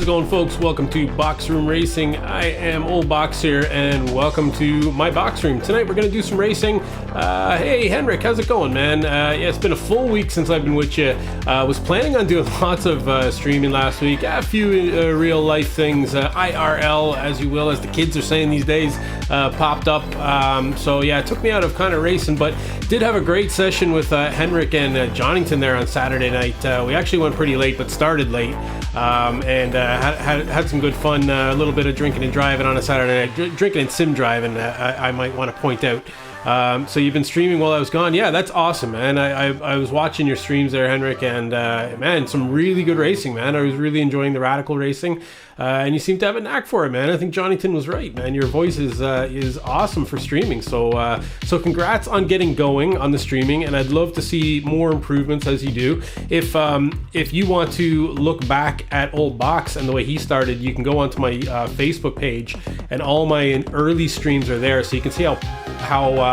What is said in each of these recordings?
How's it going, folks? Welcome to Box Room Racing. I am Old Box here, and welcome to my box room. Tonight we're going to do some racing. Hey, Henrik, how's it going, man? Yeah, it's been a full week since I've been with you. Was planning on doing lots of streaming last week. A few real-life things, IRL, as you will, as the kids are saying these days, popped up. So, yeah, it took me out of kind of racing, but did have a great session with Henrik and Johnington there on Saturday night. We actually went pretty late, but started late. And had some good fun, a little bit of drinking and driving on a Saturday night, drinking and sim driving, I might want to point out. So you've been streaming while I was gone. Yeah, that's awesome, man. I was watching your streams there, Henrik, and man, some really good racing, man. I was really enjoying the radical racing, and you seem to have a knack for it, man. I think Johnnyton was right, man. Your voice is awesome for streaming. So congrats on getting going on the streaming, and I'd love to see more improvements as you do. If you want to look back at Old Box and the way he started, you can go onto my Facebook page, and all my early streams are there, so you can see how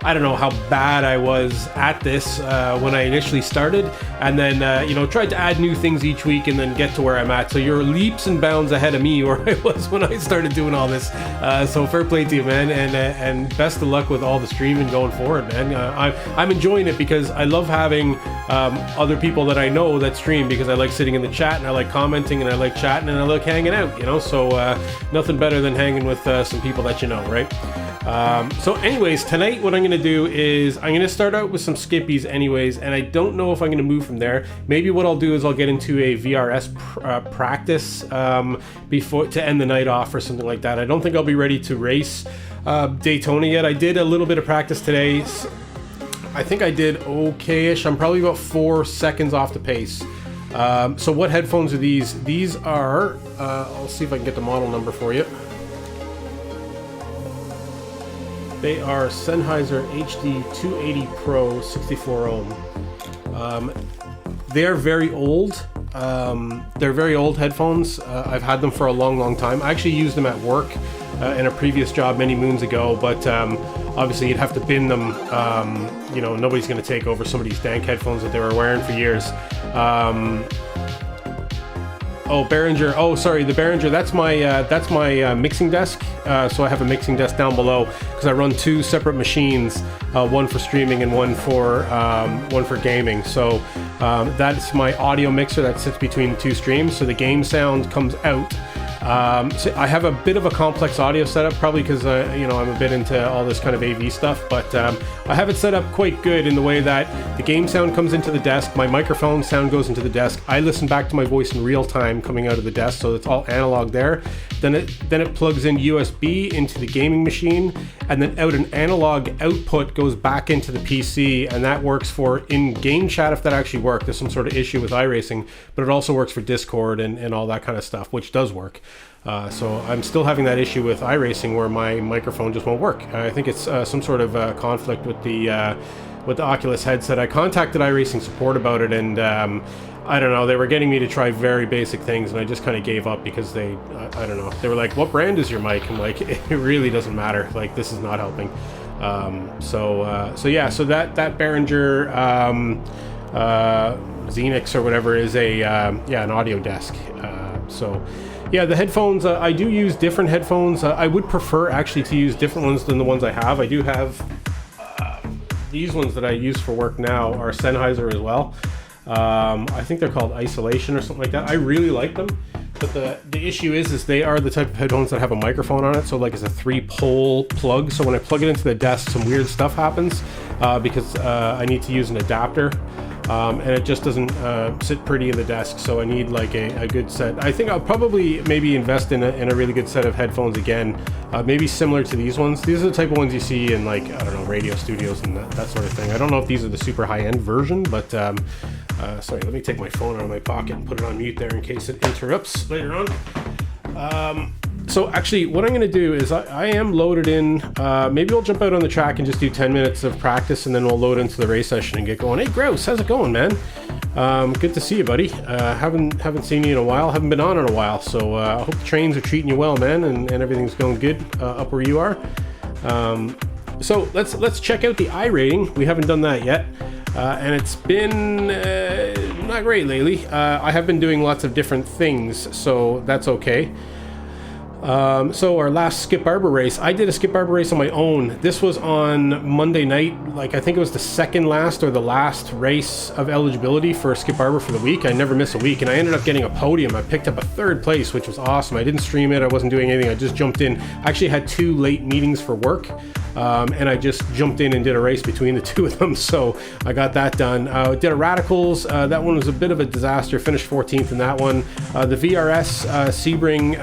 I don't know how bad I was at this when I initially started, and then tried to add new things each week and then get to where I'm at. So you're leaps and bounds ahead of me where I was when I started doing all this. So fair play to you, man, and best of luck with all the streaming going forward, man. I'm enjoying it because I love having other people that I know that stream, because I like sitting in the chat and I like commenting and I like chatting and I like hanging out, so nothing better than hanging with some people that you know, right? So anyways, tonight what I'm going to do is I'm going to start out with some skippies anyways, and I don't know if I'm going to move from there. Maybe what I'll do is I'll get into a VRS practice before to end the night off or something like that. I don't think I'll be ready to race Daytona yet. I did a little bit of practice today. I think I did okay-ish. I'm probably about 4 seconds off the pace. So what headphones are these? These are, I'll see if I can get the model number for you. They are Sennheiser HD 280 Pro 64 ohm. They're very old. They're very old headphones. I've had them for a long time. I actually used them at work in a previous job many moons ago, but obviously you'd have to bin them. Nobody's going to take over somebody's dank headphones that they were wearing for years. Behringer. Oh, sorry, the Behringer. That's my mixing desk. So I have a mixing desk down below because I run 2 separate machines, one for streaming and one for gaming. So that's my audio mixer that sits between 2 streams. So the game sound comes out. So I have a bit of a complex audio setup, probably because I'm a bit into all this kind of AV stuff, but I have it set up quite good in the way that the game sound comes into the desk, my microphone sound goes into the desk, I listen back to my voice in real time coming out of the desk, so it's all analog there. Then it plugs in USB into the gaming machine, and then out an analog output goes back into the PC, and that works for in-game chat if that actually worked. There's some sort of issue with iRacing, but it also works for Discord and all that kind of stuff, which does work. So I'm still having that issue with iRacing where my microphone just won't work. I think it's some sort of conflict with the Oculus headset. I contacted iRacing support about it, and I don't know, they were getting me to try very basic things, and I just kind of gave up because they were like, what brand is your mic? I'm like, it really doesn't matter. Like, this is not helping. So that Behringer Xenix or whatever is an audio desk. Yeah, the headphones, I do use different headphones. I would prefer actually to use different ones than the ones I have. I do have these ones that I use for work now are Sennheiser as well. I think they're called Isolation or something like that. I really like them, but the issue is they are the type of headphones that have a microphone on it. So like it's a 3-pole plug. So when I plug it into the desk, some weird stuff happens because I need to use an adapter. And it just doesn't sit pretty in the desk, so I need like a good set. I think I'll probably maybe invest in a really good set of headphones again, maybe similar to these ones. These are the type of ones you see in, like, I don't know, radio studios and that sort of thing. I don't know if these are the super high-end version, but sorry, let me take my phone out of my pocket and put it on mute there in case it interrupts later on. So actually, what I'm going to do is I am loaded in. Maybe we'll jump out on the track and just do 10 minutes of practice, and then we'll load into the race session and get going. Hey, Grouse, how's it going, man? Good to see you, buddy. Haven't seen you in a while. Haven't been on in a while. So I hope the trains are treating you well, man, and everything's going good up where you are. So let's check out the iRating. We haven't done that yet. And it's been not great lately. I have been doing lots of different things, so that's okay. So our last Skip Barber race, I did a Skip Barber race on my own. This was on Monday night. Like, I think it was the second last or the last race of eligibility for Skip Barber for the week. I never miss a week, and I ended up getting a podium. I picked up a third place, which was awesome. I didn't stream it. I wasn't doing anything. I just jumped in. I actually had 2 late meetings for work, and I just jumped in and did a race between the 2 of them. So I got that done. Did a Radicals. That one was a bit of a disaster. Finished 14th in that one. The VRS Sebring,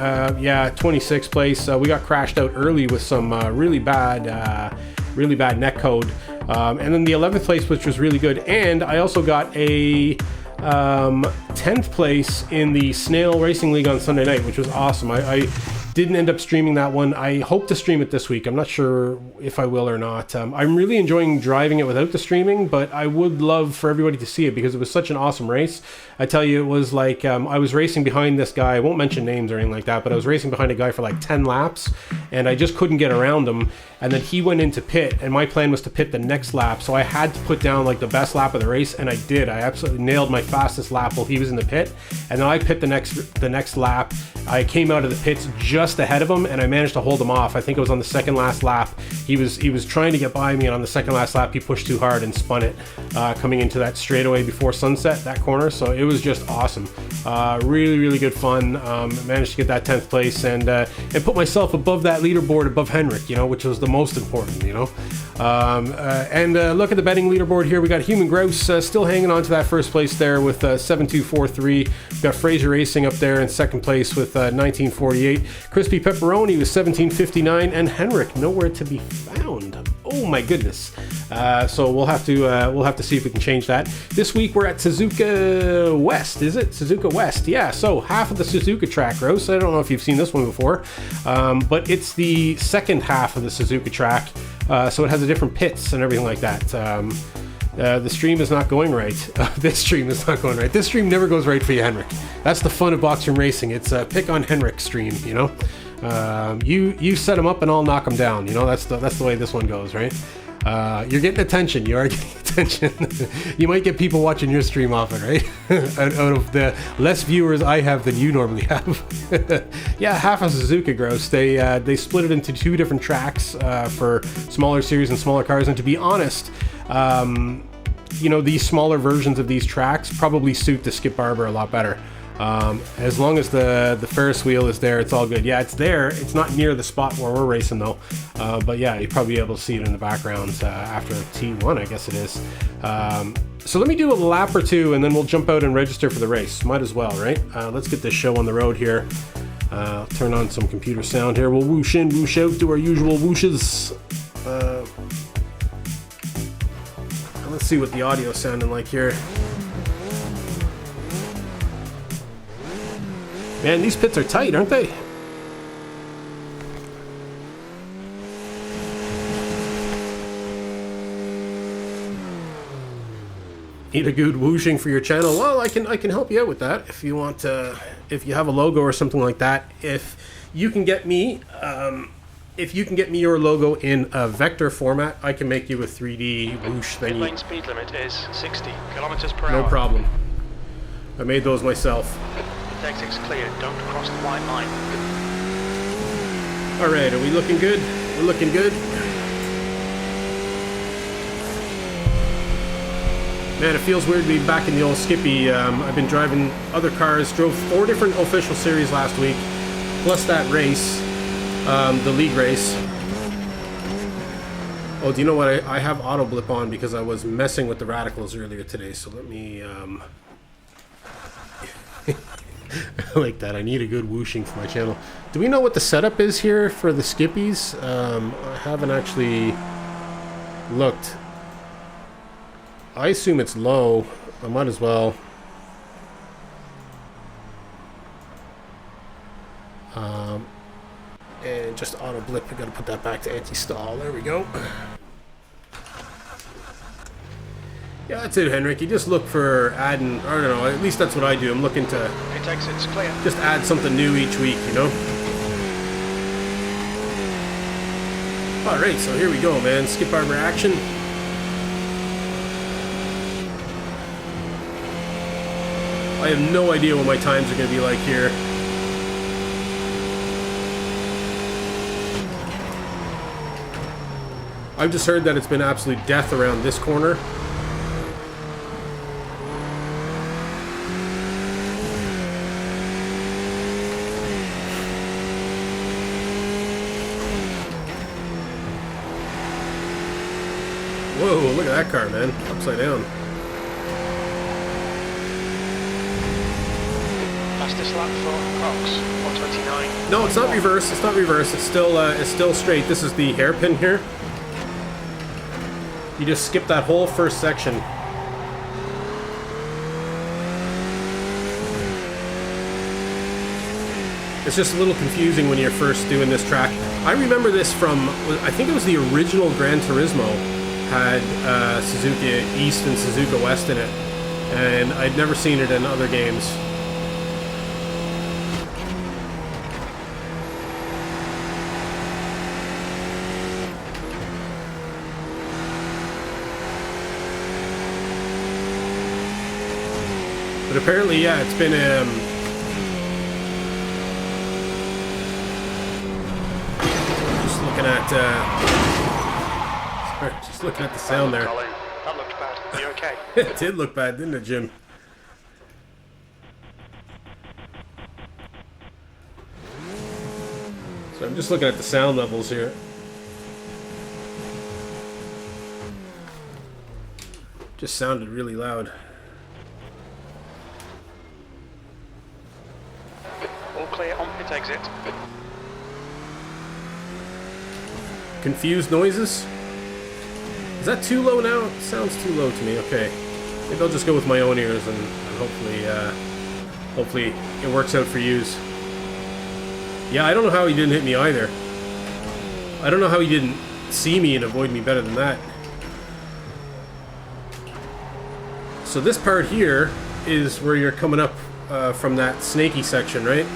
26th place. We got crashed out early with some really bad net code, and then the 11th place, which was really good. And I also got a 10th place in the Snail Racing League on Sunday night, which was awesome. I didn't end up streaming that one. I hope to stream it this week. I'm not sure if I will or not. I'm really enjoying driving it without the streaming, but I would love for everybody to see it because it was such an awesome race. I tell you, it was like, I was racing behind this guy. I won't mention names or anything like that, but I was racing behind a guy for like 10 laps, and I just couldn't get around him. And then he went into pit, and my plan was to pit the next lap, so I had to put down like the best lap of the race, and I did. I absolutely nailed my fastest lap while he was in the pit, and then I pit the next lap. I came out of the pits just ahead of him, and I managed to hold him off. I think it was on the second last lap. He was trying to get by me, and on the second last lap, he pushed too hard and spun it, coming into that straightaway before sunset, that corner. So it was just awesome. Really, really good fun. Managed to get that 10th place and put myself above that leaderboard, above Henrik, which was the most important, and look at the betting leaderboard here. We got Human Grouse still hanging on to that first place there with 7243. We've got Fraser Racing up there in second place with 1948. Crispy Pepperoni with 1759, and Henrik nowhere to be found. Oh my goodness. So we'll have to see if we can change that. This week we're at Suzuka West. Is it Suzuka West? Yeah. So half of the Suzuka track, Rose. I don't know if you've seen this one before, but it's the second half of the Suzuka track. So it has a different pits and everything like that. The stream is not going right. This stream is not going right. This stream never goes right for you, Henrik. That's the fun of Boxroom Racing. It's a pick on Henrik stream, You set him up and I'll knock him down. That's the way this one goes, right? You're getting attention. You are getting attention. You might get people watching your stream often, right? out of the less viewers I have than you normally have. Yeah, half of Suzuka Gross. They split it into 2 different tracks for smaller series and smaller cars. And to be honest, these smaller versions of these tracks probably suit the Skip Barber a lot better. As long as the Ferris wheel is there, it's all good. Yeah, it's there. It's not near the spot where we're racing though. But yeah, you'll probably be able to see it in the background after T1, I guess it is. So let me do a lap or 2 and then we'll jump out and register for the race. Might as well, right? Let's get this show on the road here. Turn on some computer sound here. We'll whoosh in, whoosh out, do our usual whooshes. Let's see what the audio's sounding like here. Man, these pits are tight, aren't they? Need a good whooshing for your channel? Well, I can help you out with that if you want. If you have a logo or something like that. If you can get me your logo in a vector format, I can make you a 3D whoosh thingy. Pit lane speed limit is 60 kilometers per hour. No problem. I made those myself. Exit's cleared. Don't cross the white line. All right, are we looking good? We're looking good. Man, it feels weird to be back in the old Skippy. I've been driving other cars. Drove 4 different official series last week, plus that race, the league race. Oh, do you know what? I have auto blip on because I was messing with the Radicals earlier today. So let me. I like that. I need a good whooshing for my channel. Do we know what the setup is here for the Skippies? I haven't actually looked. I assume it's low. I might as well. And just auto blip. I gotta put that back to anti-stall. There we go. Yeah, that's it, Henrik. You just look for adding, I don't know, at least that's what I do. I'm looking to Exit's clear. just add something new each week, Alright, so here we go, man. Skip Barber action. I have no idea what my times are going to be like here. I've just heard that it's been absolute death around this corner. Whoa, look at that car, man. Upside down. Fastest lap for Cox, 129. No, it's not reverse. It's not reverse. It's still straight. This is the hairpin here. You just skip that whole first section. It's just a little confusing when you're first doing this track. I remember this from, I think it was the original Gran Turismo had Suzuka East and Suzuka West in it, and I'd never seen it in other games. But apparently, yeah, it's been just looking at sorry, just looking at the sound there. That looked bad. Are you okay? It did look bad, didn't it, Jim? So I'm just looking at the sound levels here. Just sounded really loud. All clear on pit exit. Confused noises? Is that too low now? It sounds too low to me. Okay. Maybe I'll just go with my own ears and hopefully it works out for yous. Yeah, I don't know how he didn't hit me either. I don't know how he didn't see me and avoid me better than that. So this part here is where you're coming up from that snaky section, right?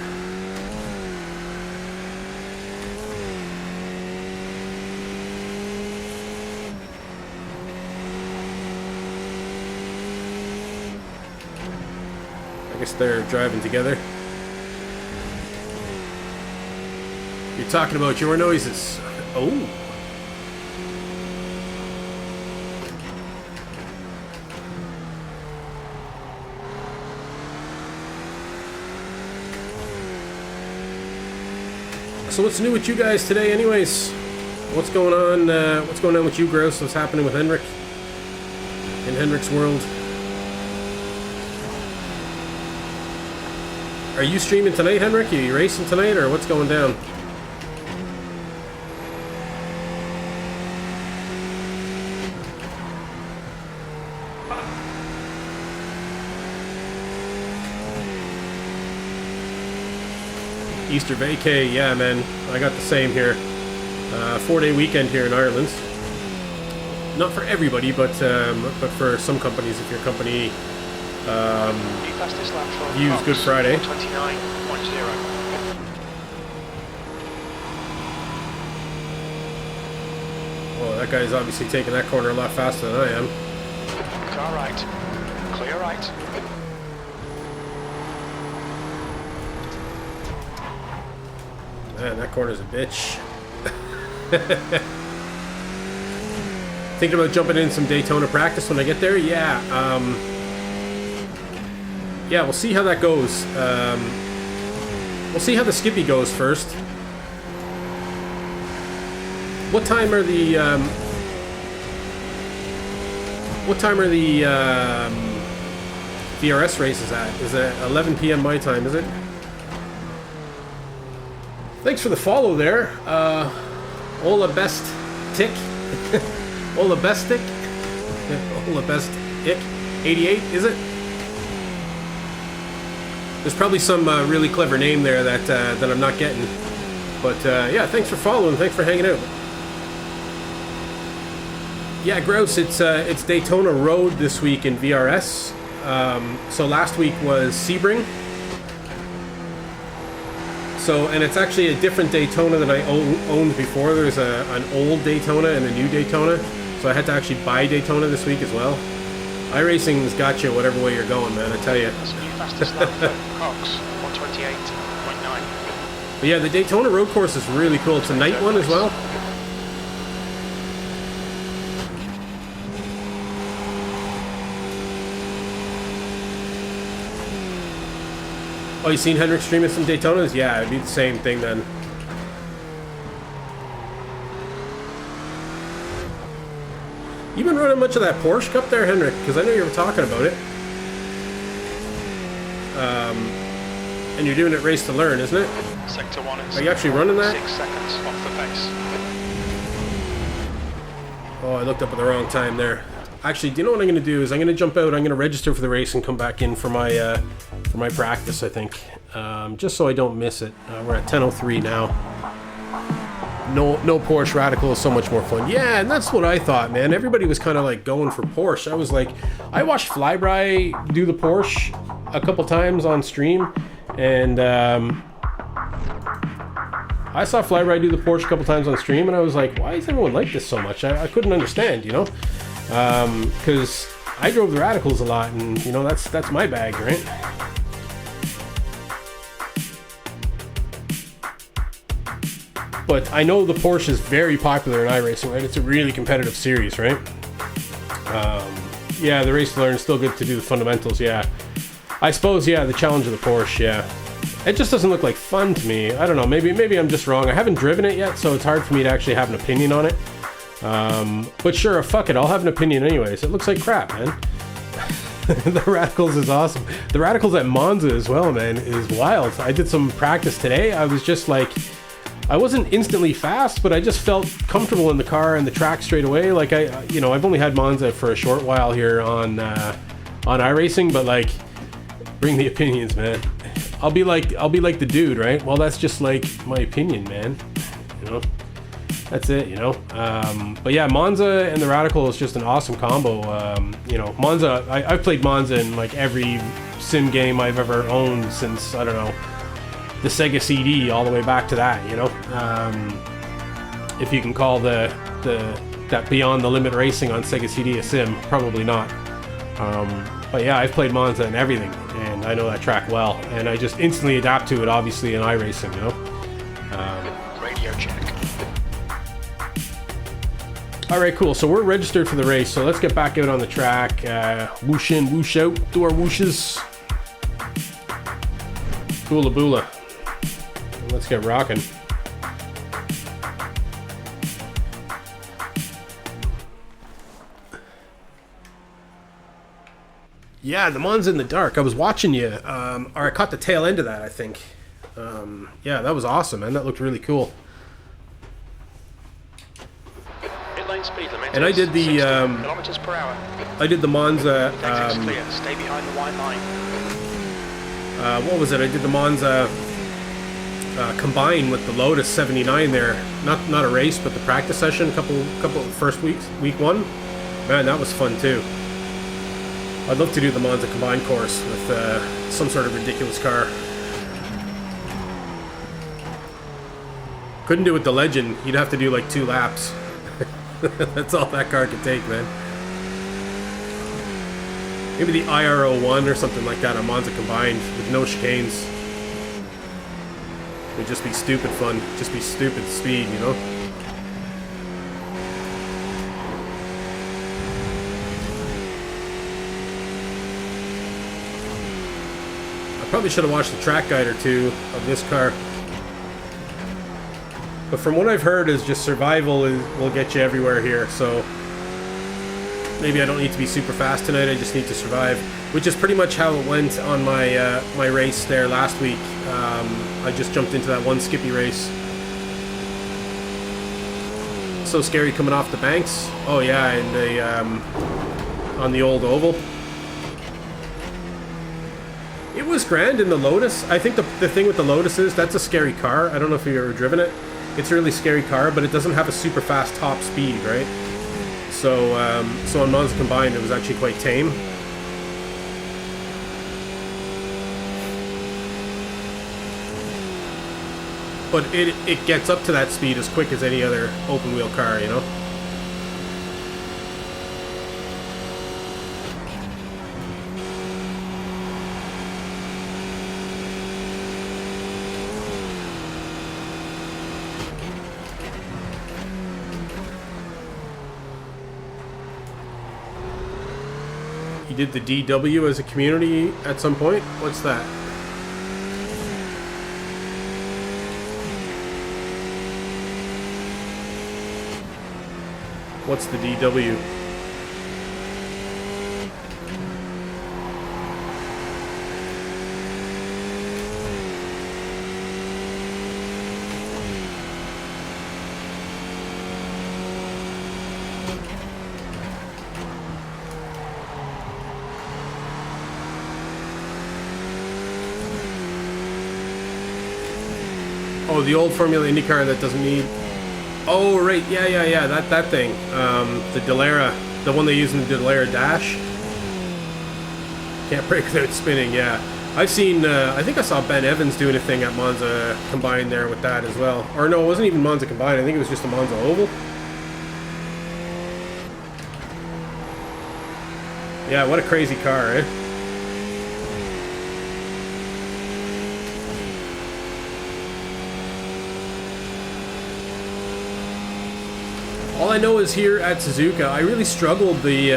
I guess they're driving together. You're talking about your noises. Oh. So what's new with you guys today, anyways? What's going on? What's going on with you, Gross? What's happening with Henrik in Henrik's world? Are you streaming tonight, Henrik? Are you racing tonight, or what's going down? Easter vacay, yeah, man. I got the same here. 4-day weekend here in Ireland. Not for everybody, but for some companies. If your company use Good Friday. 29.10. Well, that guy's obviously taking that corner a lot faster than I am. Car right. Clear right. Man, that corner's a bitch. Thinking about jumping in some Daytona practice when I get there? Yeah. Yeah, we'll see how that goes. We'll see how the Skippy goes first. What time are the VRS races at? Is it 11 p.m. my time, is it? Thanks for the follow there. Ola Best Tick. Ola Best Tick. Ola Best Ick. 88, is it? There's probably some really clever name there that I'm not getting. But yeah, thanks for following. Thanks for hanging out. Yeah, Gross, it's Daytona Road this week in VRS. So last week was Sebring. So, and it's actually a different Daytona than I owned before. There's an old Daytona and a new Daytona. So I had to actually buy Daytona this week as well. iRacing's got you whatever way you're going, man, I tell you. That's new fastest lap for Cox, 128.9. But yeah, the Daytona road course is really cool. It's a night one as well. Oh, you seen Hendrick streaming some Daytonas? Yeah, it'd be the same thing then. You been running much of that Porsche Cup there, Hendrick? Because I know you were talking about it. And you're doing it race to learn, isn't it? Sector 1 is Are you actually running that? 6 seconds off the pace. Oh, I looked up at the wrong time there. Actually, do you know what I'm going to do? Is I'm going to jump out, I'm going to register for the race and come back in for my practice, I think. Just so I don't miss it. We're at 10:03 now. No Porsche Radical is so much more fun. Yeah, and that's what I thought, man. Everybody was kind of like going for Porsche. I was like, I watched Flyby do the Porsche a couple times on stream, and I saw Flyby do the Porsche a couple times on stream, and I was like, why is everyone like this so much? I couldn't understand, you know? Because I drove the Radicals a lot, and you know, that's my bag, right? But I know the Porsche is very popular in iRacing, right? It's a really competitive series, right? Yeah, the race to learn is still good to do the fundamentals, yeah. I suppose, yeah, the challenge of the Porsche, yeah. It just doesn't look like fun to me. I don't know, maybe I'm just wrong. I haven't driven it yet, so it's hard for me to actually have an opinion on it. But sure, fuck it, I'll have an opinion anyways. It looks like crap, man. The Radicals is awesome. The Radicals at Monza as well, man, is wild. I did some practice today. I was just like, I wasn't instantly fast, but I just felt comfortable in the car and the track straight away. Like I've only had Monza for a short while here on iRacing, but like, bring the opinions, man. I'll be like the dude, right? Well, that's just like my opinion, man. You know, that's it, you know. But yeah, Monza and the Radical is just an awesome combo. You know, Monza. I've played Monza in like every sim game I've ever owned since, I don't know, the Sega CD all the way back to that, you know. If you can call that Beyond the Limit racing on Sega CD a sim, probably not. But yeah, I've played Monza and everything, and I know that track well, and I just instantly adapt to it, obviously, in iRacing, you know. Radio check. All right, cool. So we're registered for the race, so let's get back out on the track. Whoosh in, whoosh out, do our whooshes. Boola boola. Let's get rocking. Yeah, the Monza in the dark. I was watching you, or I caught the tail end of that, I think. Yeah, that was awesome, man. That looked really cool. Pit lane speed limit. And I did the kilometers per hour. I did the Monza. Exit's clear. Stay behind the white line. What was it? I did the Monza combined with the Lotus 79 there. Not a race, but the practice session. Couple first week one. Man, that was fun too. I'd love to do the Monza combined course with some sort of ridiculous car. Couldn't do it with the Legend. You'd have to do like 2 laps. That's all that car could take, man. Maybe the IR01 or something like that on Monza combined with no chicanes. It'd just be stupid fun. Just be stupid speed, you know? I probably should have watched the track guide or two of this car. But from what I've heard is just survival will get you everywhere here, so maybe I don't need to be super fast tonight, I just need to survive. Which is pretty much how it went on my my race there last week. I just jumped into that one Skippy race. So scary coming off the banks. Oh yeah, and on the old oval. It was grand in the Lotus. I think the thing with the Lotus is that's a scary car. I don't know if you've ever driven it. It's a really scary car, but it doesn't have a super fast top speed, right? So on Monza combined, it was actually quite tame. But it gets up to that speed as quick as any other open wheel car, you know? You did the DW as a community at some point? What's that? What's the DW? Oh, the old Formula Indy car that doesn't need... Oh, right, yeah, that thing. The Dallara, the one they use in the Dallara Dash. Can't brake without spinning, yeah. I've seen, I think I saw Ben Evans doing a thing at Monza Combined there with that as well. Or no, it wasn't even Monza Combined, I think it was just a Monza Oval. Yeah, what a crazy car, eh? All I know is here at Suzuka, I really struggled the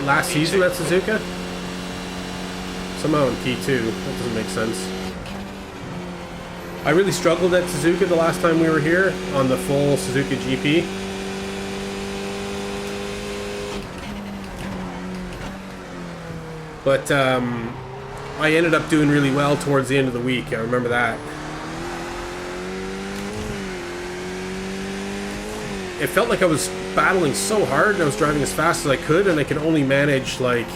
last season at Suzuka. Somehow in P2, that doesn't make sense. I really struggled at Suzuka the last time we were here on the full Suzuka GP. But I ended up doing really well towards the end of the week, I remember that. It felt like I was battling so hard and I was driving as fast as I could and I could only manage like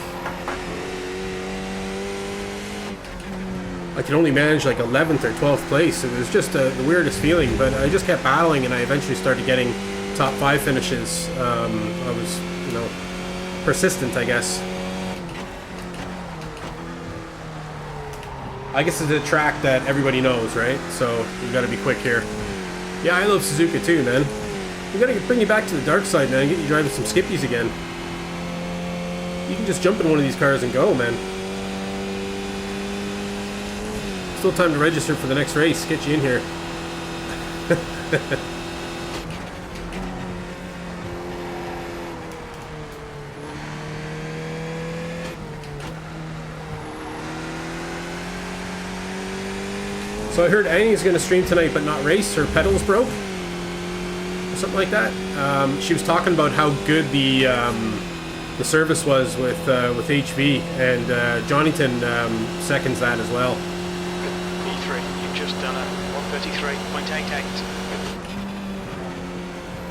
11th or 12th place. It was just the weirdest feeling, but I just kept battling and I eventually started getting top 5 finishes. I was, you know, persistent, I guess. I guess it's a track that everybody knows, right? So you gotta be quick here. Yeah, I love Suzuka too, man. We gotta bring you back to the dark side, man, and get you driving some skippies again. You can just jump in one of these cars and go, man. Still time to register for the next race. Get you in here. So I heard Annie's gonna stream tonight but not race. Her pedals broke. Something like that. She was talking about how good the service was with HV, and Johnnyton seconds that as well. E3, you've just done a 133.88.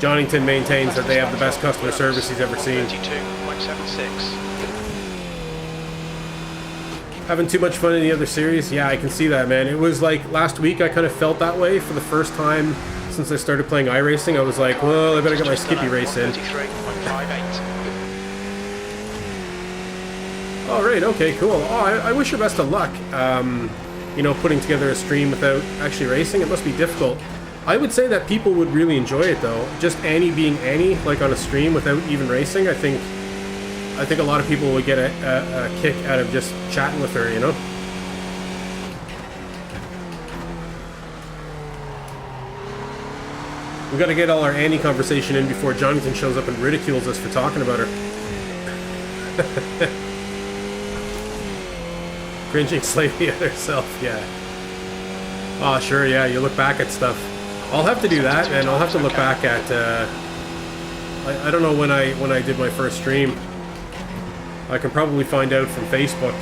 Johnnyton maintains that they have the best customer service he's ever seen. 132.76. Having too much fun in the other series? Yeah, I can see that, man. It was like last week I kind of felt that way for the first time since I started playing iRacing. I was like, well, I better get my Skippy race in. Oh, right, okay, cool. Oh, I wish her best of luck. You know, putting together a stream without actually racing, it must be difficult. I would say that people would really enjoy it, though. Just Annie being Annie, like on a stream without even racing, I think a lot of people would get a kick out of just chatting with her, you know? We gotta get all our Annie conversation in before Jonathan shows up and ridicules us for talking about her. Cringing slightly at herself, yeah. Oh, sure, yeah, you look back at stuff. I'll have to do that, and I'll have to look back at, I don't know when I did my first stream. I can probably find out from Facebook,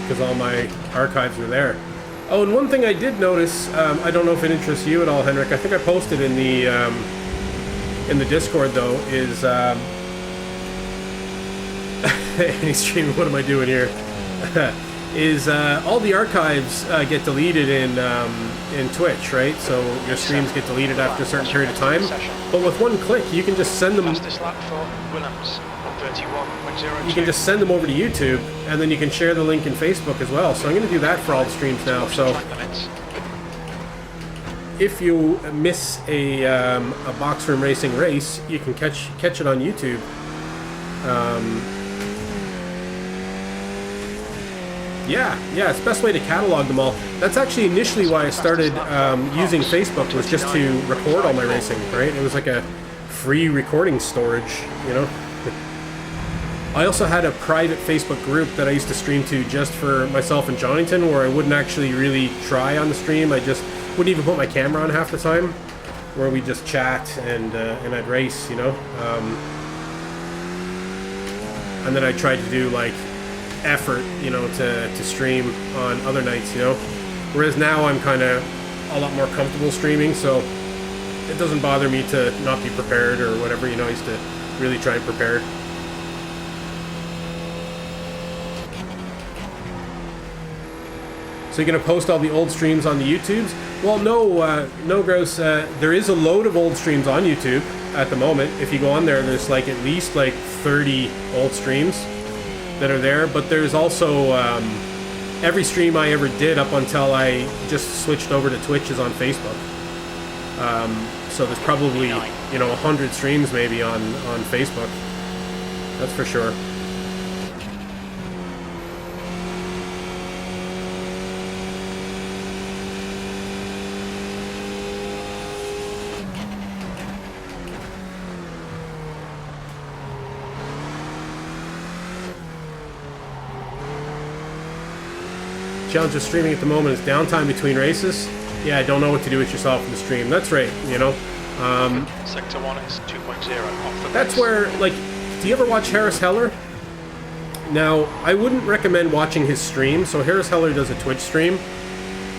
because all my archives are there. Oh, and one thing I did notice, I don't know if it interests you at all, Henrik. I think I posted in the Discord though, is any streaming. What am I doing here? Is all the archives get deleted in Twitch, right? So your streams get deleted after a certain period of time. But with one click, you can just send them. You can just send them over to YouTube, and then you can share the link in Facebook as well. So I'm going to do that for all the streams now. So if you miss a Box Room Racing race, you can catch it on YouTube. Yeah, it's the best way to catalog them all. That's actually initially why I started using Facebook, was just to record all my racing, right? It was like a free recording storage, you know? I also had a private Facebook group that I used to stream to just for myself and Jonathan, where I wouldn't actually really try on the stream. I just wouldn't even put my camera on half the time, where we just chat and I'd race, you know. And then I tried to do like effort, you know, to stream on other nights, you know. Whereas now I'm kind of a lot more comfortable streaming, so it doesn't bother me to not be prepared or whatever, you know. I used to really try and prepare. So you're going to post all the old streams on the YouTubes? Well, no, Gross. There is a load of old streams on YouTube at the moment. If you go on there, there's like at least like 30 old streams that are there. But there's also every stream I ever did up until I just switched over to Twitch is on Facebook. So there's probably, you know, 100 streams maybe on Facebook. That's for sure. Challenge of streaming at the moment is downtime between races. Yeah, I don't know what to do with yourself in the stream. That's right, you know. Sector 1 is 2.0 off the That's base. where, like, do you ever watch Harris Heller? Now, I wouldn't recommend watching his stream. So Harris Heller does a Twitch stream.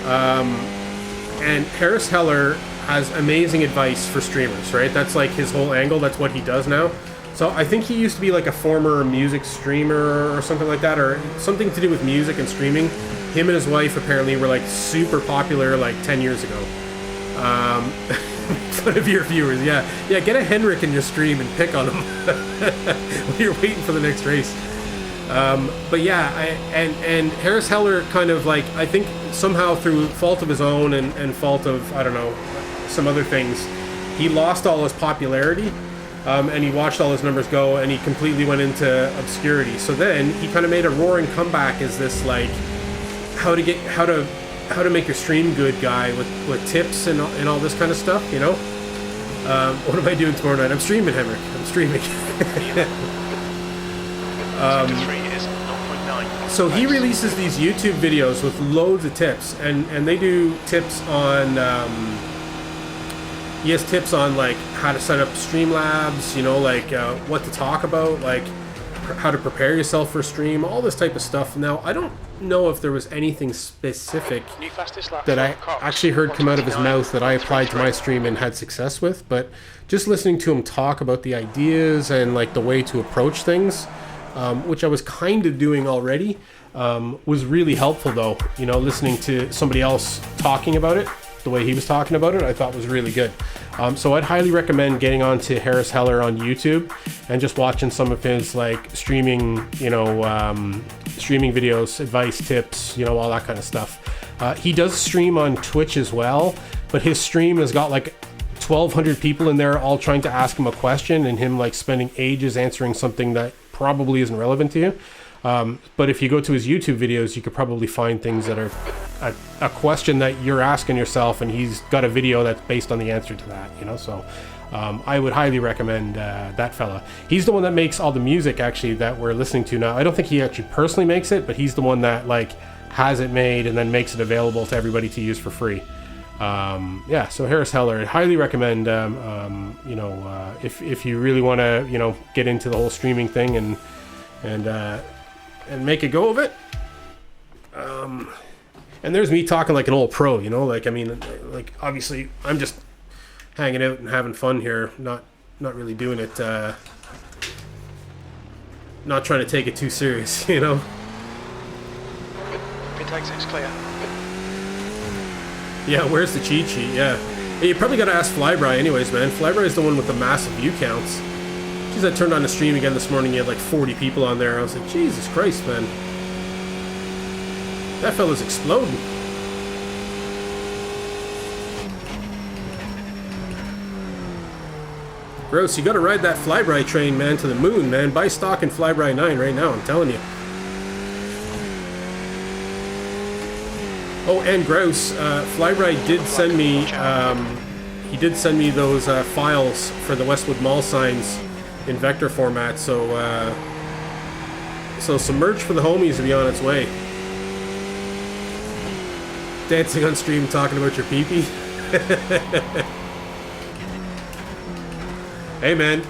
And Harris Heller has amazing advice for streamers, right? That's like his whole angle. That's what he does now. So I think he used to be like a former music streamer or something like that, or something to do with music and streaming. Him and his wife apparently were like super popular like 10 years ago. Fun of your viewers, yeah. Yeah, get a Henrik in your stream and pick on him when you're waiting for the next race. But yeah, and Harris Heller kind of like, I think somehow through fault of his own and fault of, I don't know, some other things, he lost all his popularity. And he watched all his numbers go, and he completely went into obscurity. So then he kind of made a roaring comeback as this like how to make your stream good guy with tips and all this kind of stuff, you know. What am I doing tomorrow night? I'm streaming, Henrik. I'm streaming. Sector 3 is 0.9. So he releases these YouTube videos with loads of tips, and they do tips on. He has tips on like how to set up Streamlabs, you know, like what to talk about, like how to prepare yourself for a stream, all this type of stuff. Now, I don't know if there was anything specific New fastest lap that I for Cox, actually heard come out of his 1:29, mouth that I applied to my stream and had success with, but just listening to him talk about the ideas and like the way to approach things, which I was kind of doing already, was really helpful though. You know, listening to somebody else talking about it, the way he was talking about it, I thought was really good. So I'd highly recommend getting onto Harris Heller on YouTube and just watching some of his like streaming, you know, streaming videos, advice, tips, you know, all that kind of stuff. He does stream on Twitch as well, but his stream has got like 1,200 people in there all trying to ask him a question and him like spending ages answering something that probably isn't relevant to you. But if you go to his YouTube videos, you could probably find things that are a question that you're asking yourself, and he's got a video that's based on the answer to that, you know. So I would highly recommend that fella. He's the one that makes all the music actually that we're listening to now. I don't think he actually personally makes it, but he's the one that like has it made and then makes it available to everybody to use for free. Yeah, so Harris Heller, I highly recommend, you know, if you really want to, you know, get into the whole streaming thing and make a go of it. And there's me talking like an old pro, you know, like, I mean, like, obviously I'm just hanging out and having fun here, not really doing it, not trying to take it too serious, you know. Pit exit's clear. Yeah, where's the cheat sheet? Yeah. Hey, you probably got to ask Flybry anyways, man. Flybry is the one with the massive view counts. Jeez, I turned on the stream again this morning. You had like 40 people on there. I was like, Jesus Christ, man. That fella's exploding. Gross, you got to ride that Flybry train, man, to the moon, man. Buy stock in Flybry 9 right now, I'm telling you. Oh, and Gross, Flybry did send me, he did send me those files for the Westwood Mall signs in vector format, so So some merch for the homies to be on its way. Dancing on stream, talking about your pee-pee. Hey man,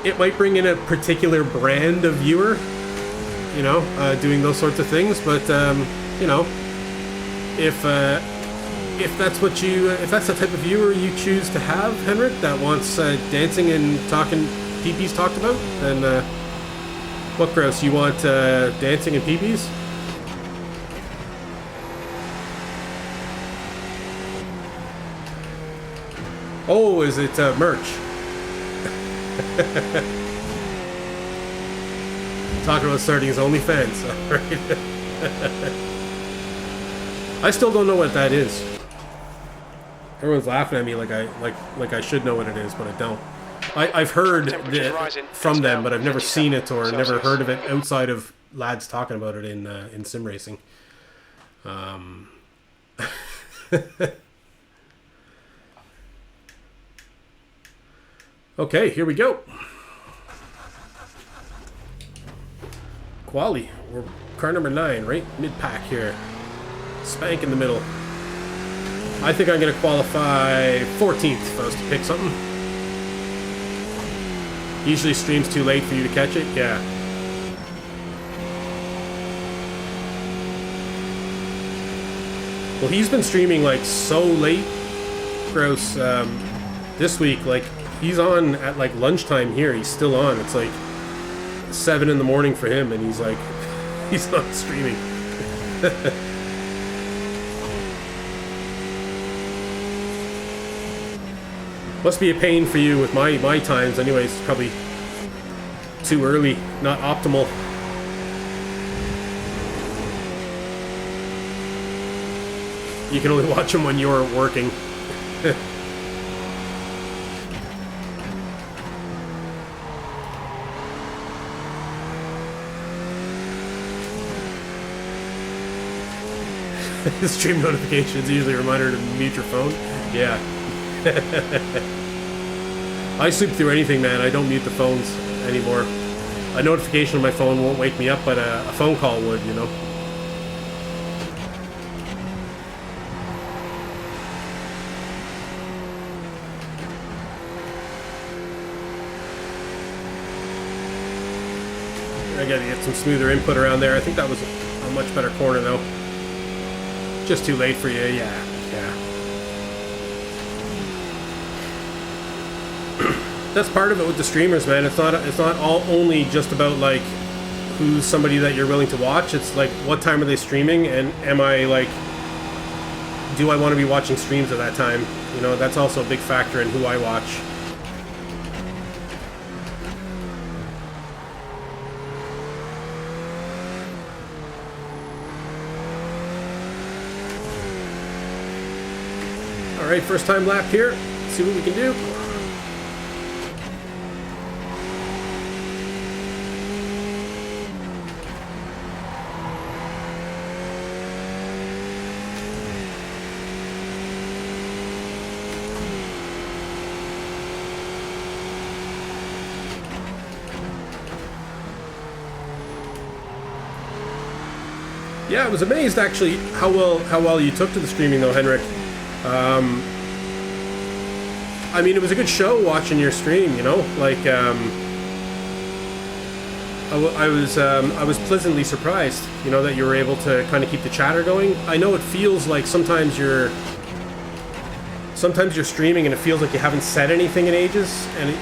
it might bring in a particular brand of viewer, you know, doing those sorts of things. But you know, if that's what if that's the type of viewer you choose to have, Henrik, that wants dancing and talking pee-pees talked about, then what, Grouse? You want dancing and pee-pees? Oh, is it merch? Talking about starting his OnlyFans, alright. I still don't know what that is. Everyone's laughing at me like I should know what it is, but I don't. I've heard from them, but I've never seen it or never heard of it outside of lads talking about it in sim racing. Okay, here we go. Quali, we're car number 9, right? Mid-pack here. Spank in the middle. I think I'm going to qualify 14th if I was to pick something. Usually stream's too late for you to catch it? Yeah. Well, he's been streaming like so late, Gross, this week. Like, he's on at like lunchtime here. He's still on. It's like 7 in the morning for him, and he's like, he's not streaming. Must be a pain for you with my times. Anyways, probably too early, not optimal. You can only watch them when you're working. Stream notifications usually a reminder to mute your phone. Yeah. I sleep through anything, man. I don't mute the phones anymore. A notification on my phone won't wake me up, but a phone call would, you know. I gotta get some smoother input around there. I think that was a much better corner, though. Just too late for you, yeah. That's part of it with the streamers, man. It's not all only just about like who's somebody that you're willing to watch. It's like what time are they streaming, and am I like, do I want to be watching streams at that time? You know, that's also a big factor in who I watch. All right, first time lap here. Let's see what we can do. Yeah, I was amazed actually how well you took to the streaming though, Henrik. I mean, it was a good show watching your stream, you know. Like, I was pleasantly surprised, you know, that you were able to kind of keep the chatter going. I know it feels like sometimes you're streaming and it feels like you haven't said anything in ages, and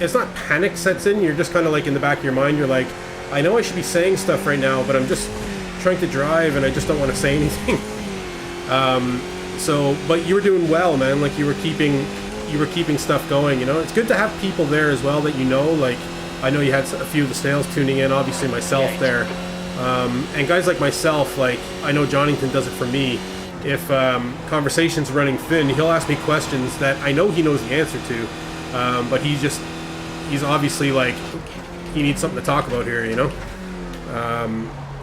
it's not panic sets in. You're just kind of like in the back of your mind, you're like, I know I should be saying stuff right now, but I'm just trying to drive and I just don't want to say anything. But you were doing well, man. Like you were keeping stuff going, you know. It's good to have people there as well that you know. Like I know you had a few of the snails tuning in, obviously myself there, and guys like myself. Like I know Johnington does it for me. If conversation's running thin, he'll ask me questions that I know he knows the answer to, but he's obviously like he needs something to talk about here, you know,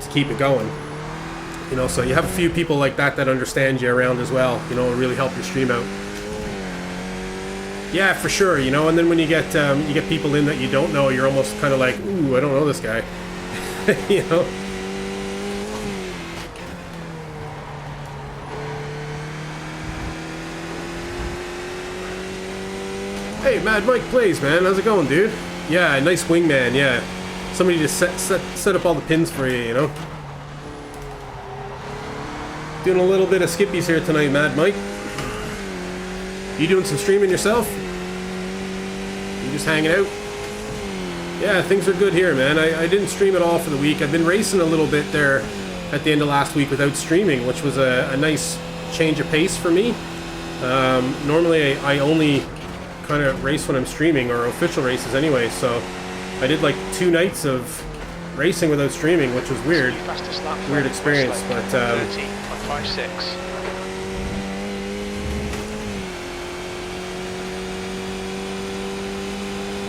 to keep it going. You know, so you have a few people like that understand you around as well, you know, really help your stream out. Yeah, for sure, you know, and then when you get people in that you don't know, you're almost kind of like, ooh, I don't know this guy. You know? Hey, Mad Mike Plays, man. How's it going, dude? Yeah, nice wingman, yeah. Somebody to set up all the pins for you, you know? Doing a little bit of skippies here tonight, Mad Mike. You doing some streaming yourself? You just hanging out? Yeah, things are good here, man. I didn't stream at all for the week. I've been racing a little bit there at the end of last week without streaming, which was a nice change of pace for me. Normally I only kind of race when I'm streaming, or official races anyway, so I did like 2 nights of racing without streaming, which was weird. Weird experience, but 30.56.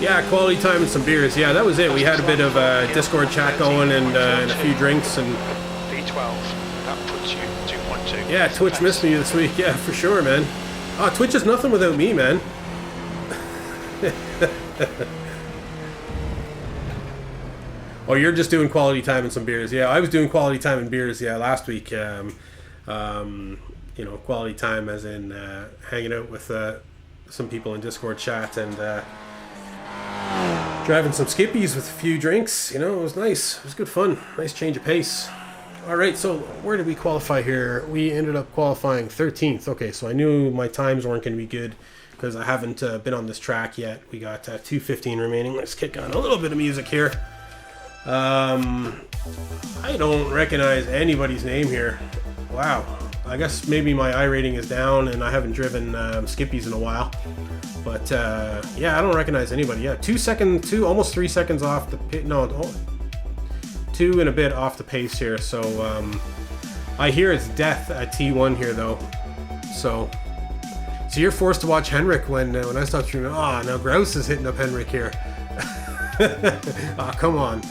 yeah, quality time and some beers. Yeah, that was it. We had a bit of Discord chat going and a few drinks and V12. That puts you 2.2. yeah, Twitch missed me this week. Yeah, for sure, man. Oh, Twitch is nothing without me, man. Oh, you're just doing quality time and some beers. Yeah, I was doing quality time and beers. Yeah, last week. You know, quality time as in hanging out with some people in Discord chat and driving some skippies with a few drinks. You know, it was nice. It was good fun. Nice change of pace. All right, so where did we qualify here? We ended up qualifying 13th. Okay, so I knew my times weren't going to be good because I haven't been on this track yet. We got 2:15 remaining. Let's kick on a little bit of music here. I don't recognize anybody's name here. Wow. I guess maybe my I rating is down and I haven't driven skippies in a while. But yeah, I don't recognize anybody. Yeah, 2 seconds, almost 3 seconds off the pit. No, 2 and a bit off the pace here. So I hear it's death at T1 here though. So you're forced to watch Henrik when I stop streaming. Oh, now Grouse is hitting up Henrik here. Oh, come on,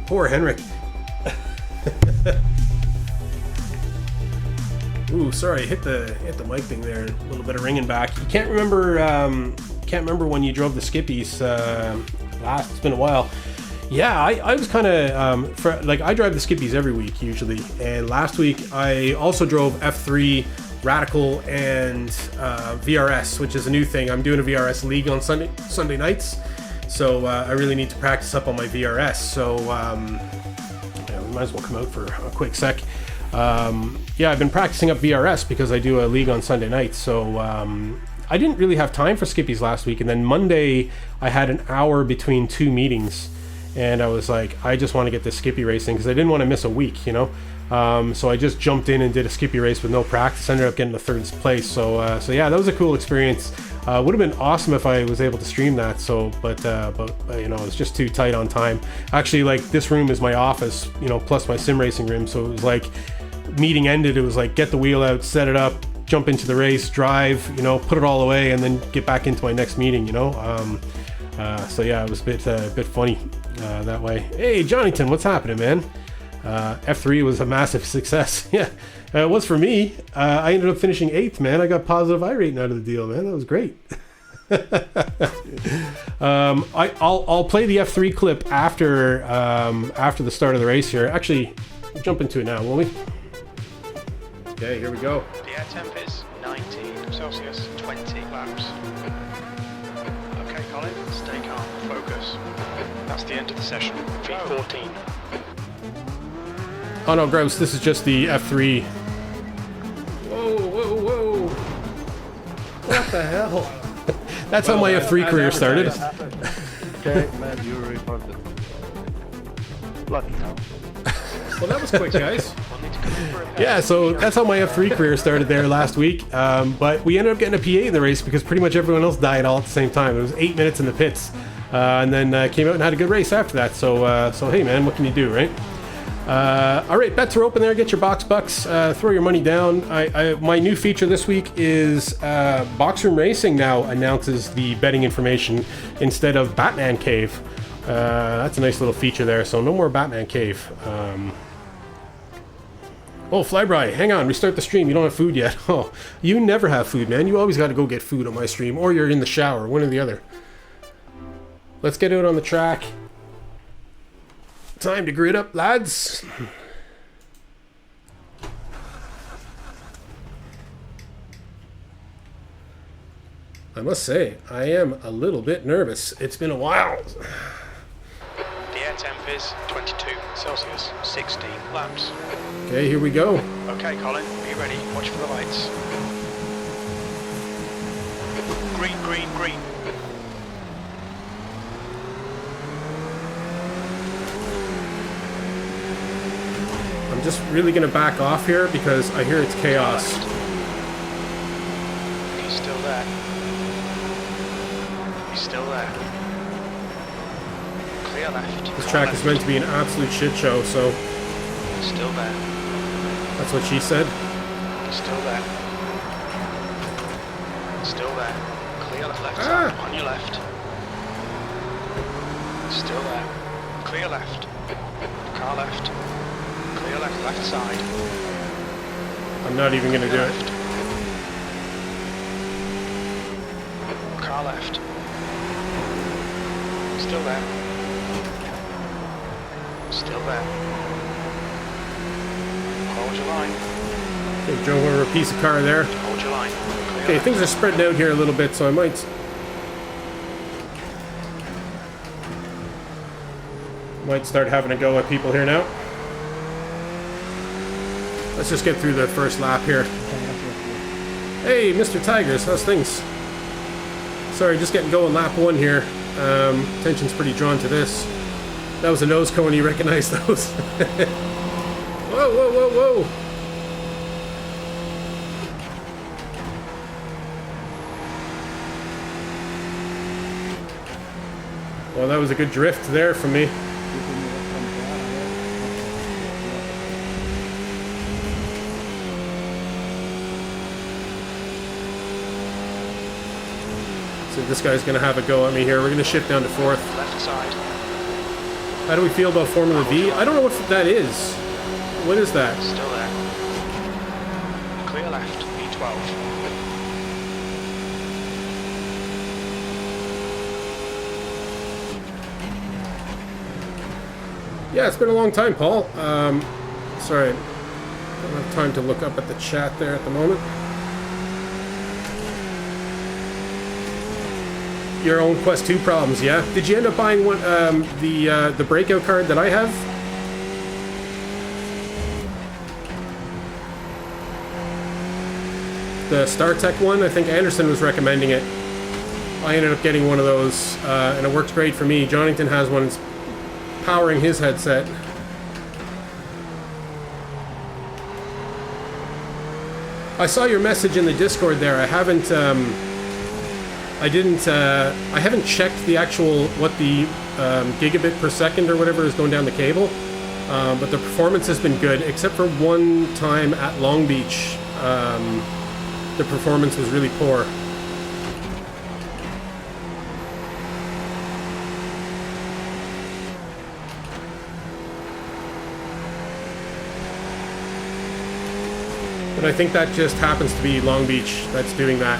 poor Henrik. Ooh, sorry, hit the mic thing there. A little bit of ringing back. You can't remember when you drove the skippies last. It's been a while. Yeah, I was kind of like I drive the skippies every week usually, and last week I also drove F3, Radical, and VRS, which is a new thing. I'm doing a VRS league on Sunday nights, so I really need to practice up on my VRS. So yeah, we might as well come out for a quick sec. Yeah, I've been practicing up VRS because I do a league on Sunday nights. So I didn't really have time for skippies last week, and then Monday I had an hour between 2 meetings, and I was like, I just want to get this skippy racing because I didn't want to miss a week, you know. So I just jumped in and did a skippy race with no practice. Ended up getting the 3rd place. So yeah, that was a cool experience. Would have been awesome if I was able to stream that. So, but you know, it's just too tight on time. Actually, like this room is my office, you know, plus my sim racing room. So it was like meeting ended. It was like get the wheel out, set it up, jump into the race, drive, you know, put it all away, and then get back into my next meeting. You know. So yeah, it was a bit funny that way. Hey, Johnnyton, what's happening, man? F3 was a massive success. Yeah, it was for me. I ended up finishing 8th, man. I got positive I rating out of the deal, man. That was great. I'll play the F3 clip after the start of the race here. Actually, jump into it now, will we? Okay, here we go. The air temp is 19 Celsius, 20 laps. Okay, Colin, stay calm, focus. That's the end of the session. V14. Oh no, Grouse, this is just the F3. Whoa. What the hell? That's how my F3 career started. Okay, man, you reported. Lucky now. Well, that was quick, guys. Yeah, so that's how my F3 career started there last week. But we ended up getting a P8 in the race because pretty much everyone else died all at the same time. It was 8 minutes in the pits. And then came out and had a good race after that. So hey, man, what can you do, right? All right, bets are open there. Get your box bucks. Throw your money down. My new feature this week is Boxroom Racing now announces the betting information instead of Batman Cave. That's a nice little feature there. So no more Batman Cave. Oh, Flyby, hang on. Restart the stream. You don't have food yet. Oh, you never have food, man. You always got to go get food on my stream, or you're in the shower. One or the other. Let's get out on the track. Time to grid up, lads. I must say, I am a little bit nervous. It's been a while. The air temp is 22 Celsius, 16 laps. Okay, here we go. Okay, Colin, be ready. Watch for the lights. Green, green, green. I'm just really gonna back off here because I hear it's chaos. He's still there. He's still there. Clear left. This track is meant to be an absolute shit show, so Still there. that's what she said. Still there. Still there. Clear left Ah. side. On your left. Still there. Clear left. Car left. Clear left. Left side. I'm not even gonna do it. Left. Car left. Still there. Still there. Hold your line. Okay, drove over a piece of car there. Hold your line. Clear Okay, left. things are spreading out here a little bit, so I might start having a go at people here now. Let's just get through the first lap here. Hey, Mr. Tigers, how's things? Sorry, just getting going lap 1 here. Attention's pretty drawn to this. That was a nose cone, you recognize those? Whoa, whoa, whoa, whoa! Well, that was a good drift there from me. So this guy's going to have a go at me here. We're going to shift down to 4th. Left side. How do we feel about Formula V? I don't know what that is. What is that? Still there. Clear left. B12. Yeah, it's been a long time, Paul. Sorry. I don't have time to look up at the chat there at the moment. Your own Quest 2 problems, yeah? Did you end up buying one, the breakout card that I have? The StarTech one? I think Anderson was recommending it. I ended up getting one of those, and it works great for me. Jonington has one. It's powering his headset. I saw your message in the Discord there. I haven't checked the actual what the gigabit per second or whatever is going down the cable, but the performance has been good, except for one time at Long Beach. The performance was really poor. But I think that just happens to be Long Beach that's doing that.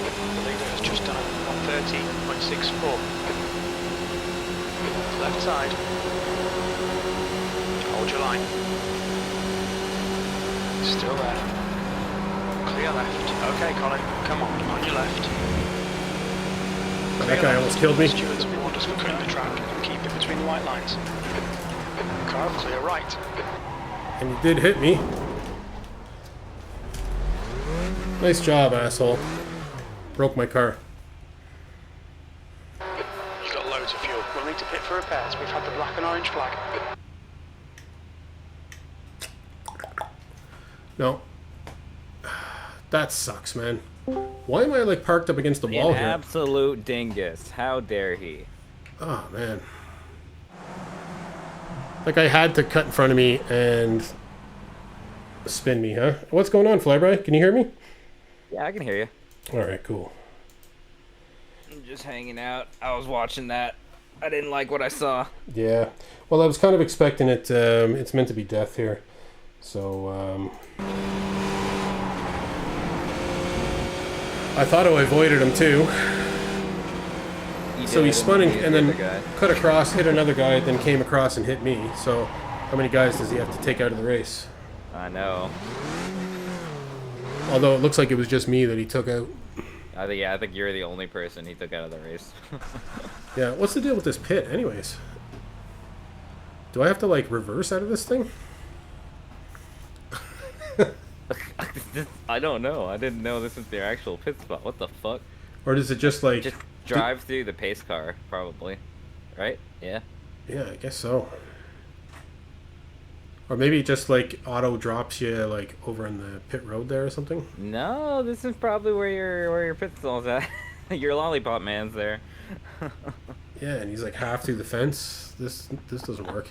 The leader has just done 130.64. Left side. Hold your line. Still there. Clear left. Okay, Colin. Come on your left. That guy almost killed me. Stewards warned us for cutting the track and keep it between the white lines. Car clear right. And he did hit me. Nice job, asshole. Broke my car. You've got loads of fuel. We'll need to pit for repairs. We've had the black and orange flag. No. That sucks, man. Why am I like parked up against the wall An here? absolute dingus. How dare he? Oh, man. Like I had to cut in front of me and spin me, huh? What's going on, Flyby? Can you hear me? Yeah, I can hear you. Alright, cool. I'm just hanging out. I was watching that. I didn't like what I saw. Yeah. Well, I was kind of expecting it. It's meant to be death here. So, I thought I avoided him too. So he did, spun and, he hit and the then other guy. cut across, hit another guy, then came across and hit me. So how many guys does he have to take out of the race? I know. Although it looks like it was just me that he took out. I think you're the only person he took out of the race. Yeah, what's the deal with this pit anyways? Do I have to like reverse out of this thing? I don't know. I didn't know this was their actual pit spot. What the fuck? Or does it just like... Just drive through the pace car, probably. Right? Yeah. Yeah, I guess so. Or maybe it just like auto drops you like over in the pit road there or something. No, this is probably where your pit stall's at. Your lollipop man's there. Yeah, and he's like half through the fence. This doesn't work.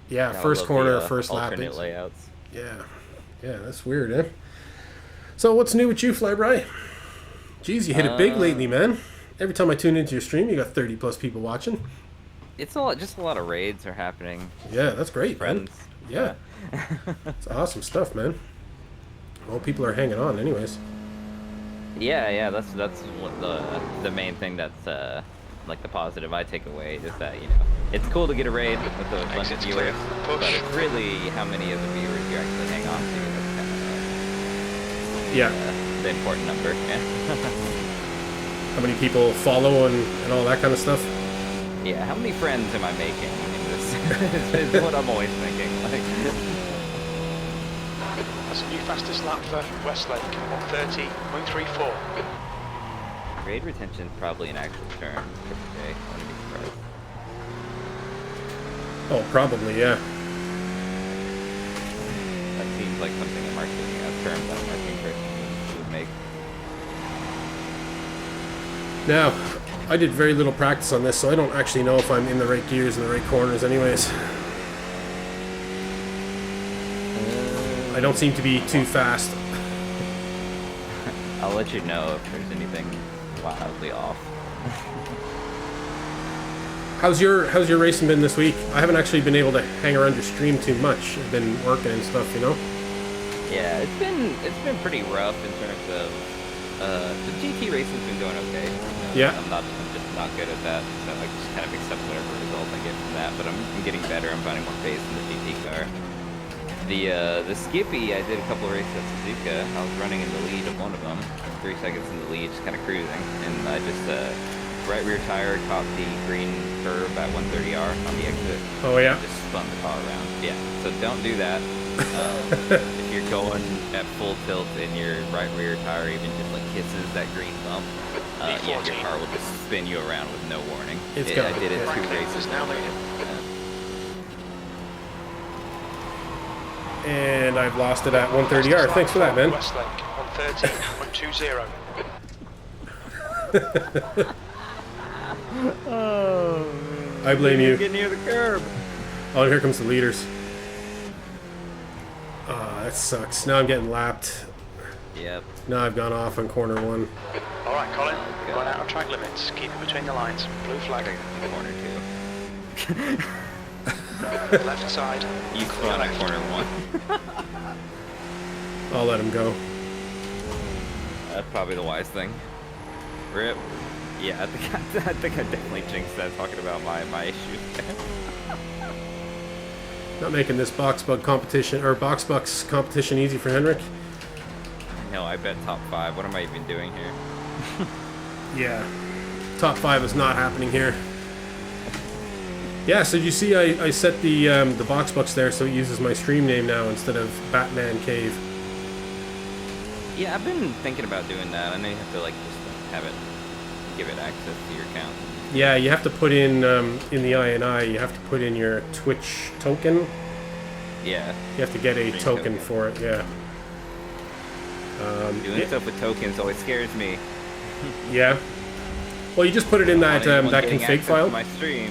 Yeah, Gotta first love corner, the, first lap. alternate layouts. Yeah, that's weird, eh? So what's new with you, Flyby? Jeez, you hit it big lately, man. Every time I tune into your stream, you got 30 plus people watching. It's just a lot of raids are happening. Yeah, that's great, man. Friends. Yeah, it's awesome stuff, man. Well, people are hanging on, anyways. Yeah, that's what the main thing that's like the positive I take away is that, you know, it's cool to get a raid with a bunch of Exit's viewers, clear. Push. but it's really how many of the viewers you actually hang on to that's kind of Yeah. the important number. Yeah. How many people follow and all that kind of stuff? Yeah, how many friends am I making in this? is what I'm always thinking. Like, That's a new fastest lap for Westlake, 1:30.34. raid retention is probably an actual term. Okay, I wouldn't be surprised. Oh, probably, yeah. That seems like something a term that a marketing person would make. Now, I did very little practice on this, so I don't actually know if I'm in the right gears and the right corners anyways. I don't seem to be too fast. I'll let you know if there's anything wildly off. How's your racing been this week? I haven't actually been able to hang around your stream too much. I've been working and stuff, you know? Yeah, it's been pretty rough in terms of the GT racing's been going okay. Yeah. I'm just not good at that, so I just kind of accept whatever result I get from that. But I'm getting better. I'm finding more pace in the GT car. The Skippy, I did a couple of races at Suzuka. I was running in the lead of one of them, 3 seconds in the lead, just kind of cruising, and I just right rear tire caught the green curve at 130R on the exit. Oh, yeah? Just spun the car around. Yeah, so don't do that. If you're going at full tilt and your right rear tire even just like kisses that green bump, yeah, your car will just spin you around with no warning. I did it 2 races now leading. And I've lost it at 130R. Thanks for that, man. Westlake, 113.20. Oh, I blame you. Get near the curb. Oh, here comes the leaders. Ah, that sucks. Now I'm getting lapped. Yep. Now I've gone off on corner 1. All right, Colin, we're going out of track limits. Keep it between the lines. Blue flag. Corner 2. Left side. You spun at corner 1. I'll let him go. That's probably the wise thing. Rip. Yeah, I think I definitely jinxed that talking about my issue. Not making this box competition easy for Henrik. No, I bet top 5. What am I even doing here? Yeah. Top 5 is not happening here. Yeah, so you see I set the box there so it uses my stream name now instead of Batman Cave. Yeah, I've been thinking about doing that. I know you have to like just have it, give it access to your account. Yeah, you have to put in the INI, you have to put in your Twitch token. Yeah. You have to get a Stream token for it, yeah. Doing Yeah. stuff with tokens always scares me. Yeah. Well, you just put it in that Anyone that getting config access to file. my stream.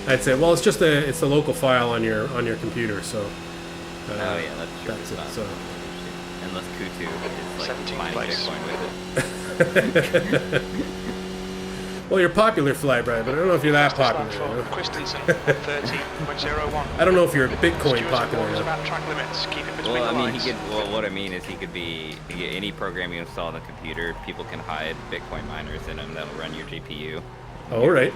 I'd say, well, it's just it's a local file on your computer, so. Oh yeah, that's true. That's It's it. not- So. Unless Kutu is like 17th mining place. Bitcoin with it. Well, you're popular, Flybright, but I don't know if you're that Fastest popular. lap You for know? Christensen, 1:30.01. I don't know if you're Bitcoin Stewards popular. warns You know? about track limits. Keep it between Well, I the mean, lines. he could. Well, what I mean is he could be any program you install on the computer. People can hide Bitcoin miners in them that'll run your GPU. All right.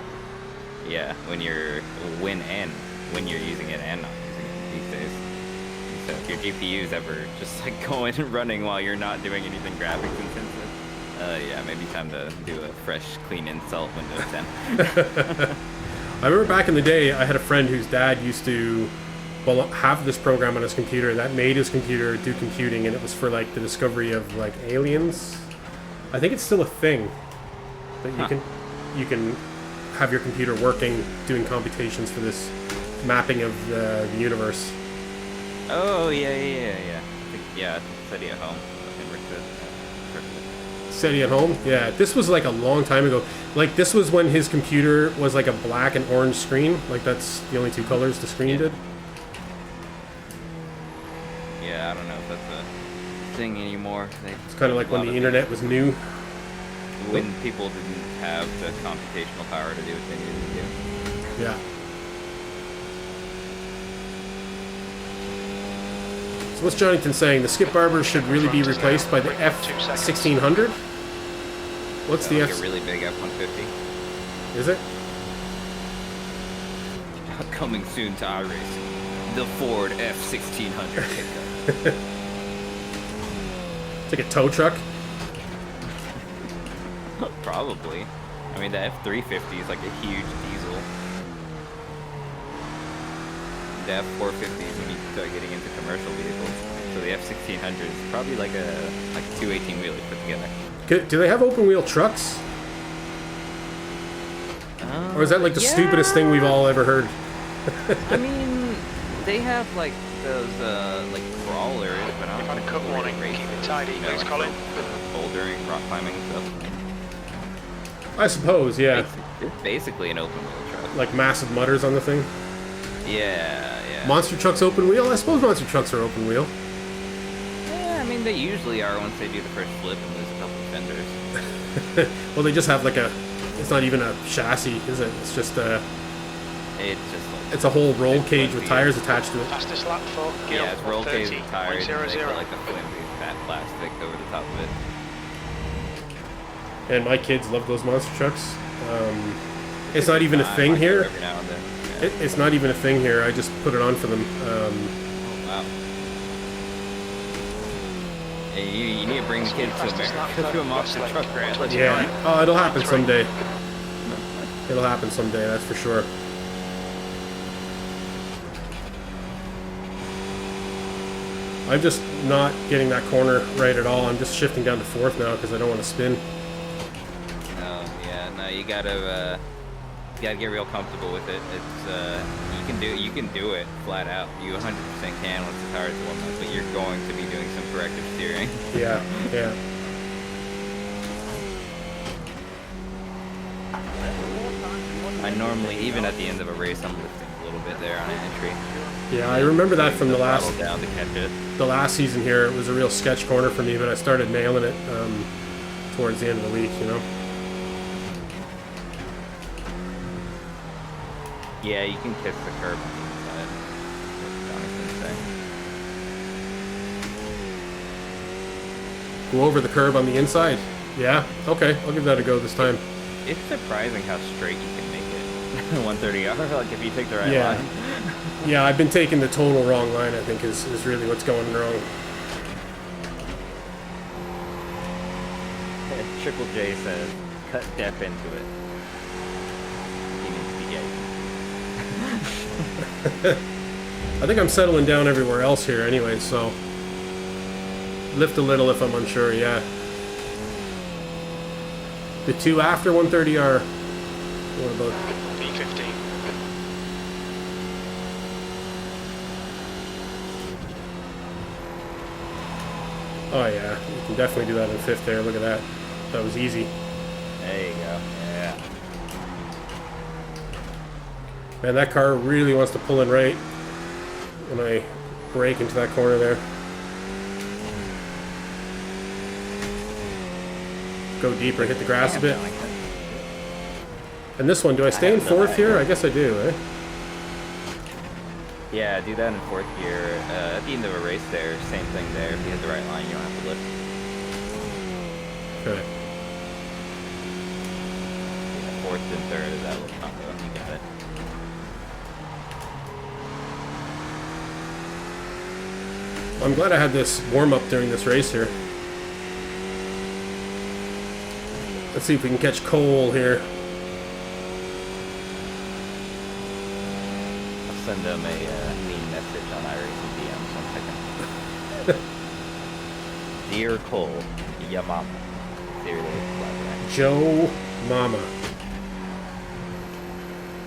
Yeah, when you're using it and not using it these days. So if your GPU is ever just like going and running while you're not doing anything graphics intensive, yeah, maybe time to do a fresh, clean install of Windows 10. I remember back in the day, I had a friend whose dad used to have this program on his computer that made his computer do computing, and it was for like the discovery of like aliens. I think it's still a thing that you can have your computer working doing computations for this mapping of the universe. Oh yeah. I think, yeah, SETI at home. SETI at home? Yeah, this was like a long time ago. Like this was when his computer was like a black and orange screen. Like that's the only two colors the screen did. Yeah, I don't know if that's a thing anymore. It's kind of like when the internet was new. When people didn't have the computational power to do what they needed to do. Yeah. So what's Johnington saying? The Skip Barber should really be replaced by the F1600? What's the like F? a really big F-150. Is it? Coming soon to iRacing, the Ford F-1600 pickup. It's like a tow truck. Probably. I mean, the F-350 is like a huge diesel. The F-450s when you start getting into commercial vehicles. So the F-1600 is probably like two 18-wheelers put together. Do they have open wheel trucks? Or is that like the stupidest thing we've all ever heard? I mean, they have like those like crawlers, but I don't If I'd know. cut warning, keep it tidy, please, Colin. Bouldering, rock climbing and stuff. I suppose, yeah. It's basically an open wheel truck. Like massive mutters on the thing. Yeah. Monster trucks open wheel? I suppose monster trucks are open wheel. Yeah, I mean they usually are once they do the first flip and lose a couple of fenders. Well, they just have like it's not even a chassis, is it? It's just it's a whole roll cage with tires attached to it. Fastest lap for Gil, Yeah, it's roll cage with tires. And they 1:30.00. put like a flimsy fat plastic over the top of it. And my kids love those monster trucks. It's not even a thing here. Every now and then. Yeah. It's not even a thing here. I just put it on for them. Wow. Hey, you need to bring the kids to America to a monster truck rally. Yeah. Oh, it'll happen someday. It'll happen someday, that's for sure. I'm just not getting that corner right at all. I'm just shifting down to fourth now because I don't want to spin. Oh yeah, no, you gotta get real comfortable with it. It's you can do it flat out. You 100% can once the tires warm up, but you're going to be doing some corrective steering. Yeah. I normally, even at the end of a race, I'm lifting a little bit there on an entry. Yeah, I remember that from the Throttle down to catch it. last season here. It was a real sketch corner for me, but I started nailing it towards the end of the week, you know. Yeah, you can kiss the curb on the inside. Jonathan's saying. Go over the curb on the inside. Yeah, okay, I'll give that a go this time. It's surprising how straight you can make it. 130 R, like if you take the right Yeah. line. Yeah, I've been taking the total wrong line, I think, is really what's going wrong. Triple J says, cut Depp into it. He needs to be gay. I think I'm settling down everywhere else here anyway, so lift a little if I'm unsure, yeah. The two after 130 are, what about? P15. Oh yeah, you can definitely do that in fifth there, look at that. That was easy. There you go. Yeah. Man, that car really wants to pull in right when I brake into that corner there. Go deeper, hit the grass a bit. And this one, do I stay in haven't done fourth that here? yet. I guess I do, eh? Yeah, do that in fourth gear. At the end of a race there, same thing there. If you hit the right line, you don't have to lift. Okay. Yeah, fourth and third of that little combo. You got it. I'm glad I had this warm-up during this race here. Let's see if we can catch Cole here. I'll send them a mean message on iRacing DMs 1 second. Dear Cole, ya mama. Seriously, collaborate. Joe Mama.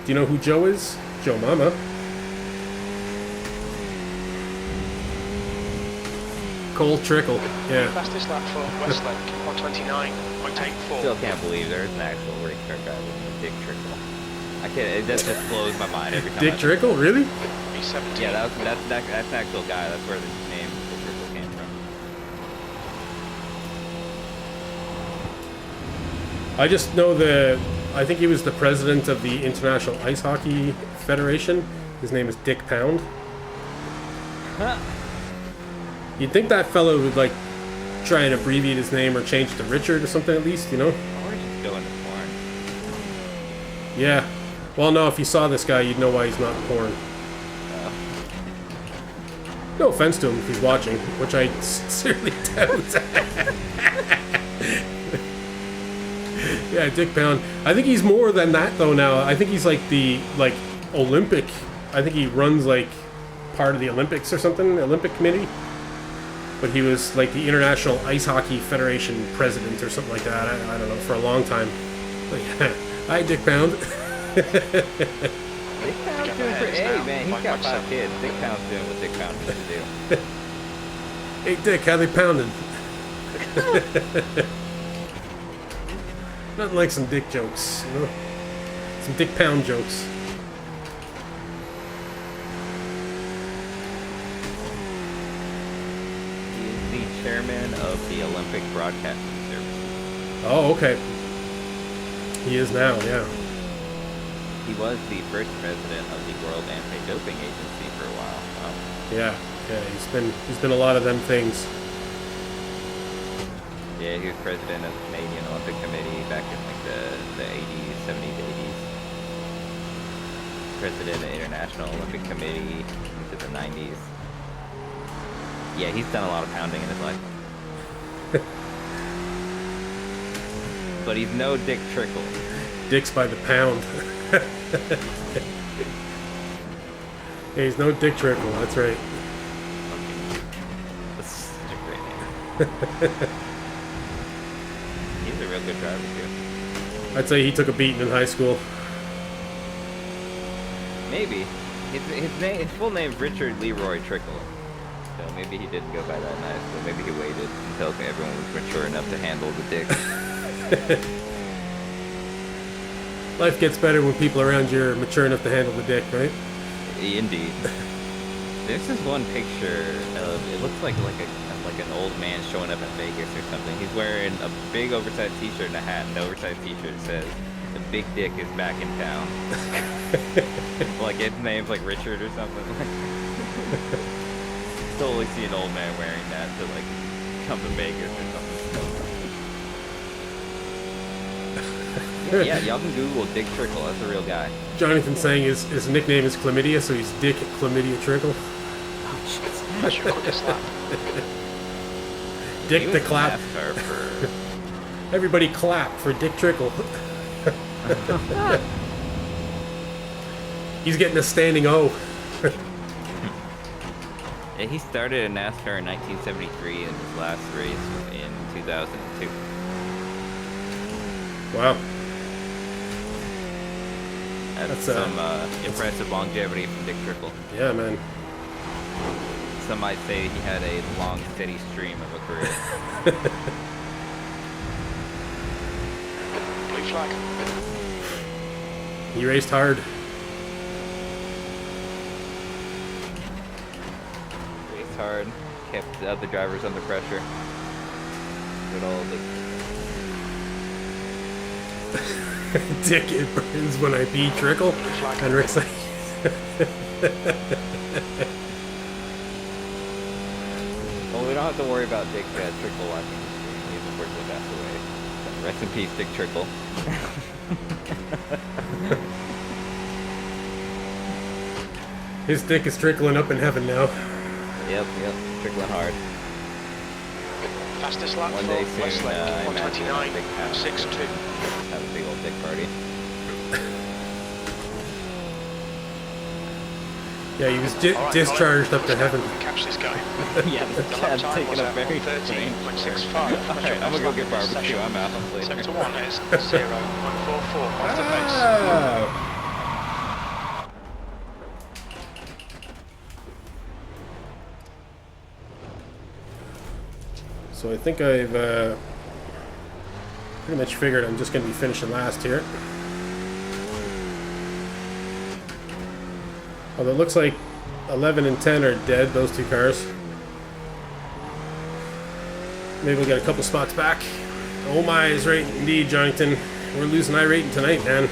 Do you know who Joe is? Joe Mama. Cole Trickle. Yeah. Fastest lap for Westlake, 129.84. Still can't believe there's an actual race car driver named Dick Trickle. I can't. It just blows my mind every time. Dick I- Trickle? Really? B17. Yeah, that's an actual guy. That's where the name Dick Trickle came from. I just know I think he was the president of the International Ice Hockey Federation. His name is Dick Pound. You'd think that fellow would like try and abbreviate his name or change it to Richard or something at least, you know? Or just go into porn. Yeah. Well, no, if you saw this guy, you'd know why he's not in porn. No offense to him if he's watching, which I sincerely doubt. Yeah, Dick Pound. I think he's more than that though now. I think he's like the Olympic. I think he runs like part of the Olympics or something, the Olympic committee. But he was like the International Ice Hockey Federation president or something like that. I don't know, for a long time. But yeah. Hi, Dick Pound. Dick Pound's Get doing my pretty. heads Hey down. man, he's got 5 1.7. kids. Dick Pound's doing what Dick Pound needs to do. Hey, Dick, how they pounding? Nothing like some dick jokes, you know? Some Dick Pound jokes. He is the chairman of the Olympic Broadcasting Service. Oh, okay. He is now, yeah. He was the first president of the World Anti-Doping Agency for a while. Yeah, he's been a lot of them things. Yeah, he was president of the Canadian Olympic Committee back in like the 80s, 70s, 80s. President of the International Olympic Committee into the 90s. Yeah, he's done a lot of pounding in his life. But he's no Dick Trickle. Dicks by the pound. Hey, he's no Dick Trickle, that's right. That's such a great name. He's a real good driver too. I'd say he took a beating in high school. Maybe. His full name's Richard Leroy Trickle. So maybe he didn't go by that nice, but maybe he waited until everyone was mature enough to handle the dick. Life gets better when people around you are mature enough to handle the dick, right? Indeed. There's this one picture of, it looks like an old man showing up in Vegas or something. He's wearing a big oversized t-shirt and a hat, and the oversized t-shirt says, "The big dick is back in town." Like his name's like Richard or something. Totally see an old man wearing that to like come to Vegas or something. Yeah, y'all can Google Dick Trickle. That's a real guy. Jonathan saying his nickname is Chlamydia, so he's Dick Chlamydia Trickle. That's your quickest lap. Dick He the was in clap. NASCAR for Everybody clap for Dick Trickle. He's getting a standing O. Yeah, he started in NASCAR in 1973 and his last race was in 2002. Wow. That's That's, some impressive longevity from Dick Trickle. Yeah, man. Some might say he had a long, steady stream of a career. Blue flag. He raced hard. Raced hard, kept the other drivers under pressure. Did all the Dick, it burns when I pee trickle. And Rick's like, Well, we don't have to worry about Dick Trickle watching the stream. He's unfortunately passed away. Rest in peace, Dick Trickle. his dick is trickling up in heaven now. Yep, trickling hard. Fastest lap One for day soon, Westlake, I imagine a big 129.62. Have a big old dick party. Yeah, he was All right, discharged Colin, up to heaven. Catch this guy. Yeah, The this lap cat's time taking was a at very 1:13.65. Alright, I'm gonna go get barbecue. I'm out. Later. Sector 1 is 0.44 off the pace. Ah. So I think I've pretty much figured I'm just going to be finishing last here. Although it looks like 11 and 10 are dead, those two cars. Maybe we'll get a couple spots back. Oh my is right indeed, Johnington. We're losing iRating tonight, man.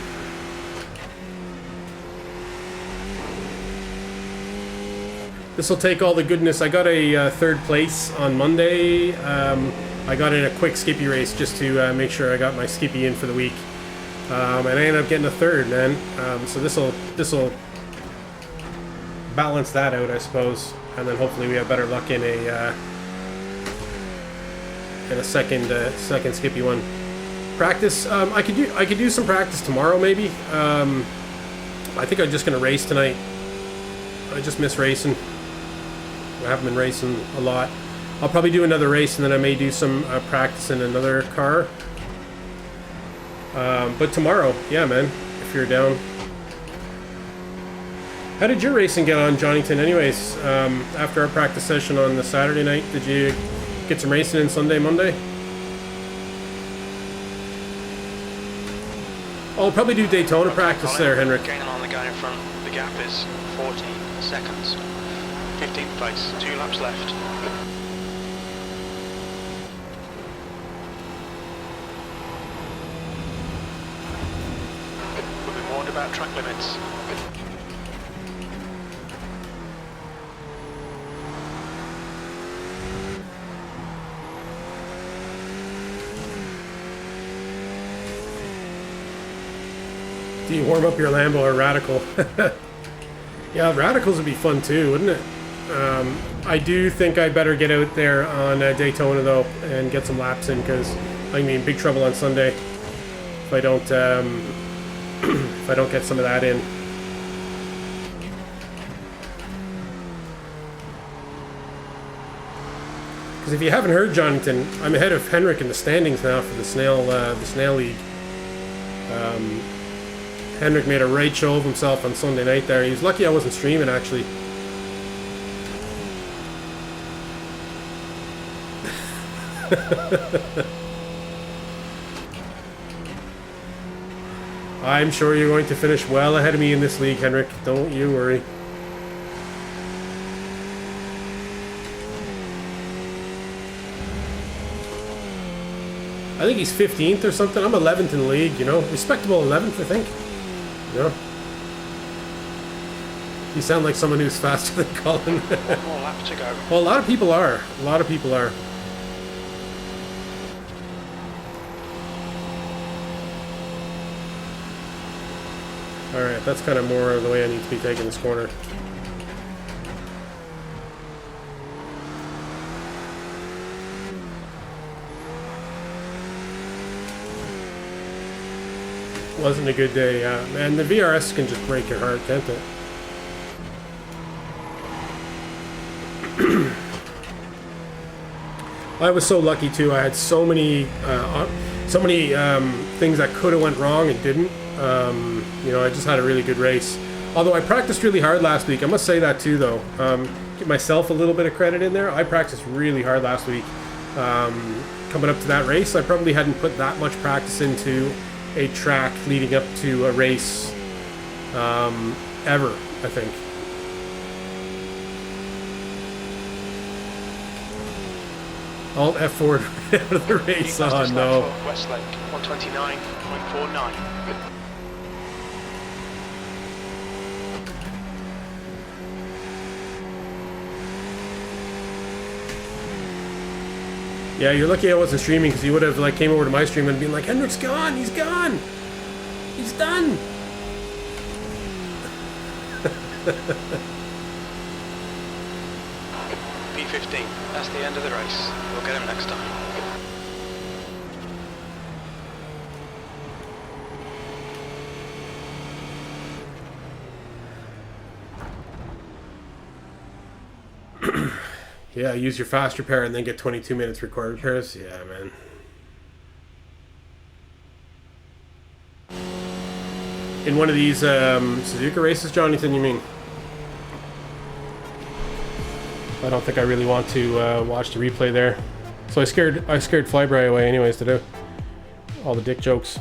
This will take all the goodness. I got a third place on Monday. I got in a quick skippy race just to make sure I got my skippy in for the week. And I ended up getting a third, man. So this'll balance that out, I suppose. And then hopefully we have better luck in a second skippy one. Practice. I could do some practice tomorrow, maybe. I think I'm just gonna race tonight. I just miss racing. I haven't been racing a lot. I'll probably do another race, and then I may do some practice in another car. But tomorrow, yeah, man, if you're down. How did your racing get on, Johnington? Anyways, after our practice session on the Saturday night, did you get some racing in Sunday, Monday? I'll probably do Daytona practice there, Henrik. Gaining on the guy in front. The gap is 14 seconds. 15th place. 2 laps left. We'll be warned about track limits. Do you warm up your Lambo or Radical? Yeah, Radicals would be fun too, wouldn't it? I do think I better get out there on Daytona though and get some laps in, because I'm gonna be in big trouble on Sunday if I don't if I don't get some of that in. Because if you haven't heard, Johnington, I'm ahead of Henrik in the standings now for the Snail League. Henrik made a right show of himself on Sunday night there. He was lucky I wasn't streaming, actually. I'm sure you're going to finish well ahead of me in this league, Henrik. Don't you worry. I think he's 15th or something. I'm 11th in the league, you know. Respectable 11th, I think. You know? You sound like someone who's faster than Colin. One more lap to go. Well, a lot of people are. A lot of people are. Alright, that's kind of more the way I need to be taking this corner. Wasn't a good day, yeah. Man, the VRS can just break your heart, can't it? I was so lucky too. I had so many things that could have went wrong and didn't. You know, I just had a really good race. Although I practiced really hard last week. I must say that too, though. Give myself a little bit of credit in there. I practiced really hard last week. Coming up to that race, I probably hadn't put that much practice into a track leading up to a race ever, I think. Alt F4 out of the race. Oh Fastest lap no. for Westlake, 129.49. Yeah, you're lucky I wasn't streaming because he would have like came over to my stream and been like, Hendrick's gone, he's gone, he's done. P15, that's the end of the race. We'll get him next time. Yeah, use your fast repair and then get 22 minutes required repairs. Yeah, man. In one of these Suzuka races, Jonathan, you mean? I don't think I really want to watch the replay there. So I scared Flyby away anyways to do all the dick jokes.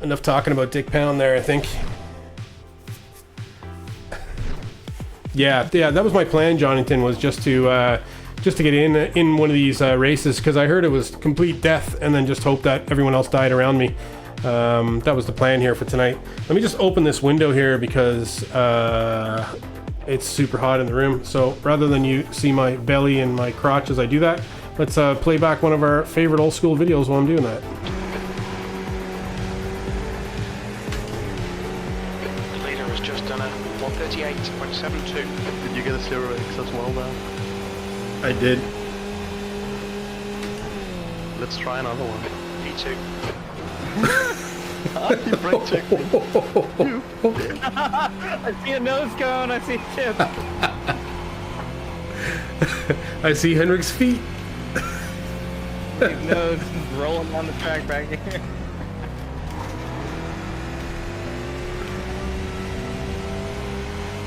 Enough talking about Dick Pound there, I think. Yeah, that was my plan, Jonathan, was just to get in one of these races because I heard it was complete death and then just hope that everyone else died around me. That was the plan here for tonight. Let me just open this window here because it's super hot in the room. So rather than you see my belly and my crotch as I do that, let's play back one of our favorite old school videos while I'm doing that. The leader has just done a 138.72. Did you get a 0x as well now? I did. Let's try another one. P2. You brake checked me. I see a nose cone. I see a chip. I see Henrik's feet. His nose is rolling down the track back here.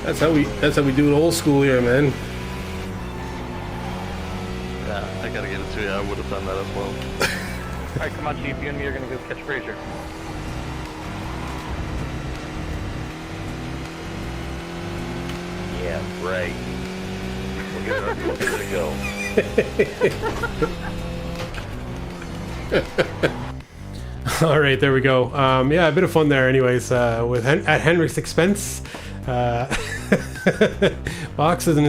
That's how we do it old school here, man. Yeah, I gotta get it to you. I would have done that as well. Alright, come on, Chief. You and me are gonna go catch Fraser. Yeah, right. We'll give it a go. All right, there we go. Yeah, a bit of fun there, anyways. With at Henrik's expense, boxes and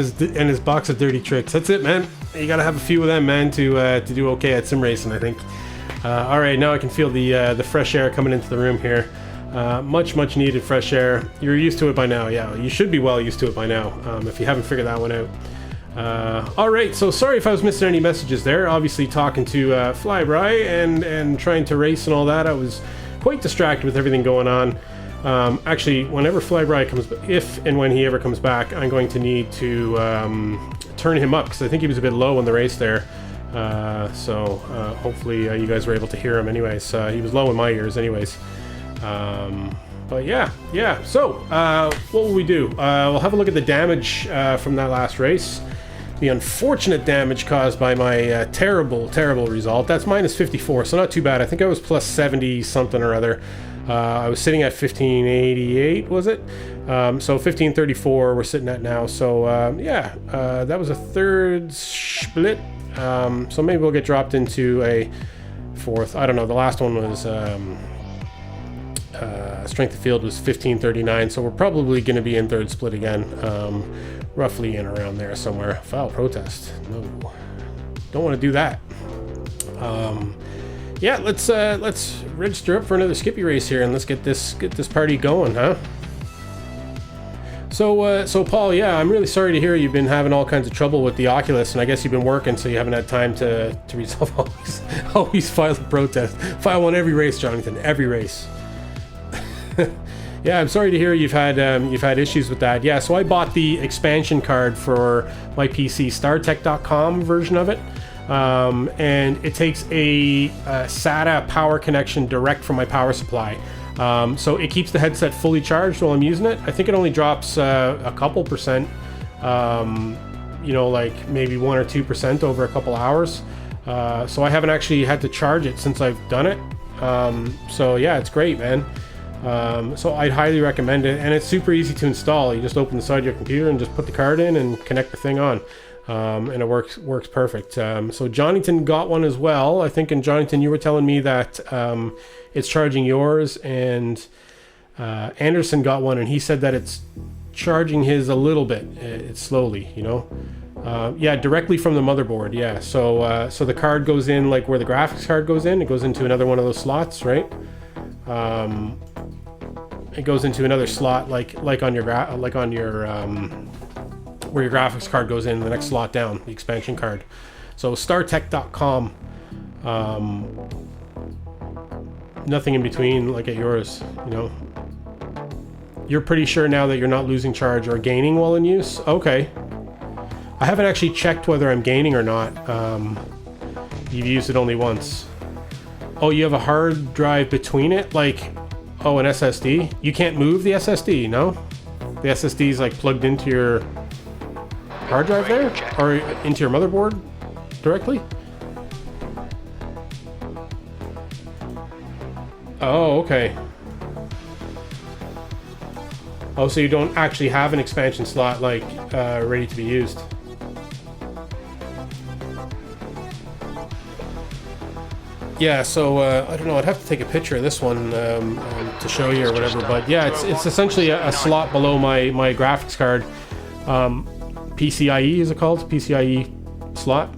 his box of dirty tricks. That's it, man. You gotta have a few of them, man, to do okay at sim racing, I think. All right, now I can feel the fresh air coming into the room here. Much needed fresh air. You're used to it by now, yeah. You should be well used to it by now, if you haven't figured that one out. All right, so sorry if I was missing any messages there. Obviously talking to Flyby and trying to race and all that. I was quite distracted with everything going on. Actually, whenever Flyby comes, if and when he ever comes back, I'm going to need to turn him up because I think he was a bit low in the race there. So hopefully you guys were able to hear him anyways. He was low in my ears anyways. But yeah. So what will we do? We'll have a look at the damage from that last race. The unfortunate damage caused by my terrible result. That's minus 54, so not too bad. I think I was plus 70 something or other. I was sitting at 1588, was it? So 1534 we're sitting at now. So yeah, that was a third split. So maybe we'll get dropped into a fourth. I don't know. The last one was strength of field was 1539. So we're probably going to be in third split again. Roughly in around there somewhere. File protest. No, don't want to do that. Yeah, let's register up for another Skippy race here and let's get this party going, huh? So Paul, yeah, I'm really sorry to hear you've been having all kinds of trouble with the Oculus, and I guess you've been working, so you haven't had time to resolve always file a protest. File one every race, Jonathan, every race. Yeah, I'm sorry to hear you've had issues with that. Yeah, so I bought the expansion card for my PC, StarTech.com version of it. And it takes a SATA power connection direct from my power supply. So it keeps the headset fully charged while I'm using it. I think it only drops a couple percent, like maybe 1 or 2% over a couple hours. So I haven't actually had to charge it since I've done it. So yeah, it's great, man. So I'd highly recommend it, and it's super easy to install. You just open the side of your computer and just put the card in and connect the thing on. and it works perfect. So Johnnyton got one as well. I think in Johnnyton you were telling me that it's charging yours, and Anderson got one, and he said that it's charging his a little bit. It's slowly, you know. Yeah, directly from the motherboard. Yeah. So so the card goes in like where the graphics card goes in. It goes into another one of those slots, right? It goes into another slot like on your where your graphics card goes in, the next slot down, the expansion card. So StarTech.com. Nothing in between like at yours, you know. You're pretty sure now that you're not losing charge or gaining while in use? Okay. I haven't actually checked whether I'm gaining or not. You've used it only once. Oh, you have a hard drive between it? Like, oh, an SSD? You can't move the SSD, no? The SSD is like plugged into your hard drive there? Or into your motherboard directly? Oh, okay. Oh, so you don't actually have an expansion slot like ready to be used. Yeah, so I don't know. I'd have to take a picture of this one to show you or whatever. But yeah, it's essentially a slot below my graphics card. PCIe is it called? PCIe slot.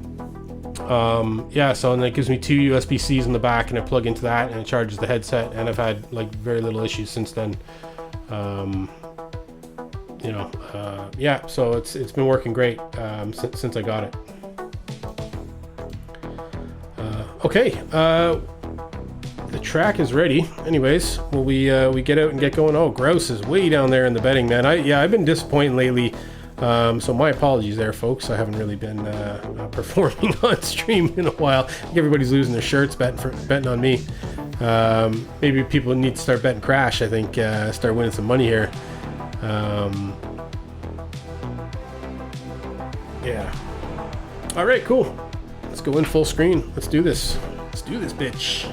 Yeah, so and that gives me 2 USB-Cs in the back, and I plug into that, and it charges the headset. And I've had like very little issues since then. You know, yeah. So it's been working great since I got it. Okay, the track is ready. Anyways, will we get out and get going? Oh, Grouse is way down there in the betting, man. I've been disappointed lately. So my apologies there, folks. I haven't really been performing on stream in a while. I think everybody's losing their shirts betting on me. Maybe people need to start betting Crash. I think start winning some money here. Yeah. All right, cool. Let's go in full screen. Let's do this. Let's do this, bitch.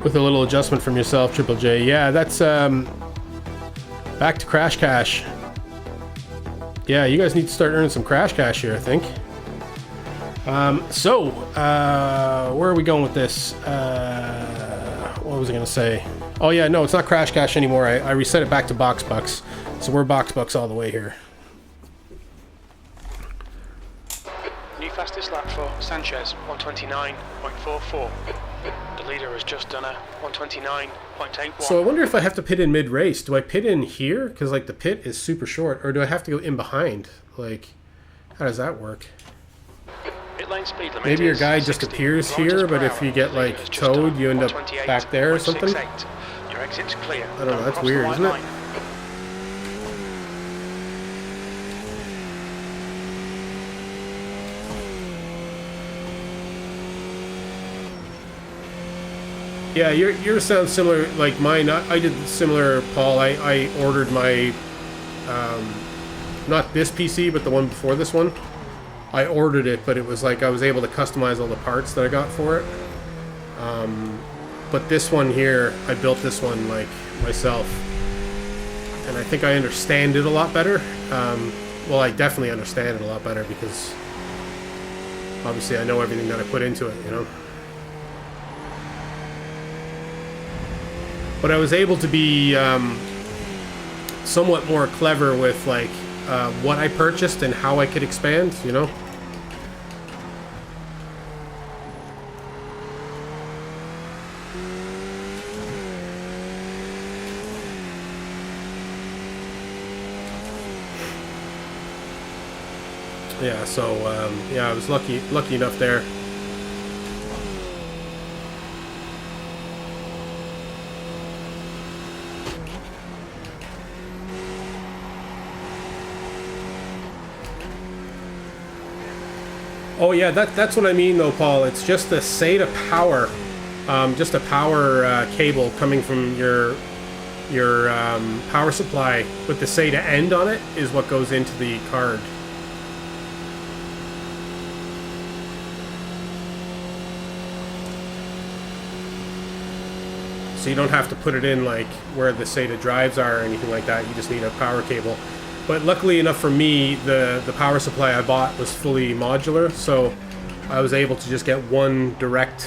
With a little adjustment from yourself, Triple J. Yeah, that's back to Crash Cash. Yeah, you guys need to start earning some Crash Cash here, I think. So where are we going with this? What was I gonna say? Oh yeah, no, it's not Crash Cash anymore. I reset it back to Box Bucks. So we're Box Bucks all the way here. New fastest lap for Sanchez, 129.44. The leader has just done a 129.81. So I wonder if I have to pit in mid-race. Do I pit in here? Because like the pit is super short. Or do I have to go in behind? Like, how does that work? Pit lane speed limit Maybe your is guy just 60 appears kilometers here, per but if hour. you get The leader like has just done towed, you end up back there or something? 128.68. Your exit's clear. I don't know, that's cross the weird, white isn't it? line. Yeah, yours sounds similar like mine. I did similar, Paul. I ordered my, not this PC, but the one before this one. I ordered it, but it was like I was able to customize all the parts that I got for it. But this one here, I built this one like myself. And I think I understand it a lot better. Well, I definitely understand it a lot better because obviously I know everything that I put into it, you know? But I was able to be somewhat more clever with like what I purchased and how I could expand, you know? Yeah, so yeah, I was lucky enough there. Oh yeah, that's what I mean though, Paul. It's just the SATA power, just a power cable coming from your power supply with the SATA end on it is what goes into the card. So you don't have to put it in like where the SATA drives are or anything like that. You just need a power cable. But luckily enough for me, the power supply I bought was fully modular, so I was able to just get one direct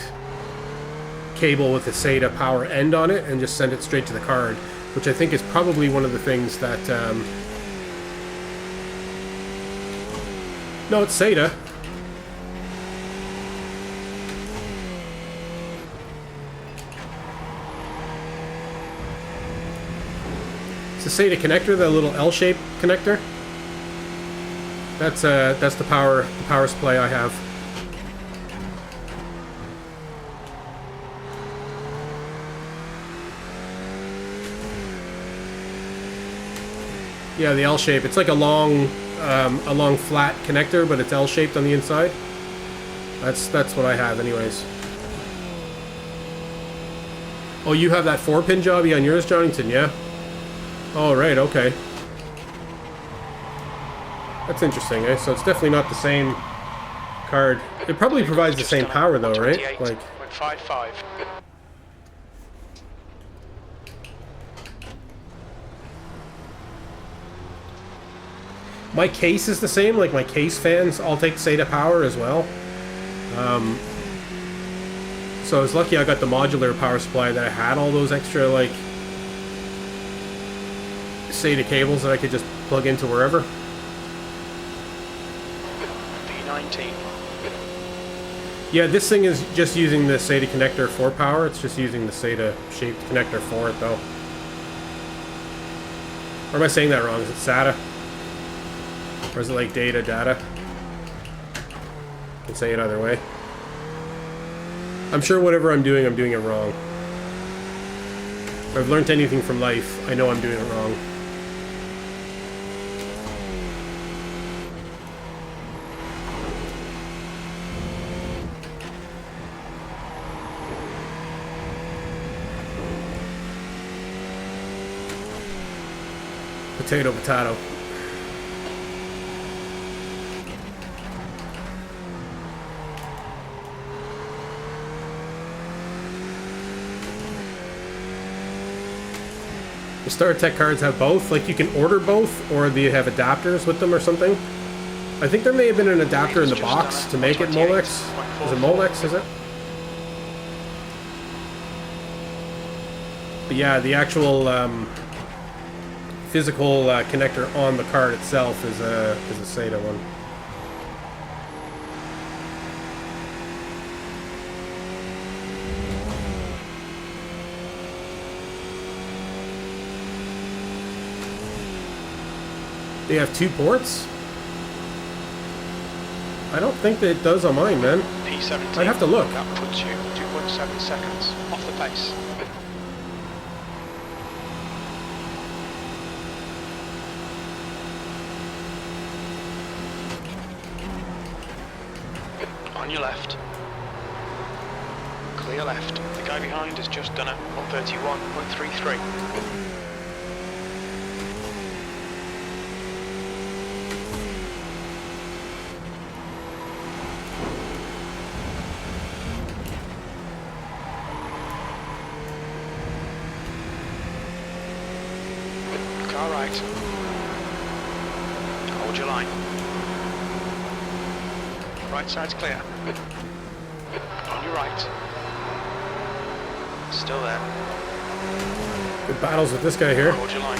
cable with the SATA power end on it and just send it straight to the card, which I think is probably one of the things that... No, it's SATA. It's a SATA connector, the little L-shaped connector. That's the power supply I have. Yeah, the L shape. It's like a long flat connector, but it's L-shaped on the inside. That's what I have, anyways. Oh, you have that 4-pin jobby on yours, Johnington, yeah? Oh, right, okay. That's interesting, eh? So it's definitely not the same card. It probably provides the same power, though, right? Like 155. my case is the same. Like my case fans all take SATA power as well. So I was lucky I got the modular power supply that I had all those extra like SATA cables that I could just plug into wherever. V19. Yeah, this thing is just using the SATA connector for power. It's just using the SATA shaped connector for it, though. Or am I saying that wrong? Is it SATA? Or is it like data? I can say it either way. I'm sure whatever I'm doing it wrong. If I've learned anything from life, I know I'm doing it wrong. Potato, potato. The StarTech cards have both? Like you can order both, or do you have adapters with them or something? I think there may have been an adapter in the box to make it Molex. Is it Molex, is it? But yeah, the actual physical connector on the card itself is a SATA one. They have 2 ports? I don't think that it does on mine, man. P17. I'd have to look. That puts you 2.7 seconds off the pace. On your left. Clear left. The guy behind has just done it. 131.33. Car right. Hold your line. Right side's clear. On your right. Still there. Good battles with this guy here. Hold your line.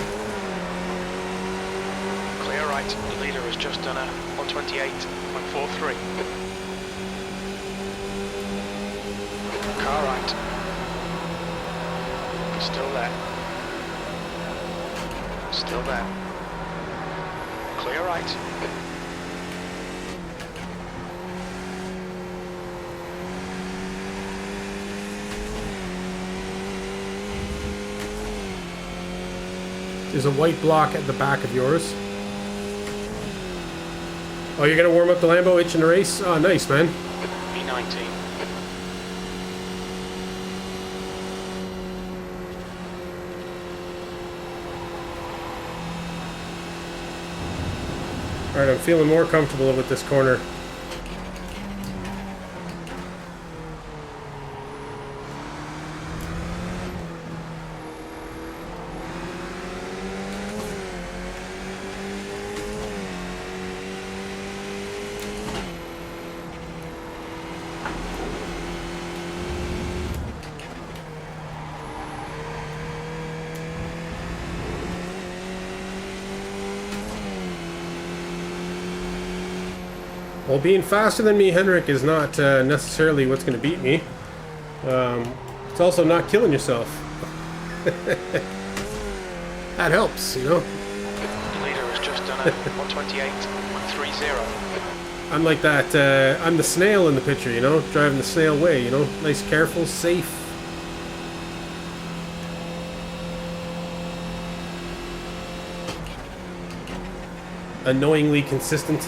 Clear right. The leader has just done a 128.43. Car right. Still there. Still there. Clear right. There's a white block at the back of yours. Oh, you're gonna warm up the Lambo, itching to race? Oh, nice, man. V19. Alright, I'm feeling more comfortable with this corner. Well, being faster than me, Henrik, is not necessarily what's going to beat me. It's also not killing yourself. That helps, you know? The leader has just done a 128.30. I'm like that, I'm the snail in the picture, you know? Driving the snail way, you know? Nice, careful, safe. Annoyingly consistent.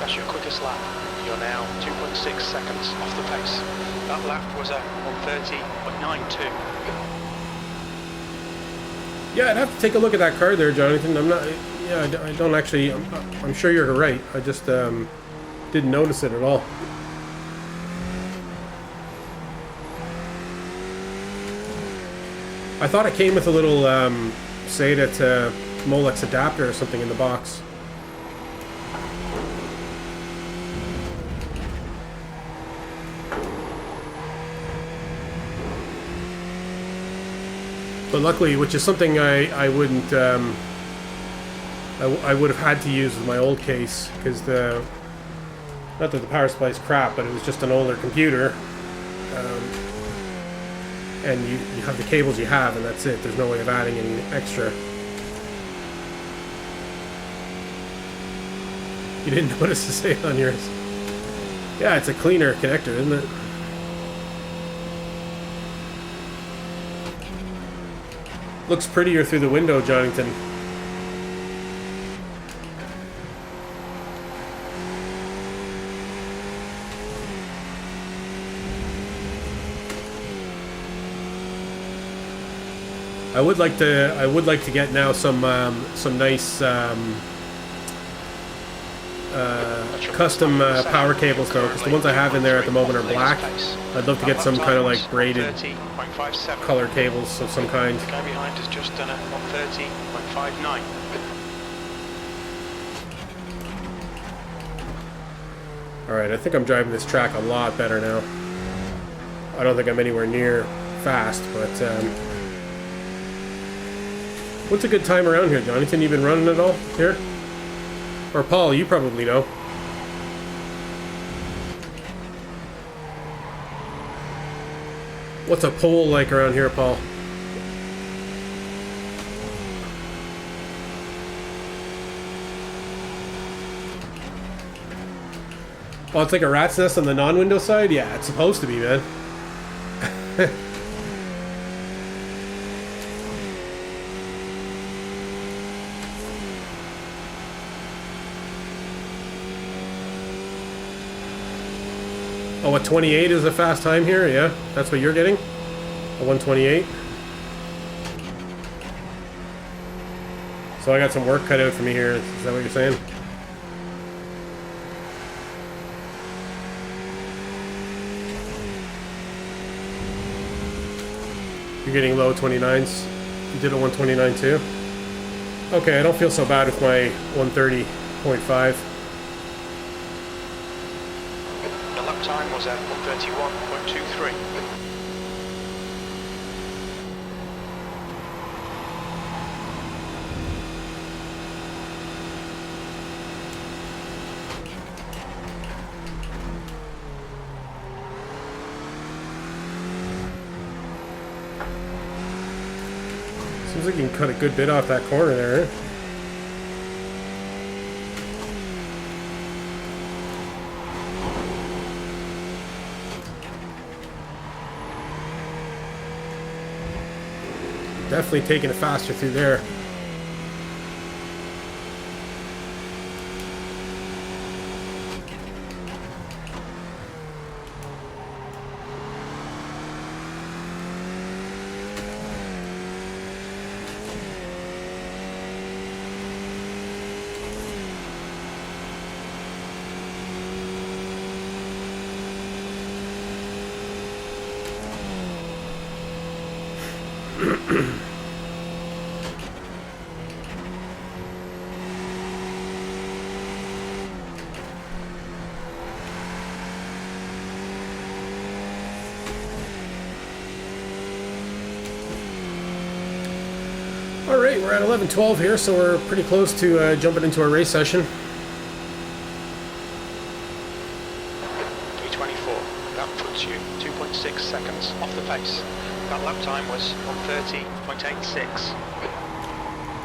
That's your quickest lap. You're now 2.6 seconds off the pace. That lap was a 130.92. Yeah, I'd have to take a look at that car there, Jonathan. I'm not... Yeah, I don't actually... I'm sure you're right. I just didn't notice it at all. I thought it came with a little, say that Molex adapter or something in the box. But luckily, which is something I wouldn't, I would have had to use with my old case, because not that the power supply is crap, but it was just an older computer. And you have the cables you have, and that's it. There's no way of adding any extra. You didn't notice to say it on yours. Yeah, it's a cleaner connector, isn't it? Looks prettier through the window, Jonathan. I would like to get now some nice custom power cables though, because the ones I have in there at the moment are black. I'd love to get some kind of like braided color cables of some kind. The guy behind has just done a 130.59. Alright, I think I'm driving this track a lot better now. I don't think I'm anywhere near fast, but what's a good time around here, Jonathan? You been running it all here? Or Paul, you probably know. What's a pole like around here, Paul? Oh, it's like a rat's nest on the non-window side? Yeah, it's supposed to be, man. Oh, a 28 is a fast time here? Yeah, that's what you're getting? A 128? So I got some work cut out for me here. Is that what you're saying? You're getting low 29s. You did a 129 too? Okay, I don't feel so bad with my 130.5. The lap time was at 131.23. Seems like you can cut a good bit off that corner there. Eh? Definitely taking it faster through there. All right, we're at 11:12 here, so we're pretty close to jumping into our race session. E24. That puts you 2.6 seconds off the pace. That lap time was 1:30.86.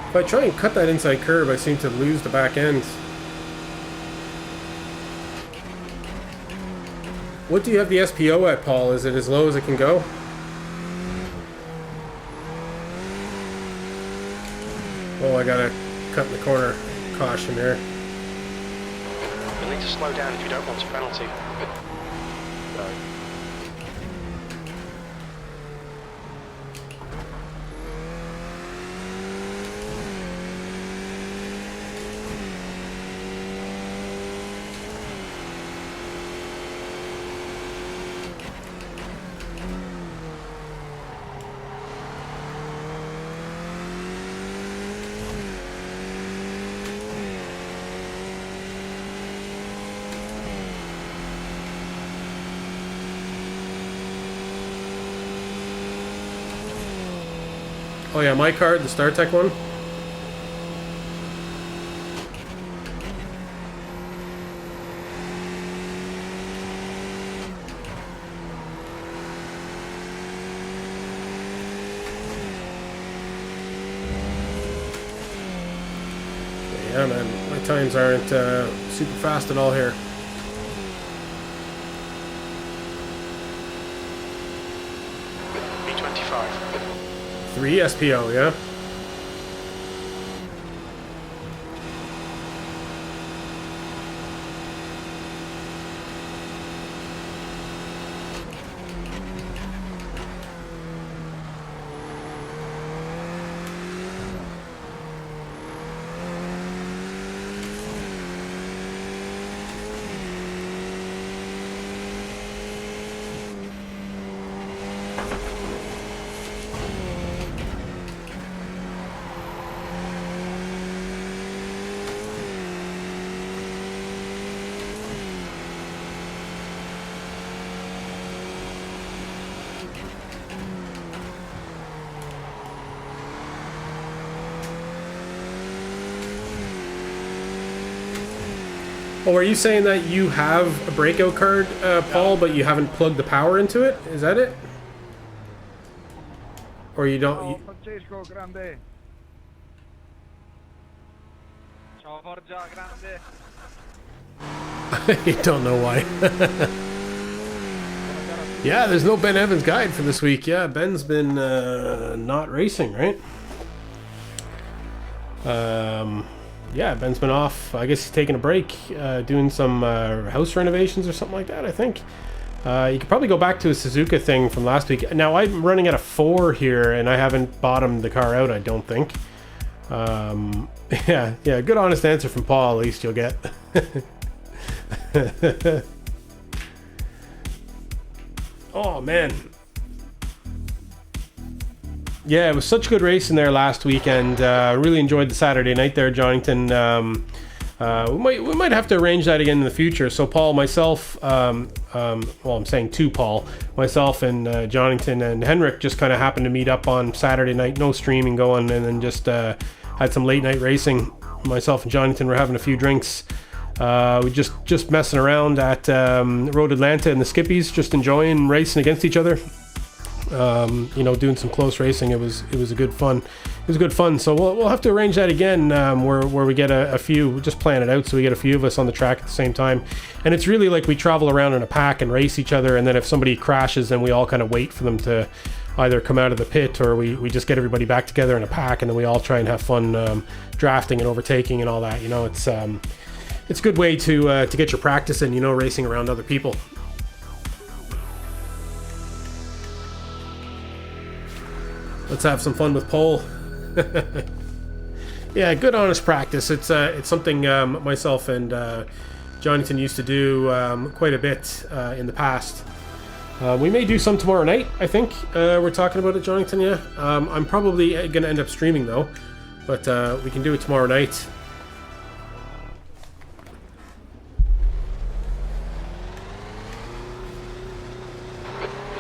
If I try and cut that inside curve, I seem to lose the back end. What do you have the SPO at, Paul? Is it as low as it can go? Oh, I gotta cut in the corner. Caution there. You'll need to slow down if you don't want a penalty. Oh yeah, my card, the StarTech one. Yeah man, my times aren't super fast at all here. E25. 3 SPO, yeah? Oh, are you saying that you have a breakout card, Paul, but you haven't plugged the power into it? Is that it? Or you don't... Ciao Francesco, grande. Ciao Forgia, grande. You don't know why. Yeah, there's no Ben Evans guide for this week. Yeah, Ben's been not racing, right? Yeah, Ben's been off. I guess he's taking a break, doing some house renovations or something like that, I think. You could probably go back to a Suzuka thing from last week. Now, I'm running at a 4 here, and I haven't bottomed the car out, I don't think. Yeah, good honest answer from Paul, at least you'll get. Oh, man. Yeah, it was such a good race in there last weekend. Really enjoyed the Saturday night there, Jonington. We might have to arrange that again in the future. So Paul, myself, well, I'm saying to Paul, myself and Jonington and Henrik just kind of happened to meet up on Saturday night, no streaming going, and then just had some late night racing. Myself and Jonington were having a few drinks. We just messing around at Road Atlanta and the Skippies, just enjoying racing against each other. Doing some close racing. It was a good fun. It was good fun. So we'll have to arrange that again, where we get a few. We'll just plan it out so we get a few of us on the track at the same time. And it's really like we travel around in a pack and race each other. And then if somebody crashes, then we all kind of wait for them to either come out of the pit, or we just get everybody back together in a pack, and then we all try and have fun drafting and overtaking and all that. It's a good way to get your practice in, racing around other people. Let's have some fun with pole. Yeah, good honest practice. It's something myself and Jonathan used to do quite a bit in the past. We may do some tomorrow night, I think. We're talking about it, Jonathan, yeah. I'm probably going to end up streaming, though. But we can do it tomorrow night.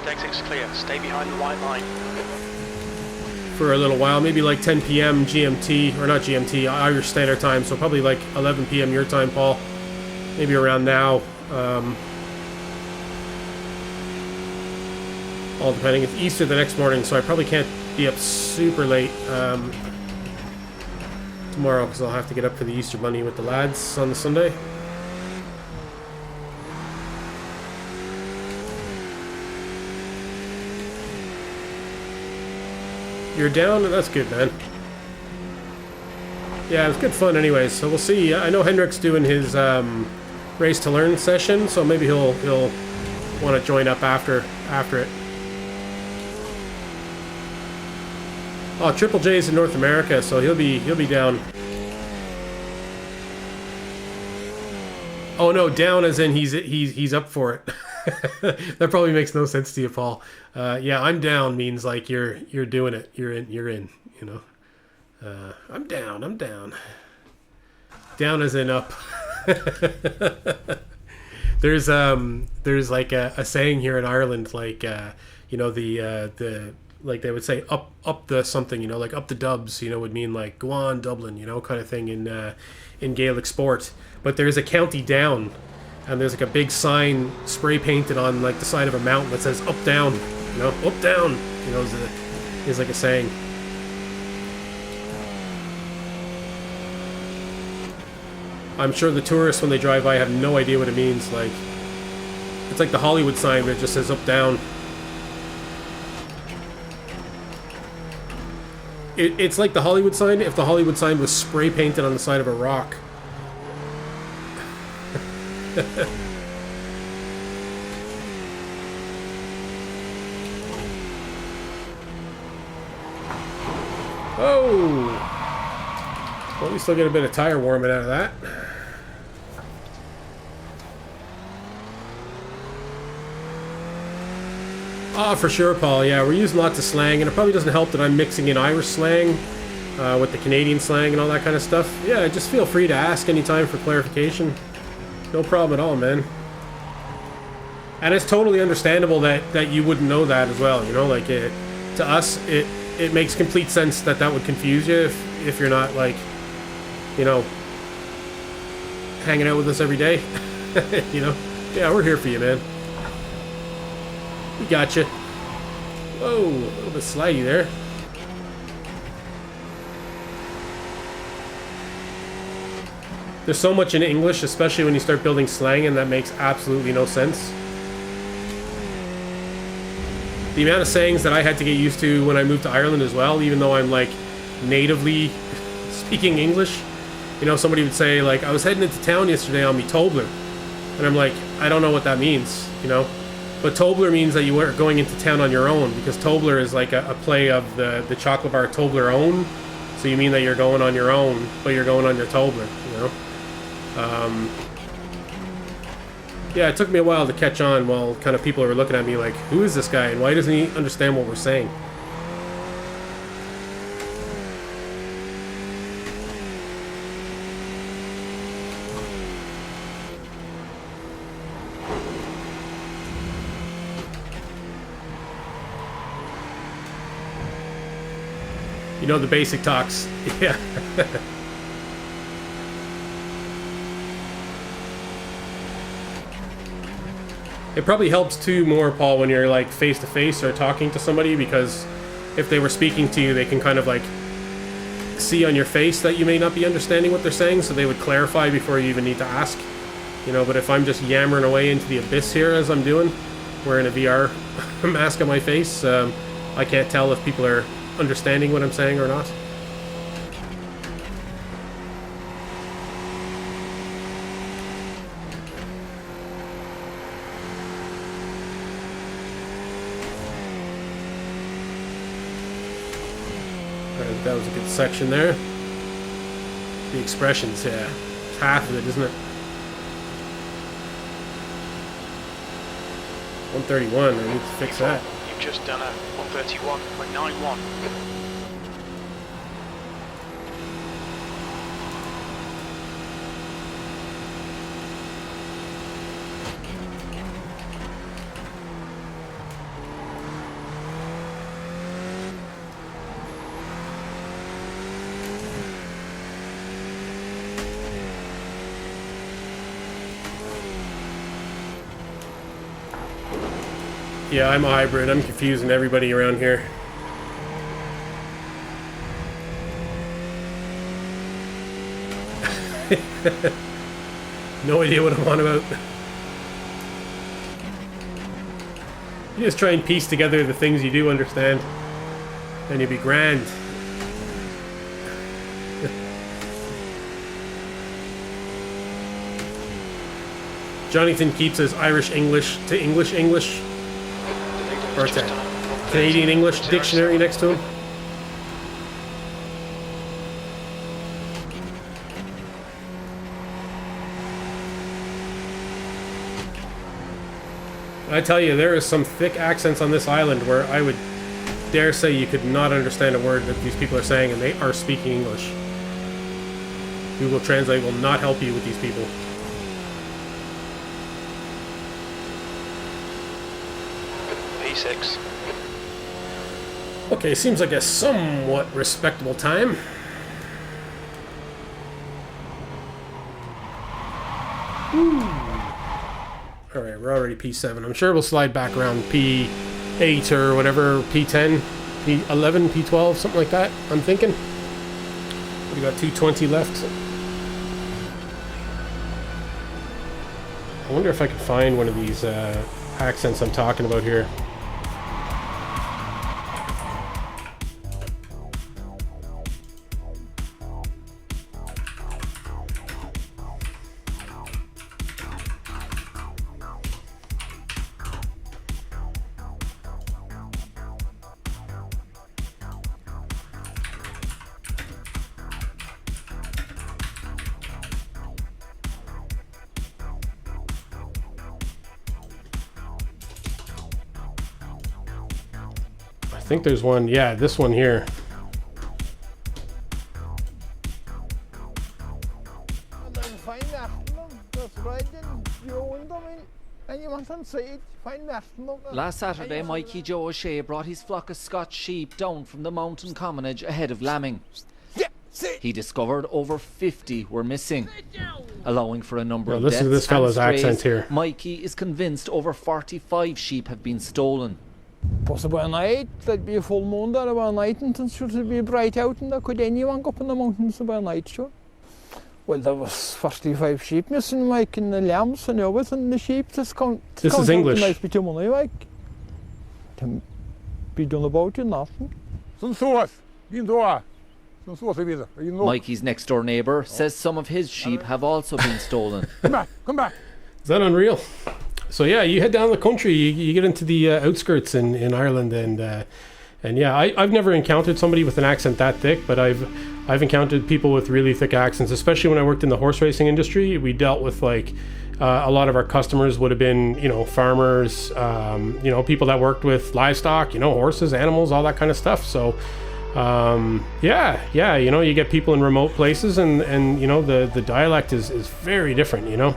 The exit's clear. Stay behind the white line. for a little while, maybe like 10 p.m. GMT, or not GMT, Irish Standard Time, so probably like 11 p.m. your time, Paul. Maybe around now. All depending. It's Easter the next morning, so I probably can't be up super late tomorrow, because I'll have to get up for the Easter Bunny with the lads on the Sunday. You're down? That's good, man. Yeah, it was good fun anyways, so we'll see. I know Hendrick's doing his Race to Learn session, so maybe he'll want to join up after it. Oh, Triple J's in North America, so he'll be down. Oh no, down as in he's up for it. That probably makes no sense to you, Paul. Yeah, I'm down means like you're doing it. You're in. You know. I'm down. Down as in up. There's like a saying here in Ireland, like you know, the like they would say up the something, you know, like up the dubs, you know, would mean like go on Dublin, you know, kind of thing in Gaelic sport. But there's a county down, and there's like a big sign spray painted on like the side of a mountain that says up down, you know, up down, you know, is like a saying. I'm sure the tourists when they drive by have no idea what it means. Like, it's like the Hollywood sign, but it just says up down. It's like the Hollywood sign if the Hollywood sign was spray painted on the side of a rock. Oh! Well, we still get a bit of tire warming out of that. Oh, for sure, Paul. Yeah, we're using lots of slang, and it probably doesn't help that I'm mixing in Irish slang with the Canadian slang and all that kind of stuff. Yeah, just feel free to ask anytime for clarification. No problem at all, man. And it's totally understandable that you wouldn't know that as well. You know, like to us, it makes complete sense that would confuse you if you're not like, you know, hanging out with us every day. You know, yeah, we're here for you, man. We got you. Whoa, a little bit slidey there. There's so much in English, especially when you start building slang, and that makes absolutely no sense. The amount of sayings that I had to get used to when I moved to Ireland as well, even though I'm like natively speaking English. You know, somebody would say like, I was heading into town yesterday on me Tobler. And I'm like, I don't know what that means, you know? But Tobler means that you are going into town on your own, because Tobler is like a play of the chocolate bar Toblerone. So you mean that you're going on your own, but you're going on your Tobler, you know? Yeah, it took me a while to catch on while kind of people were looking at me like, who is this guy and why doesn't he understand what we're saying? You know the basic talks. Yeah. It probably helps too more, Paul, when you're like face to face or talking to somebody, because if they were speaking to you, they can kind of like see on your face that you may not be understanding what they're saying, so they would clarify before you even need to ask. You know, but if I'm just yammering away into the abyss here as I'm doing, wearing a VR mask on my face, I can't tell if people are understanding what I'm saying or not. That was a good section there. The expressions, yeah. It's half of it, isn't it? 131, I need to fix that. You've just done a 131.91. Yeah, I'm a hybrid. I'm confusing everybody around here. No idea what I'm on about. You just try and piece together the things you do understand, and you'll be grand. Jonathan keeps his Irish English to English English, or to Canadian English dictionary next to him. I tell you, there is some thick accents on this island where I would dare say you could not understand a word that these people are saying, and they are speaking English. Google Translate will not help you with these people. P6. Okay, seems like a somewhat respectable time. Alright, we're already P7. I'm sure we'll slide back around P8 or whatever, P10, P11, P12, something like that, I'm thinking. We got 220 left. I wonder if I can find one of these accents I'm talking about here. I think there's one, yeah, this one here. Last Saturday, Mikey Joe O'Shea brought his flock of Scotch sheep down from the mountain commonage ahead of lambing. He discovered over 50 were missing, allowing for a number of deaths. Listen to this fella's accent here. Mikey is convinced over 45 sheep have been stolen. Possibly a night, there'd be a full moon there about night, and it should be bright out, and there could anyone go up in the mountains about night, sure. Well, there was 45 sheep missing, Mike, and the lambs and everything, the sheep just count. This is English. Nice bit of money, Mike. To be done about it, nothing. Mikey's next door neighbour says some of his sheep have also been stolen. Come back. Is that unreal? So yeah, you head down the country, you get into the outskirts in Ireland, and yeah, I've never encountered somebody with an accent that thick, but I've encountered people with really thick accents, especially when I worked in the horse racing industry. We dealt with like a lot of our customers would have been, you know, farmers, you know, people that worked with livestock, you know, horses, animals, all that kind of stuff. So yeah, you know, you get people in remote places, and you know, the dialect is very different, you know.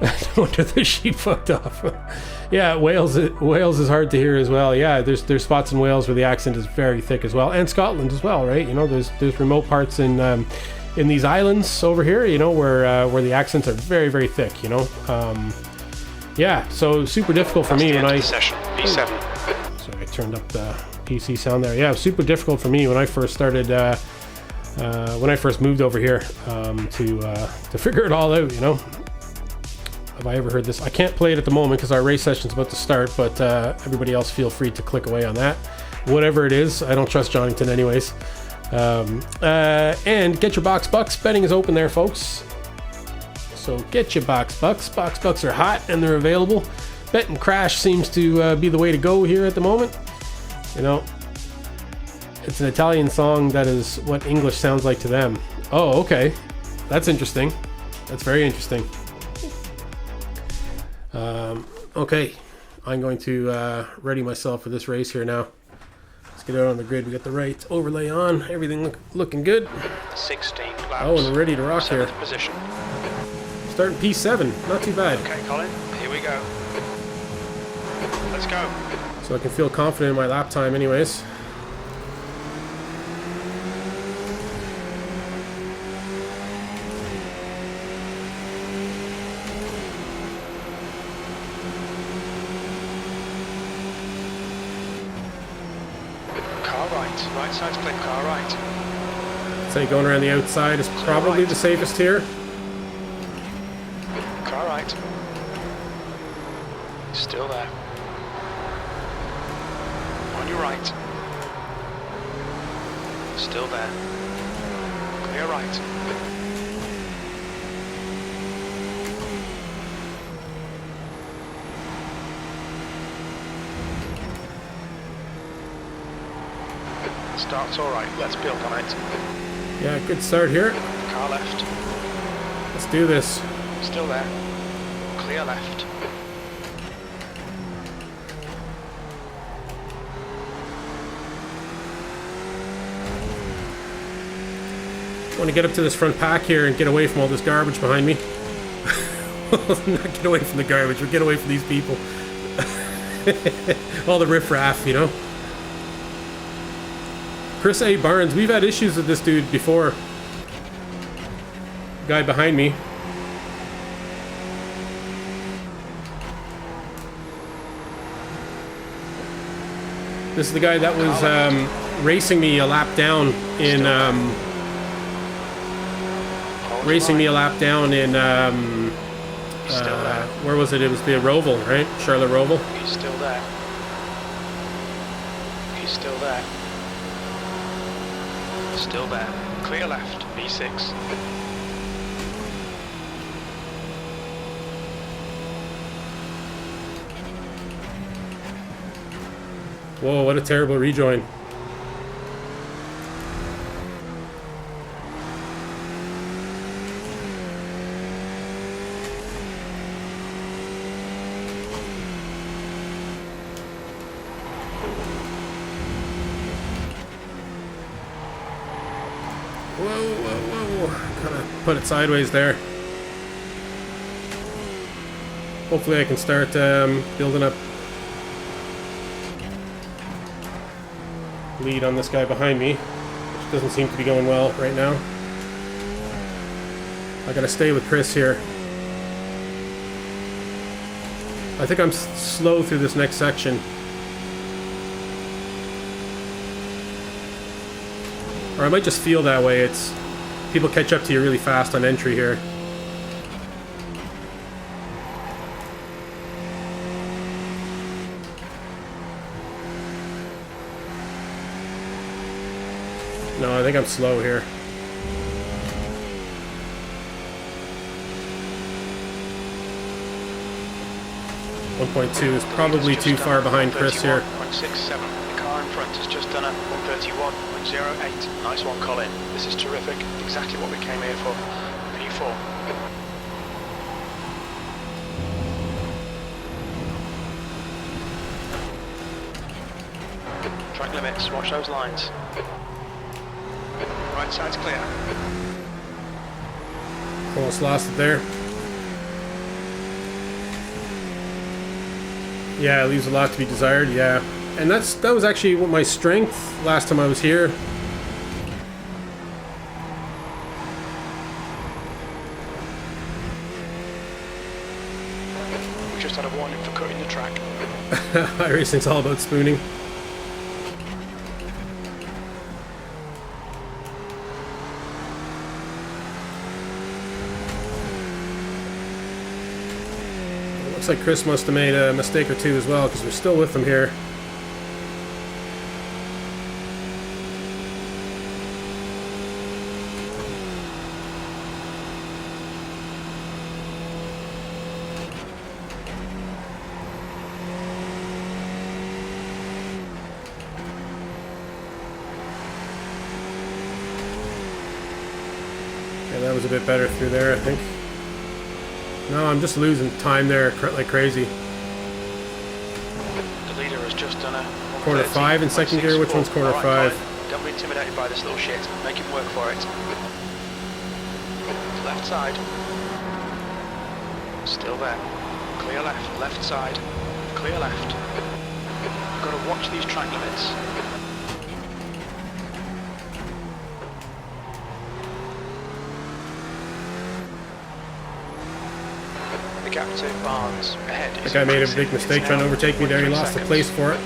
No wonder the sheep fucked off. Yeah, Wales is hard to hear as well. Yeah, there's spots in Wales where the accent is very thick as well, and Scotland as well, right? You know, there's remote parts in these islands over here, you know, where the accents are very, very thick, you know. Yeah, so super difficult for me when I Session P7. Sorry, I turned up the PC sound there. Yeah, super difficult for me when I first started when I first moved over here to figure it all out, you know. Have I ever heard this? I can't play it at the moment because our race session's about to start, but everybody else feel free to click away on that. Whatever it is, I don't trust Jonington anyways. And get your box bucks. Betting is open there, folks. So get your box bucks. Box bucks are hot and they're available. Bet and crash seems to be the way to go here at the moment. You know, it's an Italian song that is what English sounds like to them. Oh, okay. That's interesting. That's very interesting. Okay, I'm going to ready myself for this race here now. Let's get out on the grid. We got the right overlay on. Everything looking good. 16 laps. Oh, and we're ready to rock here. 7th position. Starting P7. Not too bad. Okay, Colin, here we go. Let's go. So I can feel confident in my lap time anyways. right. Right side's clear, car right. Say going around the outside is probably the safest here. Car right. Still there. On your right. Still there. Clear right. Start's alright, let's build on it. Yeah, good start here. Car left. Let's do this. Still there. Clear left. I want to get up to this front pack here and get away from all this garbage behind me. Not get away from the garbage, but get away from these people. All the riffraff, you know. Chris A. Barnes, we've had issues with this dude before. Guy behind me. This is the guy that was racing me a lap down in where was it? It was the Roval, right? Charlotte Roval. He's still there. He's still there. Still there. Clear left. B6. Whoa, what a terrible rejoin. Whoa. Kind of put it sideways there. Hopefully I can start building up lead on this guy behind me, which doesn't seem to be going well right now. I gotta stay with Chris here. I think I'm slow through this next section. Or I might just feel that way. It's people catch up to you really fast on entry here. No, I think I'm slow here. .2 is probably too far behind Chris here. 1.67. The car in front has just done a 131.08. Nice one, Colin. This is terrific. Exactly what we came here for. P4. Track limits. Watch those lines. Right side's clear. Almost lost it there. Yeah, it leaves a lot to be desired, yeah. And that was actually what my strength last time I was here. We just had a warning for cutting the track. iRacing's all about spooning. Looks like Chris must have made a mistake or two as well, because we're still with him here. Yeah, that was a bit better through there, I think. No, I'm just losing time there like crazy. The leader has just done a Corner 5 in second gear. Which one's corner 5? Colin, don't be intimidated by this little shit. Make him work for it. Left side. Still there. Clear left. Left side. Clear left. You've got to watch these track limits. The gap to Barnes ahead. That guy made a big mistake trying to overtake me there. He lost the place for it.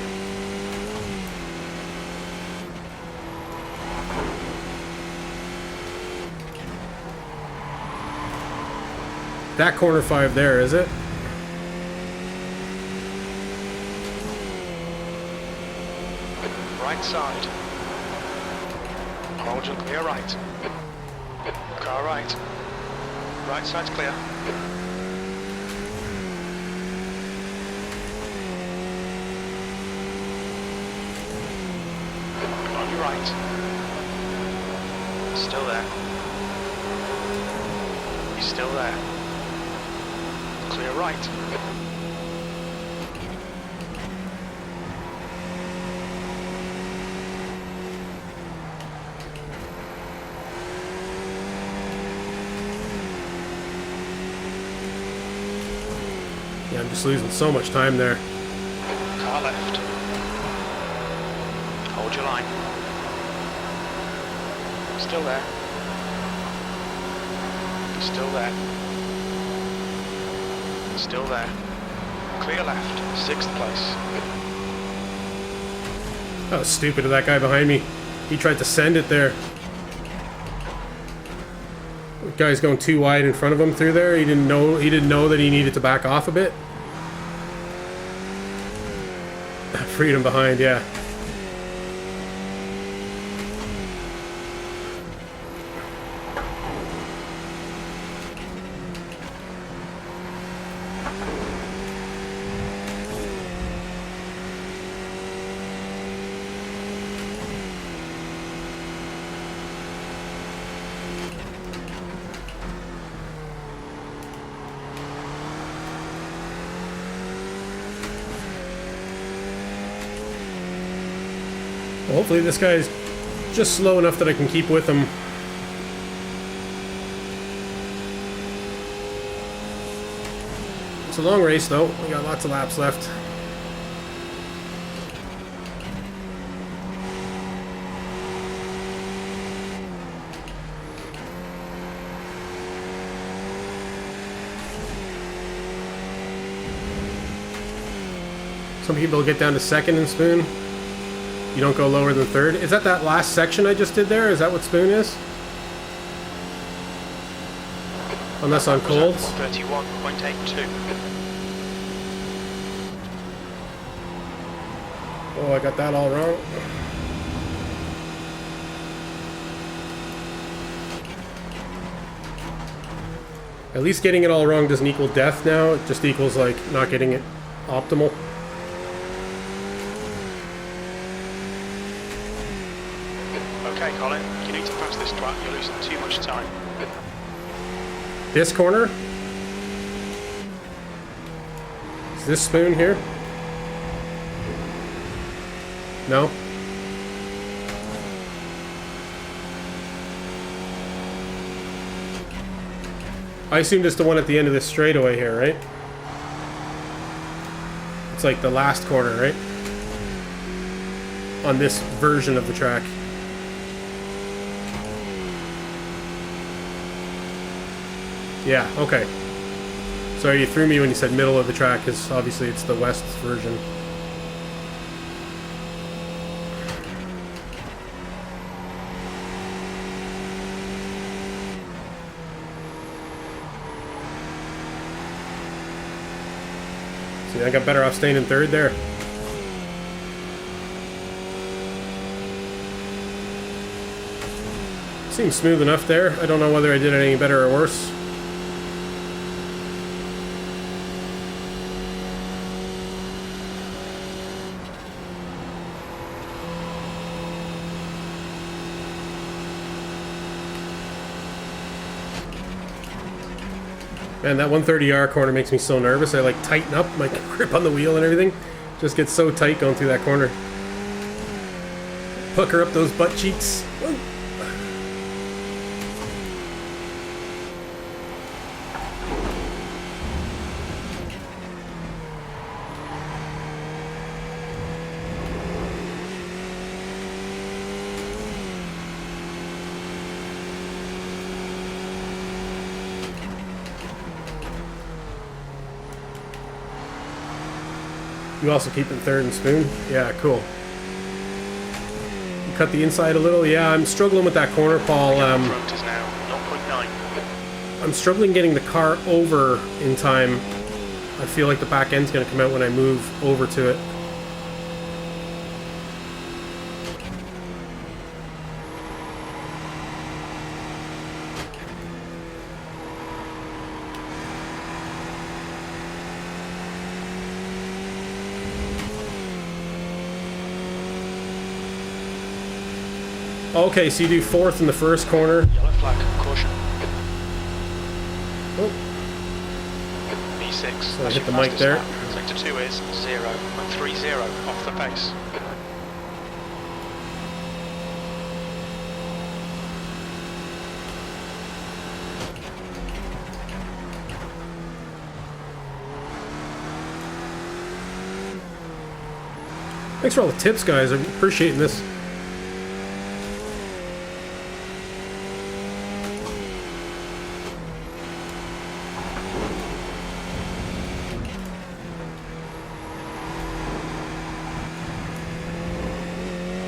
that corner 5 there, is it? Right side. Hold your clear right. Car right. Right side's clear. On your right. Still there. He's still there. Clear right. Yeah, I'm just losing so much time there. Car left. Hold your line. Still there. Still there. Still there. Clear left. 6th place. That was stupid of that guy behind me. He tried to send it there. The guy's going too wide in front of him through there. He didn't know that he needed to back off a bit. Freedom behind, yeah. Well, hopefully this guy's just slow enough that I can keep with him. It's a long race though. We got lots of laps left. Some people get down to 2nd in Spoon. You don't go lower than 3rd. Is that last section I just did there? Is that what Spoon is? Unless on colds. 31.82. Oh, I got that all wrong. At least getting it all wrong doesn't equal death now. It just equals like not getting it optimal. Okay, Colin, you need to pass this track. You're losing too much time. This corner? Is this Spoon here? No? I assume it's the one at the end of this straightaway here, right? It's like the last corner, right? On this version of the track. Yeah, okay. Sorry, you threw me when you said middle of the track, because obviously it's the west version. See, I got better off staying in 3rd there. Seems smooth enough there. I don't know whether I did it any better or worse. Man, that 130R corner makes me so nervous. I like tighten up my grip on the wheel and everything. Just gets so tight going through that corner. Pucker up those butt cheeks. Woo. You also keep it 3rd and Spoon? Yeah, cool. You cut the inside a little? Yeah, I'm struggling with that corner, Paul. Front is now 0.9. I'm struggling getting the car over in time. I feel like the back end's going to come out when I move over to it. Okay, so you do fourth in the first corner. Yellow flag, caution. Oh, B6. So I that's hit your the mic fastest there. lap. Sector 2 is 0.30 off the pace. thanks for all the tips, guys. I'm appreciating this.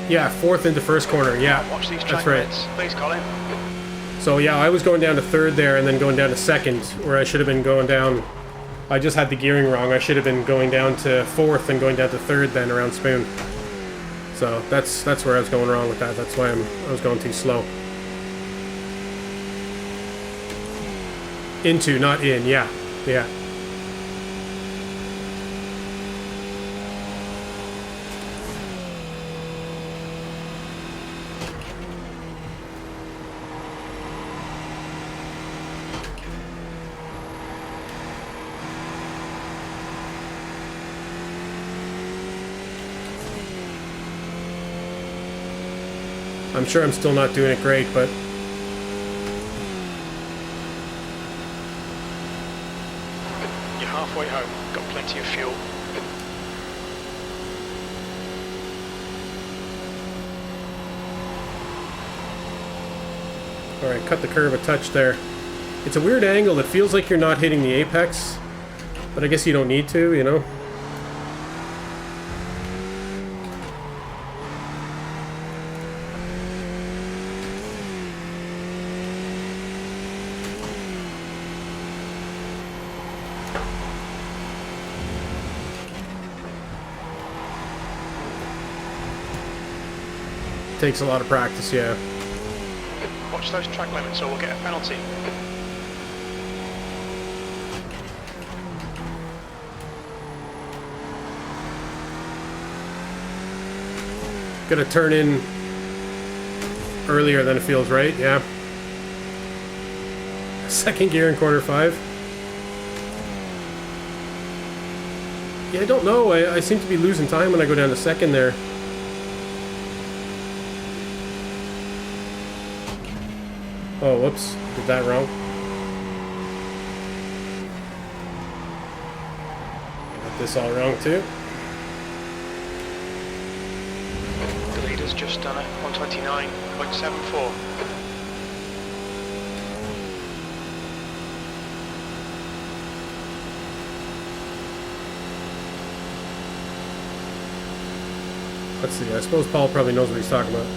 Yeah, fourth into first corner. Yeah, Watch these that's track right. reds. Please, Colin. So yeah, I was going down to third there and then going down to second, where I should have been going down. I just had the gearing wrong. I should have been going down to fourth and going down to third then around Spoon. So that's where I was going wrong with that. That's why I was going too slow. Into, not in. Yeah, yeah. I'm sure I'm still not doing it great, but You're halfway home. Got plenty of fuel. alright, cut the curve a touch there. It's a weird angle. It feels like you're not hitting the apex, but I guess you don't need to, you know? Takes a lot of practice, yeah. Watch those track limits or we'll get a penalty. Gotta turn in earlier than it feels right, yeah. Second gear in corner 5. Yeah, I don't know. I seem to be losing time when I go down to second there. Oh, whoops. Did that wrong. Got this all wrong too. The leader's just done it. 129.74. Let's see. I suppose Paul probably knows what he's talking about.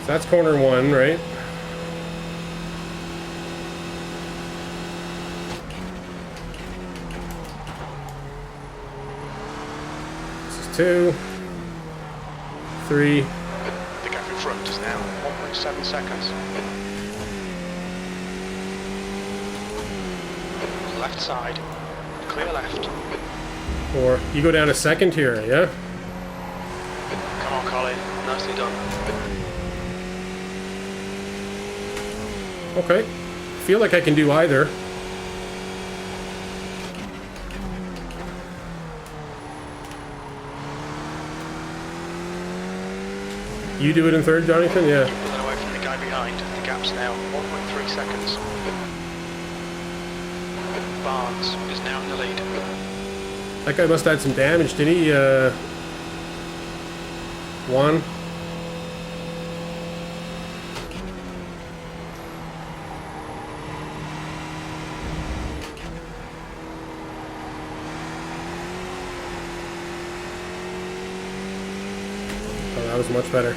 So that's corner 1, right? This is 2, 3. The gap in front is now 1.7 seconds. Left side. Clear left. 4. You go down to second here, yeah? Come on, Colin. Nicely done. Okay. Feel like I can do either. You do it in third, Jonathan? Yeah. Keep pulling away from the guy behind. The gap's now 1.3 seconds. Barnes is now in the lead. That guy must have had some damage, didn't he? 1. Oh, that was much better.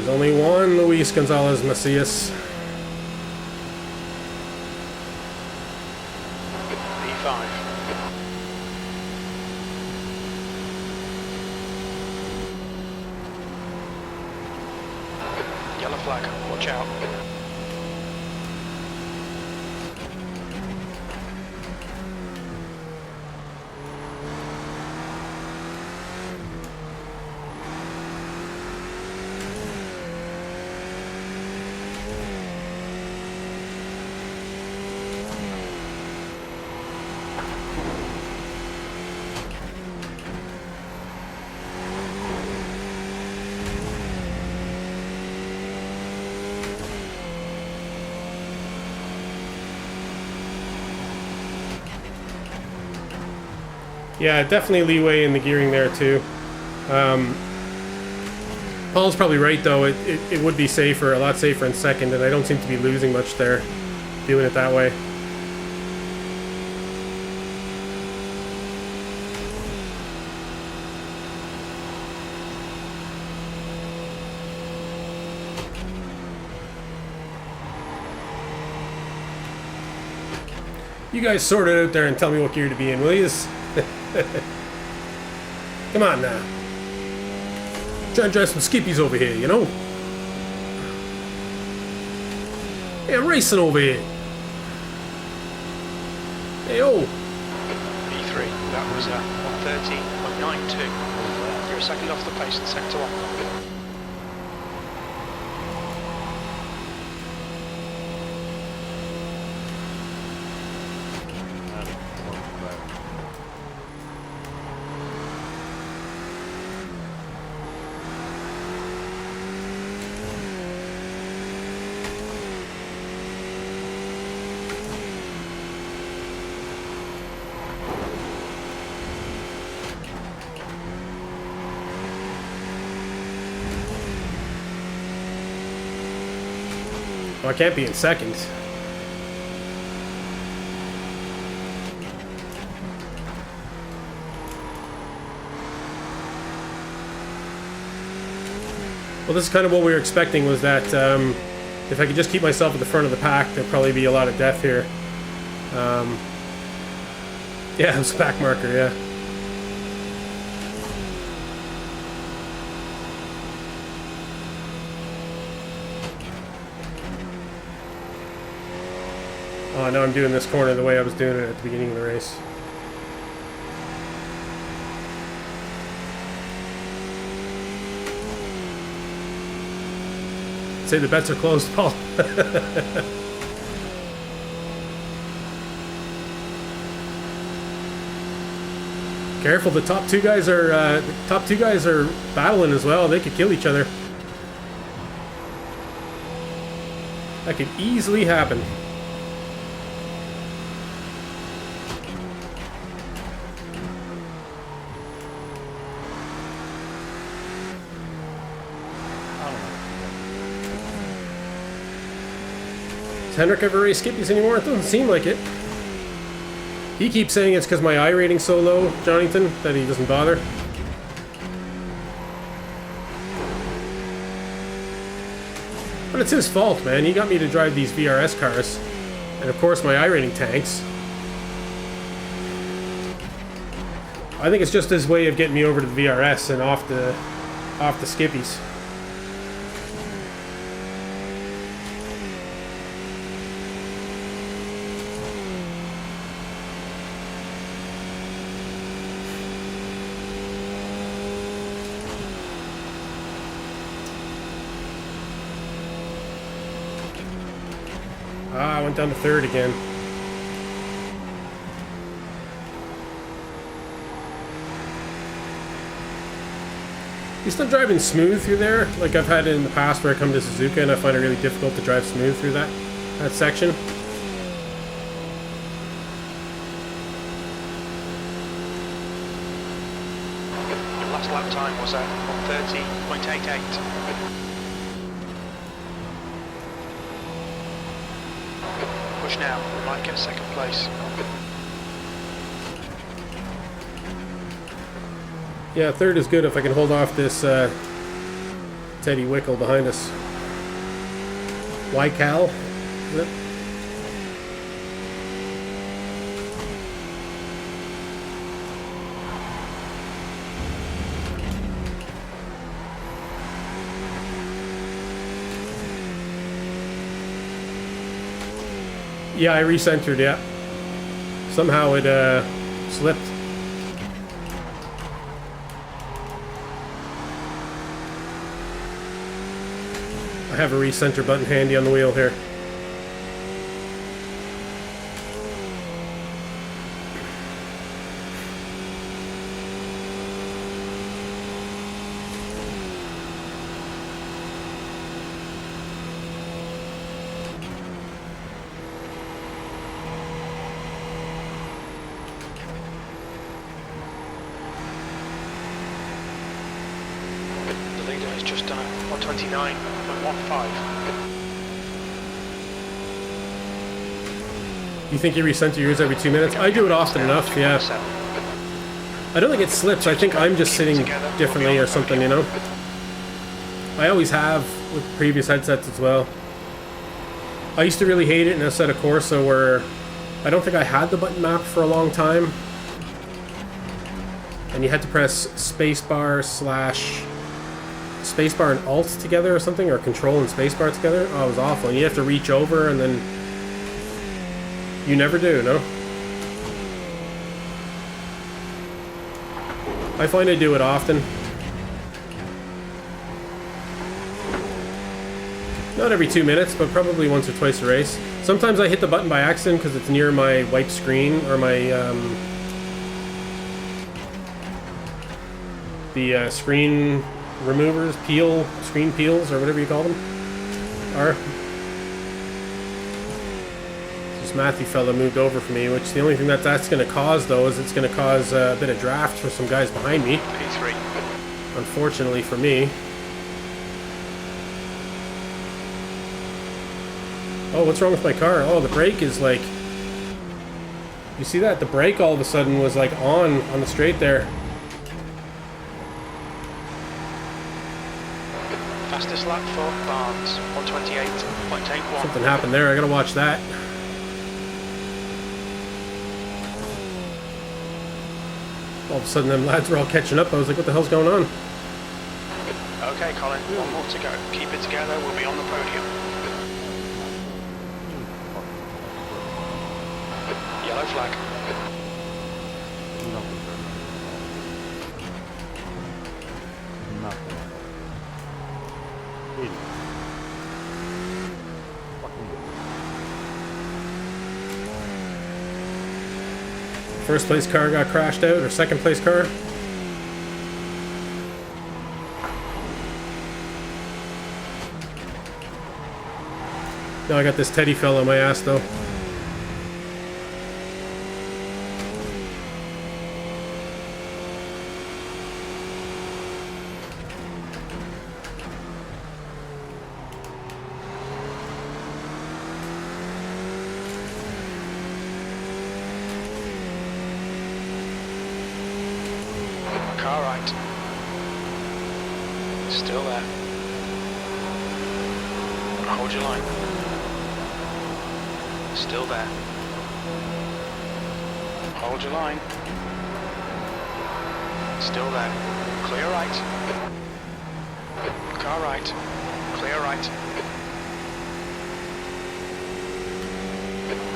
There's only one Luis Gonzalez Macias. P5. Yellow flag, watch out. Yeah, definitely leeway in the gearing there too. Paul's probably right though. It would be safer, a lot safer in second, and I don't seem to be losing much there doing it that way. You guys sort it out there and tell me what gear to be in, will you? Come on now. Trying to drive some skippies over here, you know? Hey, I'm racing over here. Hey, oh. P3, that was 130.92. You're a second off the pace in sector 1. Well, I can't be in second. Well, this is kind of what we were expecting, was that if I could just keep myself at the front of the pack, there'd probably be a lot of death here. Yeah, it was a back marker, yeah. Oh, now I'm doing this corner the way I was doing it at the beginning of the race. Say the bets are closed, Paul. Careful, the top two guys are battling as well. They could kill each other. That could easily happen. Does Hendrick ever race skippies anymore? It doesn't seem like it. He keeps saying it's because my I rating's so low, Jonathan, that he doesn't bother. But it's his fault, man. He got me to drive these VRS cars. And of course my I rating tanks. I think it's just his way of getting me over to the VRS and off the skippies. Ah, I went down to third again. You still driving smooth through there? Like I've had it in the past where I come to Suzuka and I find it really difficult to drive smooth through that section. Your last lap time was at 130.88. Push now, we might get second place. Yeah, third is good if I can hold off this Teddy Wickle behind us. Wycal, is it? Yeah, I recentered, yeah. Somehow it slipped. I have a recenter button handy on the wheel here. The leader has just done a 129.15. You think you recenter yours every 2 minutes? I do it often enough, yeah. I don't think it slips. I think I'm just sitting differently or something, you know? I always have with previous headsets as well. I used to really hate it in Assetto Corsa where I don't think I had the button map for a long time. And you had to press spacebar and alt together or something, or control and spacebar together. Oh, it was awful. And you have to reach over and then... You never do, no? I find I do it often. Not every 2 minutes, but probably once or twice a race. Sometimes I hit the button by accident because it's near my wipe screen or my the screen removers, screen peels, or whatever you call them are. This Matthew fella moved over for me, which the only thing that's going to cause, though, is it's going to cause a bit of draft for some guys behind me. P3. Unfortunately for me. Oh, what's wrong with my car? Oh, the brake is like... You see that? The brake all of a sudden was like on the straight there. Fastest lap for Barnes, 128.81. Something happened there. I gotta watch that. All of a sudden, them lads were all catching up. I was like, what the hell's going on? Okay, Colin, one more to go. Keep it together, we'll be on the podium. Yellow flag. First place car got crashed out, or second place car? Now I got this Teddy fella on my ass, though. Car right. Still there. Hold your line. Still there. Hold your line. Still there. Clear right. Car right. Clear right.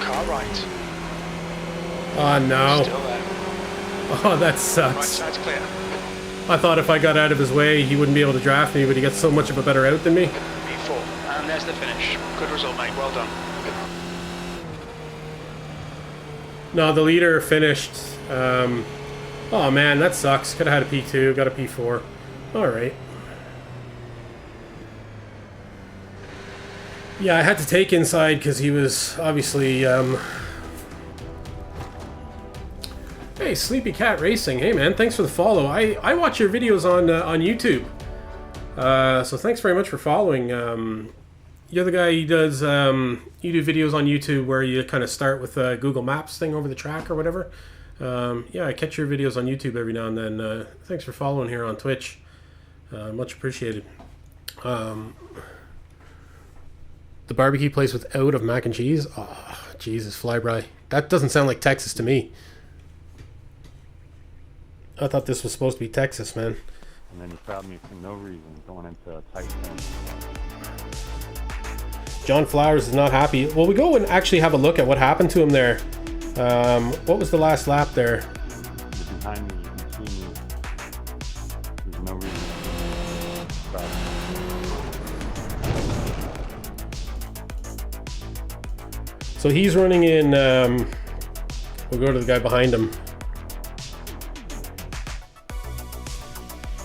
Car right. Oh no. Still there. Oh, that Right sucks. side's clear. I thought if I got out of his way, he wouldn't be able to draft me, but he gets so much of a better out than me. B4. And there's the finish. Good result, mate. Well done. No, the leader finished. Oh man, that sucks. Could have had a P2, got a P4. Alright. Yeah, I had to take inside because he was obviously... Hey, Sleepy Cat Racing. Hey man, thanks for the follow. I watch your videos on YouTube. So thanks very much for following. You're the guy who does, you do videos on YouTube where you kind of start with a Google Maps thing over the track or whatever. Yeah, I catch your videos on YouTube every now and then. Thanks for following here on Twitch. Much appreciated. The barbecue place without of mac and cheese? Oh, Jesus, Flyby. That doesn't sound like Texas to me. I thought this was supposed to be Texas, man. And then you found me for no reason going into a tight fence. John Flowers is not happy. Well, we go and actually have a look at what happened to him there. What was the last lap there? You're behind me, you can see me. There's no reason to stop. So he's running in, we'll go to the guy behind him.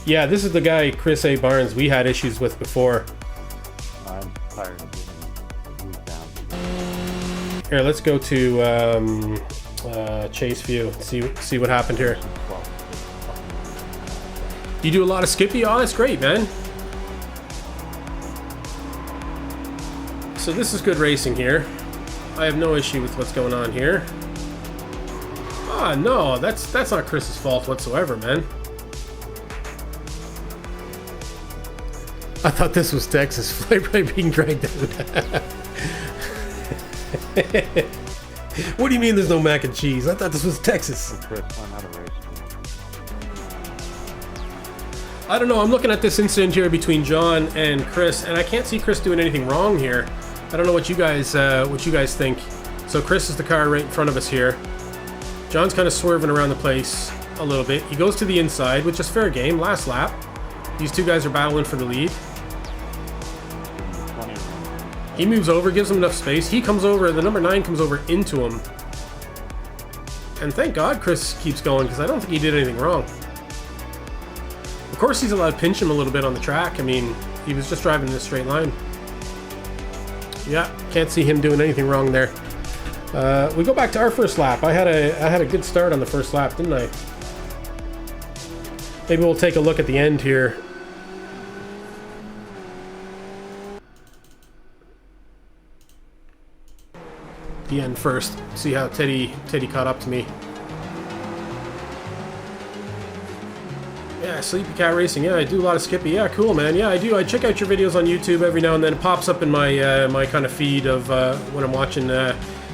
Yeah, this is the guy, Chris A. Barnes, we had issues with before. I'm tired of getting moved down. Here, let's go to Chase View, see what happened here. You do a lot of Skippy? Oh, that's great, man. So this is good racing here. I have no issue with what's going on here. Ah, no, that's not Chris's fault whatsoever, man. I thought this was Texas. Flyby being dragged out. What do you mean there's no mac and cheese? I thought this was Texas. Chris, learn how to race. I don't know. I'm looking at this incident here between John and Chris, and I can't see Chris doing anything wrong here. I don't know what you guys think. So Chris is the car right in front of us here. John's kind of swerving around the place a little bit. He goes to the inside, which is fair game. Last lap. These two guys are battling for the lead. He moves over, gives him enough space. He comes over, the number 9 comes over into him. And thank God Chris keeps going, because I don't think he did anything wrong. Of course he's allowed to pinch him a little bit on the track. I mean, he was just driving in a straight line. Yeah, can't see him doing anything wrong there. We go back to our first lap. I had a good start on the first lap, didn't I? Maybe we'll take a look at the end here. The end first. See how Teddy caught up to me. Yeah, Sleepy Cat Racing. Yeah, I do a lot of Skippy. Yeah, cool, man. Yeah, I do. I check out your videos on YouTube every now and then. It pops up in my my kind of feed of when I'm watching.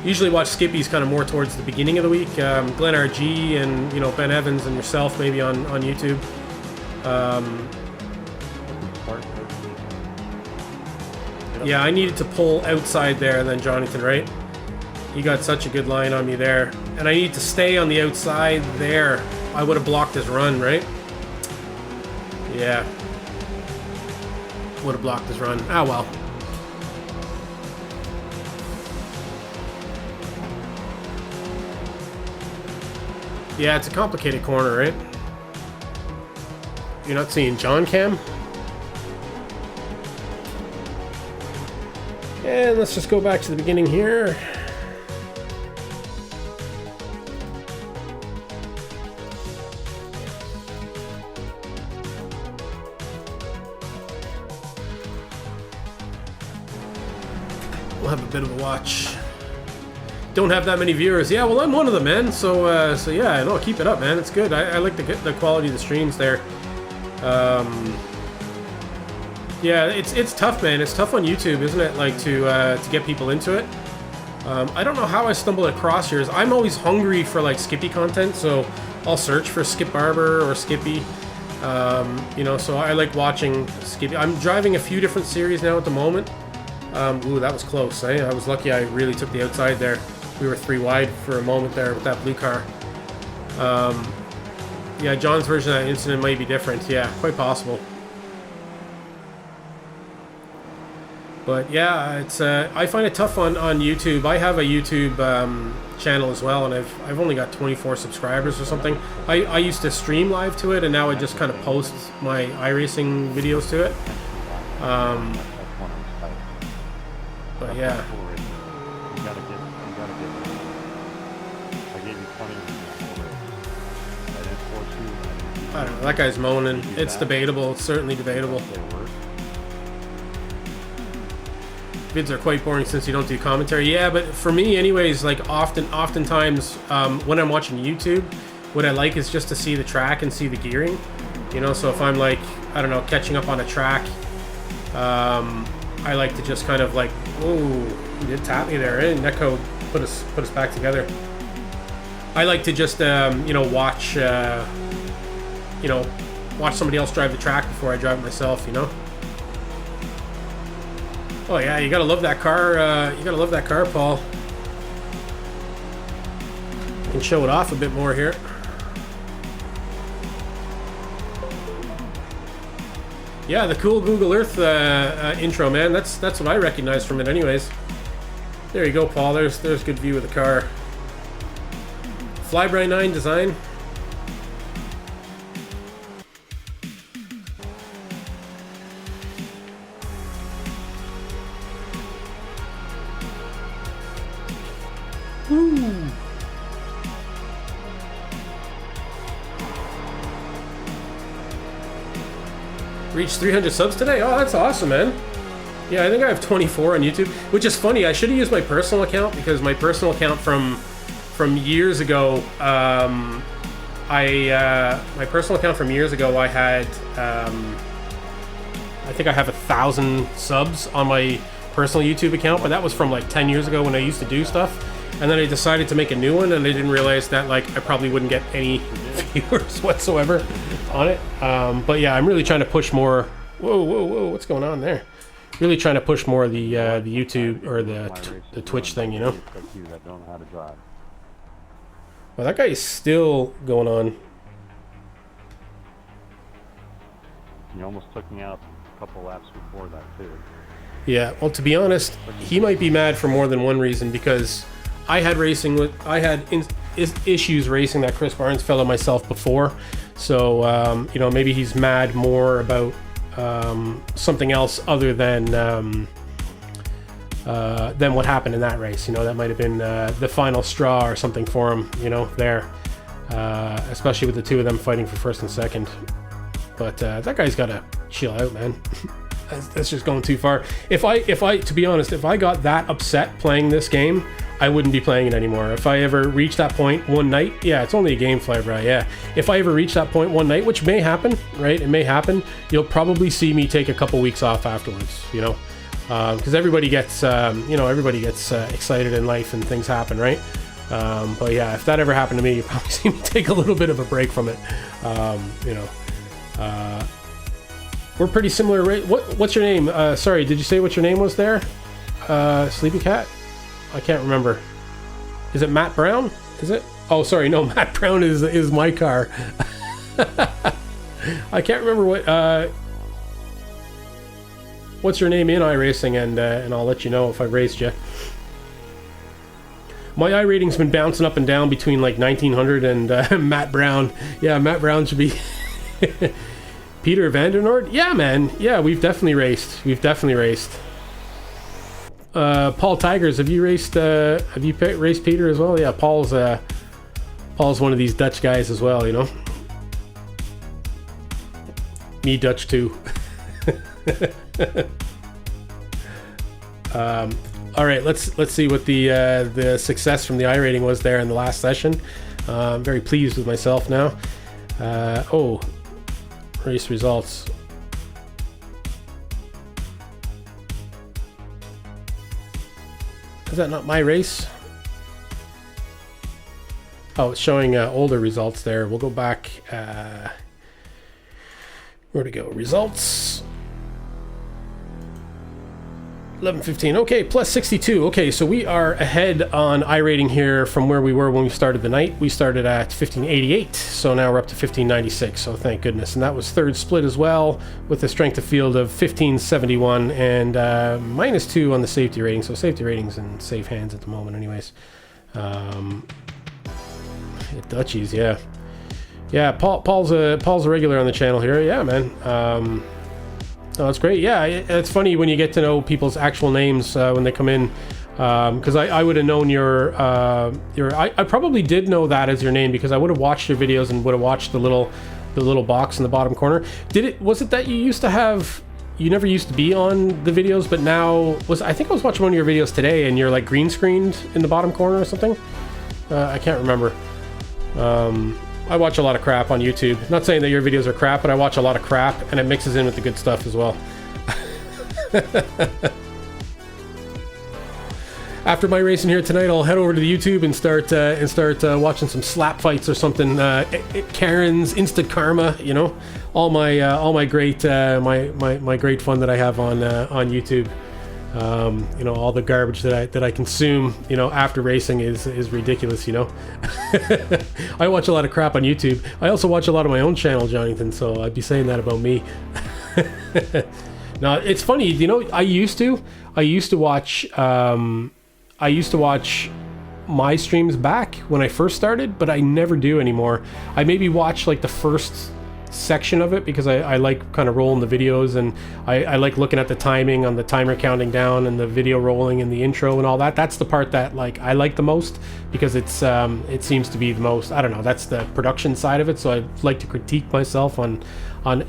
Usually watch Skippy's kind of more towards the beginning of the week. Glenn RG and Ben Evans and yourself maybe on YouTube. Yeah, I needed to pull outside there then Jonathan, right? He got such a good line on me there. And I need to stay on the outside there. I would have blocked his run, right? Yeah. Would have blocked his run. Ah, well. Yeah, it's a complicated corner, right? You're not seeing John Cam? And let's just go back to the beginning here. We'll have a bit of a watch. Don't have that many viewers. Yeah, well, I'm one of them, man. So yeah, no, keep it up, man. It's good. I like the quality of the streams there. Yeah, it's tough, man. It's tough on YouTube, isn't it? Like to get people into it. I don't know how I stumbled across yours. I'm always hungry for like Skippy content, so I'll search for Skip Barber or Skippy. So I like watching Skippy. I'm driving a few different series now at the moment. Ooh, that was close. I was lucky. I really took the outside there. We were 3 wide for a moment there with that blue car. Yeah, John's version of that incident might be different. Yeah, quite possible. But yeah, it's I find it tough on YouTube. I have a YouTube channel as well, and I've only got 24 subscribers or something. I used to stream live to it, and now I just kind of post my iRacing videos to it. But yeah. I don't know, that guy's moaning. It's debatable. It's certainly debatable. Vids are quite boring since you don't do commentary. Yeah, but for me anyways, like oftentimes when I'm watching YouTube, what I like is just to see the track and see the gearing. So if I'm like, I don't know, catching up on a track I like to just kind of like, whoa, he did tap me there. Eh? Neko put us back together. I like to just watch watch somebody else drive the track before I drive it myself. Oh yeah, you gotta love that car. You gotta love that car, Paul. You can show it off a bit more here. Yeah, the cool Google Earth intro, man. That's what I recognize from it, anyways. There you go, Paul. There's good view of the car. Flyby 9 design. Reached 300 subs today? Oh, that's awesome, man. Yeah, I think I have 24 on YouTube, which is funny. I should have used my personal account because my personal account from years ago, my personal account from years ago, I had, I think I have 1,000 subs on my personal YouTube account, but that was from like 10 years ago when I used to do stuff. And then I decided to make a new one, and I didn't realize that like I probably wouldn't get any viewers whatsoever on it. But yeah, I'm really trying to push more. Whoa! What's going on there? Really trying to push more of the YouTube or the Twitch thing, That don't know how to drive. Well, that guy is still going on. You almost took me out a couple laps before that too. Yeah. Well, to be honest, he might be mad for more than one reason because I had issues racing that Chris Barnes fellow myself before, so maybe he's mad more about something else other than what happened in that race. That might have been the final straw or something for him. There, especially with the two of them fighting for first and second. But that guy's got to chill out, man. That's just going too far. If I, to be honest, if I got that upset playing this game, I wouldn't be playing it anymore. If I ever reach that point one night, yeah, it's only a game, Flyby, yeah. If I ever reach that point one night, which may happen, right? It may happen. You'll probably see me take a couple weeks off afterwards, because everybody gets, excited in life and things happen, right? But yeah, if that ever happened to me, you'll probably see me take a little bit of a break from it, We're pretty similar. What's your name? Sorry, did you say what your name was there? Sleepy Cat? I can't remember. Is it Matt Brown? Is it? Oh, sorry. No, Matt Brown is my car. I can't remember what's your name in iRacing, and I'll let you know if I've raced you. My iRating's been bouncing up and down between like 1900 and Matt Brown. Yeah, Matt Brown should be... Peter Vandernoord? Yeah, man. Yeah, we've definitely raced. Paul Tigers, have you raced raced Peter as well? Yeah, Paul's one of these Dutch guys as well, Me Dutch too. All right, let's see what the success from the iRating was there in the last session. I'm very pleased with myself now. Race results. Is that not my race? Oh, it's showing older results there. We'll go back. Where to go? Results. 11:15. Okay, plus 62. Okay, so we are ahead on iRating here from where we were when we started the night. We started at 1588, so now we're up to 1596. So thank goodness. And that was third split as well, with a strength of field of 1571 and -2 on the safety rating. So safety rating's in safe hands at the moment, anyways. Dutchies, yeah. Yeah, Paul's a regular on the channel here. Yeah, man. Oh, that's great. Yeah, it's funny when you get to know people's actual names when they come in, because I would have known your I probably did know that as your name because I would have watched your videos and would have watched the little box in the bottom corner. Was it that you used to have? You never used to be on the videos, but now I think I was watching one of your videos today, and you're like green screened in the bottom corner or something. I can't remember. I watch a lot of crap on YouTube. Not saying that your videos are crap, but I watch a lot of crap, and it mixes in with the good stuff as well. After my racing here tonight, I'll head over to the YouTube and start watching some slap fights or something. Karen's Instant Karma, you know, all my great my great fun that I have on YouTube. You know, all the garbage that I consume, you know, after racing is ridiculous, you know. I watch a lot of crap on YouTube. I also watch a lot of my own channel, Jonathan, so I'd be saying that about me. Now, it's funny, you know, I used to watch my streams back when I first started, but I never do anymore. I maybe watch like the first section of it because I like kind of rolling the videos, and I like looking at the timing on the timer counting down and the video rolling and the intro and all that. That's the part that like I like the most because it's it seems to be the most, I don't know, that's the production side of it. So I like to critique myself on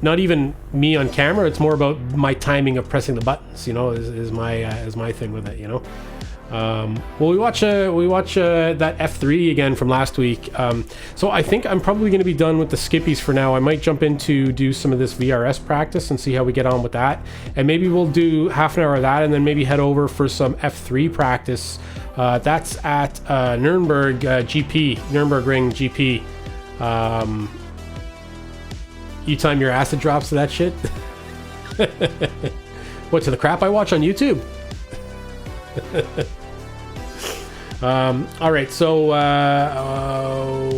not even me on camera. It's more about my timing of pressing the buttons, you know, is my thing with it, you know. Well, we watch that F3 again from last week. So I think I'm probably going to be done with the skippies for now. I might jump in to do some of this VRS practice and see how we get on with that. And maybe we'll do half an hour of that and then maybe head over for some F3 practice. That's at Nürburgring GP. You time your acid drops to that shit? What, to the crap I watch on YouTube? All right, so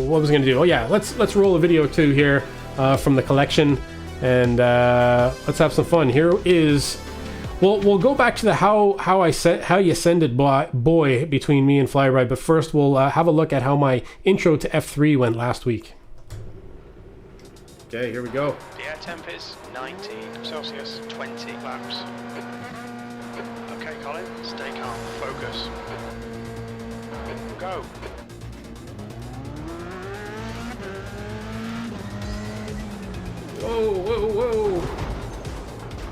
what was I gonna do? Oh yeah, let's roll a video too here from the collection, and let's have some fun. Here is, we'll go back to the how you sended boy between me and Flyby, but first we'll have a look at how my intro to F3 went last week. Okay, here we go. The air temp is 19 Celsius, 20 laps. Okay, Colin, stay calm, focus. Go. Whoa.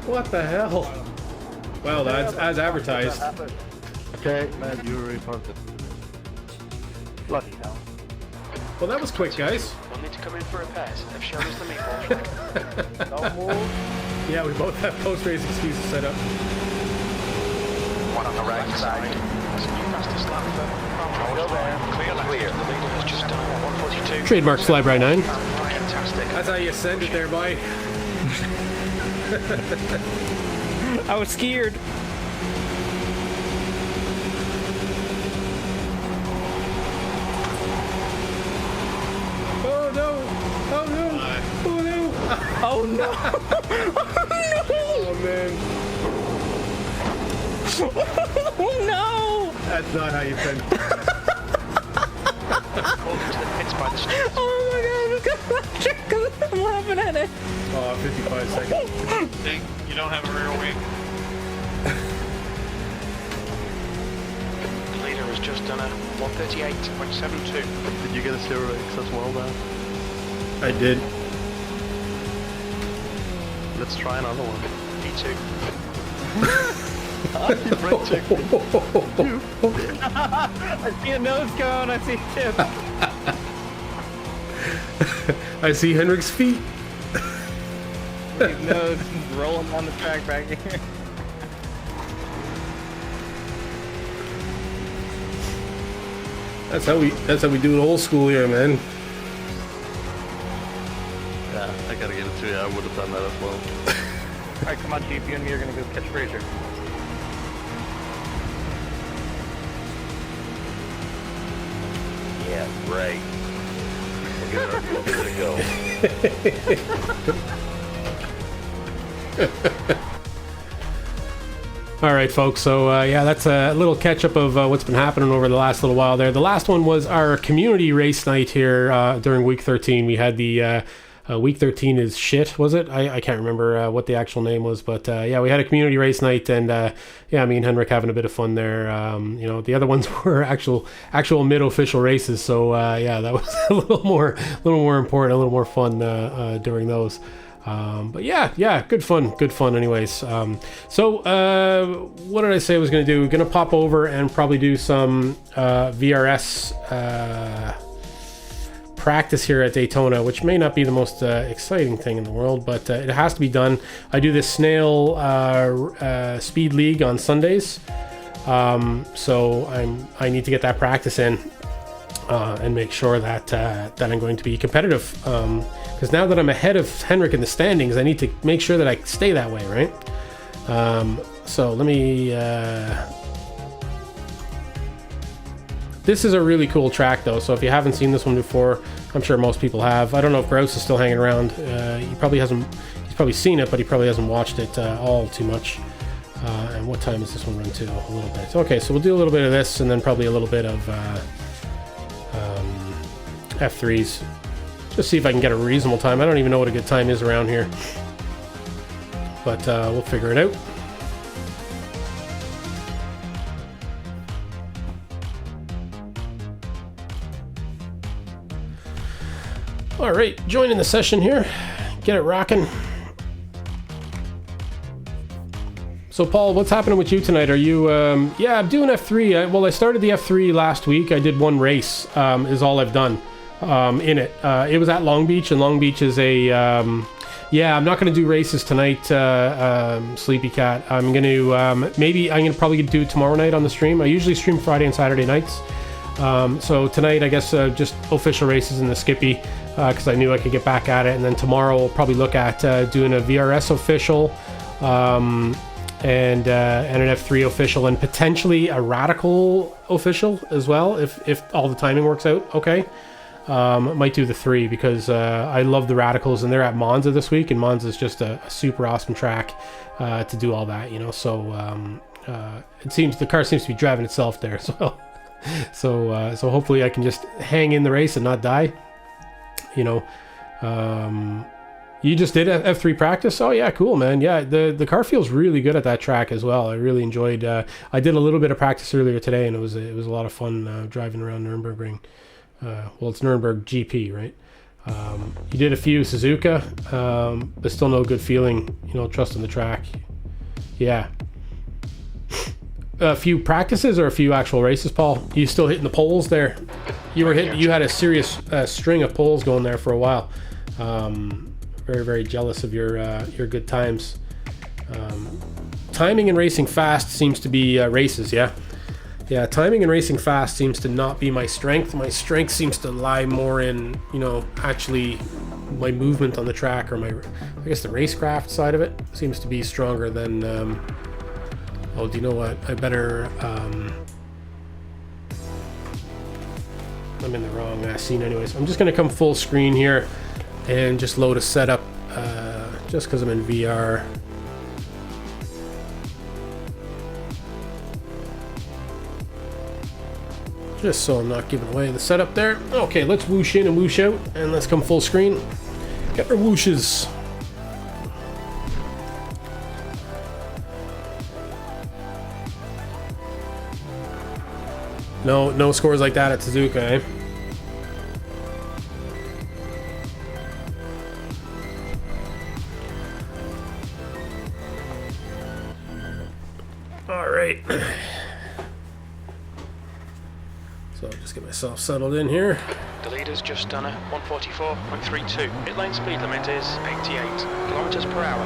What the hell? Well, that's as advertised. Okay, man, you were reported. Bloody hell. Well, that was quick, guys. We'll need to come in for repairs. They've shown us the meatball track. Don't move. Yeah, we both have post-race excuses set up. One on the right side. That's a new fastest lap for Go there. Clear left. Clear. The leader has just done 142. Trademark Flyby 9. Fantastic. That's how you send it there, boy. I was scared. Oh no! Oh no! Oh no! Oh no! Oh man! Oh no! That's not how you send it. Called into the pits by the stewards. Oh my god, I'm laughing at it. Oh, 55 seconds. You don't have a rear wing. The leader has just done a 138.72. Did you get a 0x as well, Dan? I did. Let's try another one. Me too. Brake check. I see a nose cone, I see Chip. I see Henrik's feet. His nose rolling on the track back here. That's how we do it old school here, man. Yeah, I gotta get it to you. I would have done that as well. Alright, come on, Chief. You and me are gonna go catch Fraser. Yeah, right. We'll give it a go. All right, folks. So yeah, that's a little catch up of what's been happening over the last little while there. The last one was our community race night here during week 13. We had the week 13 is shit, was it? I can't remember what the actual name was, but yeah, we had a community race night, and yeah, me and Henrik having a bit of fun there. You know, the other ones were actual mid-official races, so yeah, that was a little more important, a little more fun during those. But yeah, good fun anyways. So what did I say I was going to do? We're going to pop over and probably do some VRS practice here at Daytona, which may not be the most exciting thing in the world, but it has to be done. I do this Snail Speed League on Sundays, so I need to get that practice in and make sure that I'm going to be competitive. Because now that I'm ahead of Henrik in the standings, I need to make sure that I stay that way, right? So let me... This is a really cool track, though, so if you haven't seen this one before, I'm sure most people have. I don't know if Grouse is still hanging around. He probably hasn't... He's probably seen it, but he probably hasn't watched it all too much. And what time is this one run to? A little bit. Okay, so we'll do a little bit of this, and then probably a little bit of F3s. Just see if I can get a reasonable time. I don't even know what a good time is around here. But we'll figure it out. All right, joining the session here. Get it rocking. So Paul, what's happening with you tonight? Are you, yeah, I'm doing F3. Well, I started the F3 last week. I did one race, is all I've done in it. It was at Long Beach, and Long Beach is a, yeah, I'm not going to do races tonight, Sleepy Cat. I'm going to, maybe I'm going to probably do it tomorrow night on the stream. I usually stream Friday and Saturday nights. So tonight, I guess, just official races in the Skippy, because I knew I could get back at it. And then tomorrow, we'll probably look at doing a VRS official, and an F3 official, and potentially a Radical official as well, if all the timing works out okay. Might do the 3 because I love the Radicals, and they're at Monza this week, and Monza is just a super awesome track to do all that, you know. So it seems the car seems to be driving itself there as well. So hopefully I can just hang in the race and not die, you know. You just did F3 practice? Oh yeah, cool, man. Yeah, the car feels really good at that track as well. I really enjoyed. I did a little bit of practice earlier today, and it was a lot of fun driving around Nürburgring. Well, it's Nürburgring GP, right? You did a few Suzuka, but still no good feeling. You know, trusting the track. Yeah. A few practices or a few actual races, Paul? You still hitting the poles there? You were hitting. You had a serious string of poles going there for a while. Very, very jealous of your good times. Timing and racing fast seems to be races, yeah? Yeah, timing and racing fast seems to not be my strength. My strength seems to lie more in, you know, actually my movement on the track, or my, I guess the racecraft side of it seems to be stronger than, oh, do you know what? I better, I'm in the wrong scene anyways. I'm just going to come full screen here and just load a setup just because I'm in VR. Just so I'm not giving away the setup there. Okay, let's whoosh in and whoosh out, and let's come full screen. Get our whooshes. No scores like that at Suzuka, eh? Alright. So I'll just get myself settled in here. The leader's just done a 144.32. Pit lane speed limit is 88 kilometers per hour.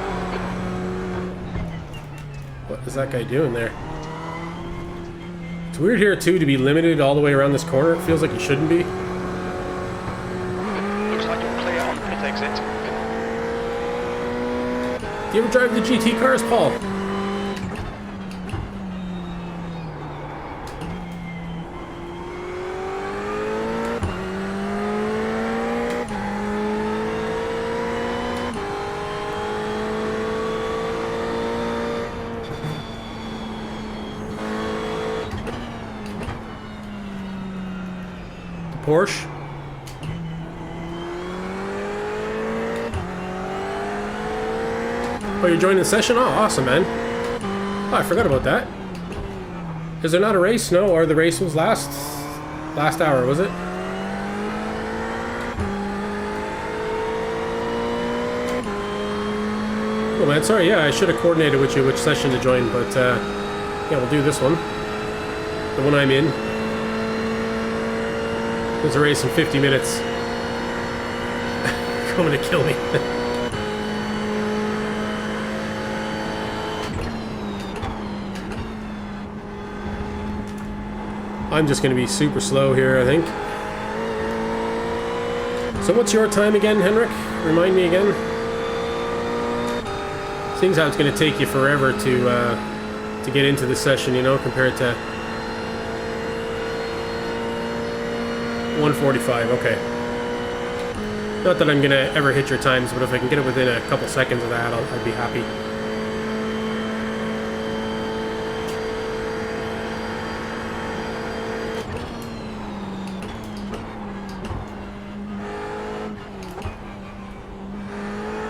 What is that guy doing there? It's weird here too to be limited all the way around this corner. It feels like you shouldn't be. Looks like you're clear on the pit exit. Do you ever drive the GT cars, Paul? Porsche. Oh, you're joining the session? Oh, awesome, man. Oh, I forgot about that. Is there not a race? No, or the race was last hour, was it? Oh, man, sorry. Yeah, I should have coordinated with you which session to join, but yeah, we'll do this one. The one I'm in. There's a race in 50 minutes. coming to kill me. I'm just going to be super slow here, I think. So what's your time again, Henrik? Remind me again. Seems how it's going to take you forever to get into the session, you know, compared to 1:45. Okay. Not that I'm going to ever hit your times, but if I can get it within a couple seconds of that, I'd be happy.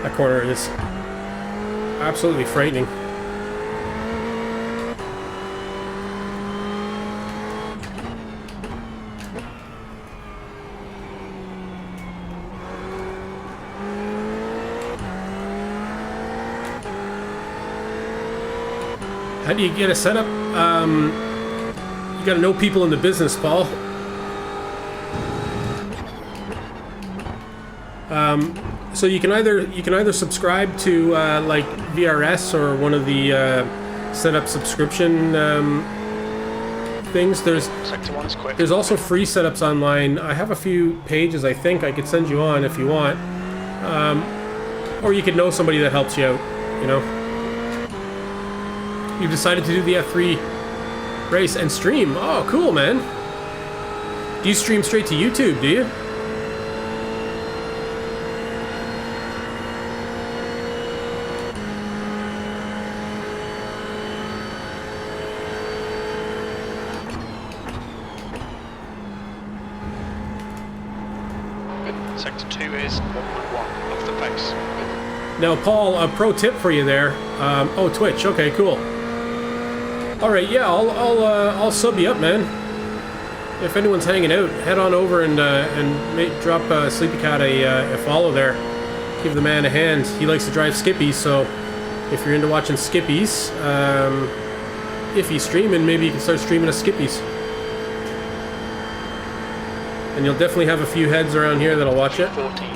That corner is absolutely frightening. How do you get a setup? You gotta know people in the business, Paul. So you can either subscribe to like VRS or one of the setup subscription things. Sector 1's quick. There's also free setups online. I have a few pages I think I could send you on if you want, or you could know somebody that helps you out. You know, you've decided to do the F3 race and stream. Oh, cool, man. Do you stream straight to YouTube? Do you? Sector 2 is 1.1 off the pace. Now, Paul, a pro tip for you there. Oh, Twitch. Okay, cool. All right, yeah, I'll sub you up, man. If anyone's hanging out, head on over and drop Sleepy Cat a follow there. Give the man a hand. He likes to drive skippies, so if you're into watching skippies, if he's streaming, maybe you can start streaming a skippies. And you'll definitely have a few heads around here that'll watch it. 14.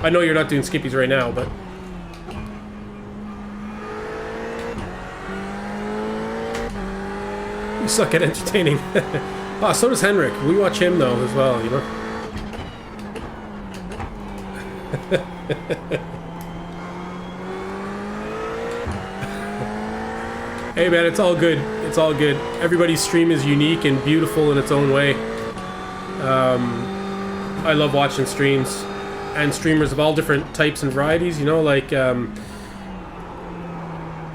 I know you're not doing skippies right now, but... You suck at entertaining. Ah, so does Henrik. We watch him, though, as well, you know? Hey, man, it's all good. It's all good. Everybody's stream is unique and beautiful in its own way. I love watching streams and streamers of all different types and varieties, you know, like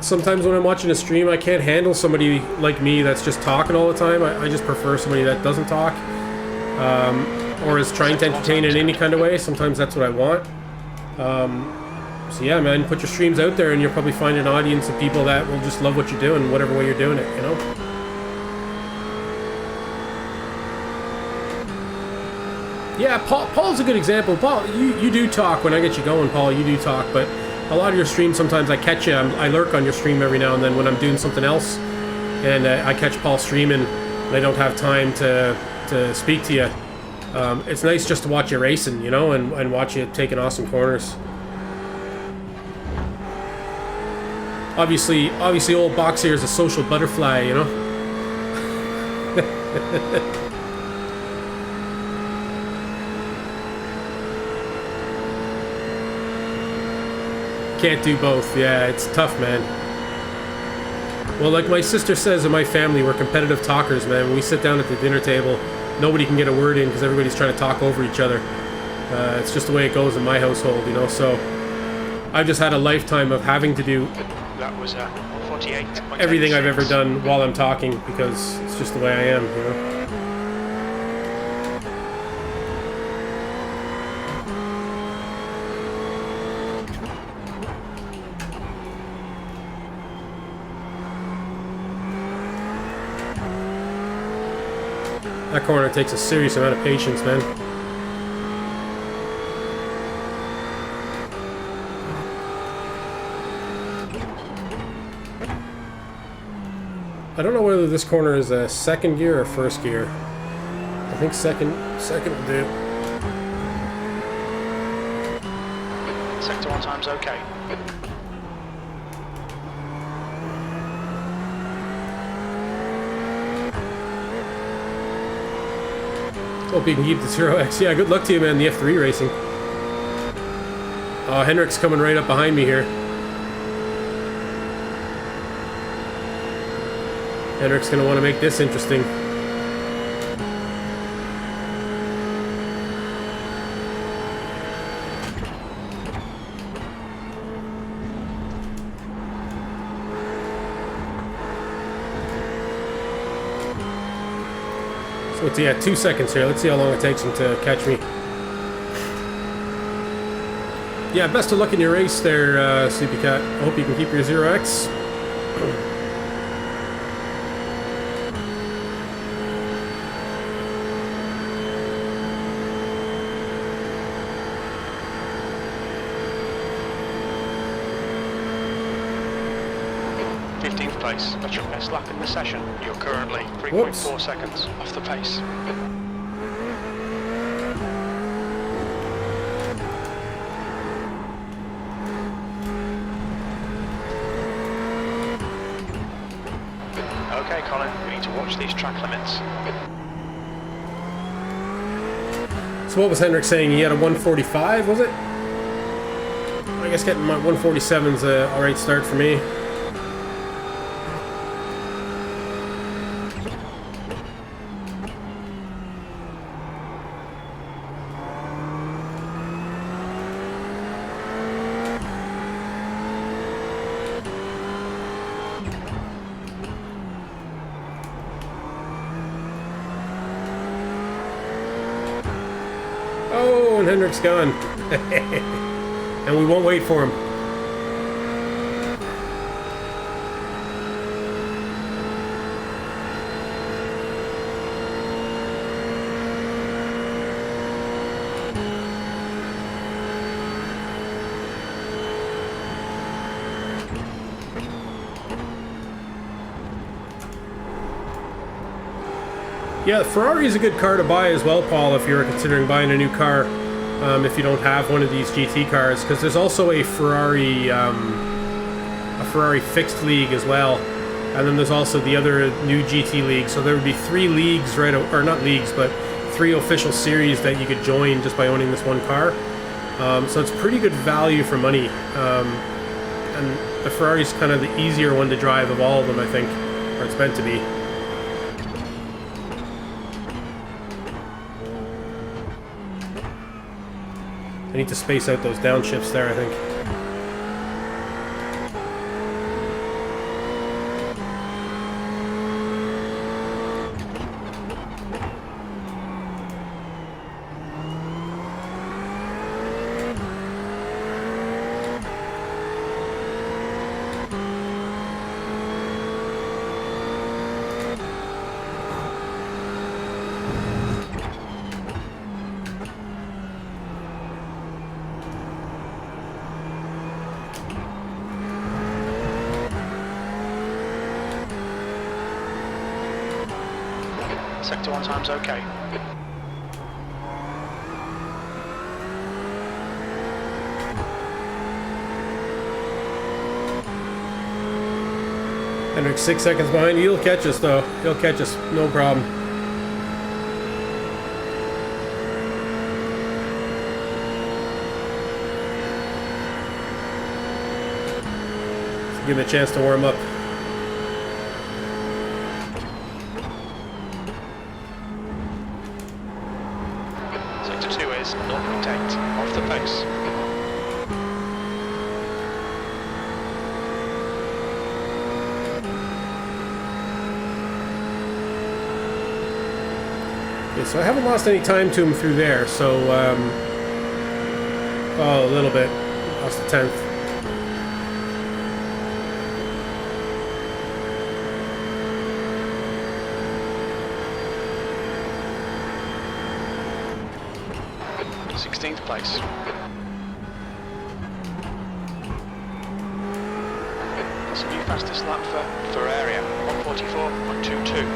sometimes when I'm watching a stream I can't handle somebody like me that's just talking all the time. I just prefer somebody that doesn't talk or is trying to entertain in any kind of way. Sometimes that's what I want. So yeah, man, put your streams out there and you'll probably find an audience of people that will just love what you're doing, whatever way you're doing it, you know? Yeah, Paul's a good example. Paul, you do talk when I get you going, Paul. You do talk, but a lot of your streams, sometimes I catch you. I lurk on your stream every now and then when I'm doing something else, and I catch Paul streaming, and I don't have time to speak to you. It's nice just to watch you racing, you know, and watch you taking awesome corners. Obviously, old Box here is a social butterfly, you know. Can't do both. Yeah, it's tough, man. Well, like my sister says in my family, we're competitive talkers, man. When we sit down at the dinner table, nobody can get a word in because everybody's trying to talk over each other. It's just the way it goes in my household, you know. So I've just had a lifetime of having to do That was 48. everything I've ever done while I'm talking because it's just the way I am, you know. That corner takes a serious amount of patience, man. I don't know whether this corner is a second gear or first gear. I think second will do. Sector 1 time's okay. Hope you can keep the 0x. Yeah, good luck to you, man, the F3 racing. Oh, Hendrick's coming right up behind me here. Hendrick's going to want to make this interesting. So what's he at? 2 seconds here. Let's see how long it takes him to catch me. Yeah, best of luck in your race there, Sleepy Cat. I hope you can keep your 0x. Place. That's your best lap in the session. You're currently 3.4 Whoops. seconds off the pace. Okay, Colin, we need to watch these track limits. So what was Hendrick saying? He had a 145, was it? I guess getting my 147's a alright start for me. Oh, and Hendrick's gone. And we won't wait for him. Yeah, the Ferrari is a good car to buy as well, Paul, if you're considering buying a new car, if you don't have one of these GT cars, because there's also a Ferrari fixed league as well, and then there's also the other new GT league, so there would be 3 leagues, right, or not leagues, but 3 official series that you could join just by owning this one car. So it's pretty good value for money, and the Ferrari's kind of the easier one to drive of all of them, I think, or it's meant to be. I need to space out those downshifts there, I think. Sector 1 time's okay. Hendrick's 6 seconds behind. He'll catch us, though. He'll catch us, no problem. Let's give him a chance to warm up. Sector 2 is 0.8 off the pace. Okay, so I haven't lost any time to him through there, so, oh, a little bit. Lost a 10th. Place. That's a new fastest lap for Ferrari, 1:44.22.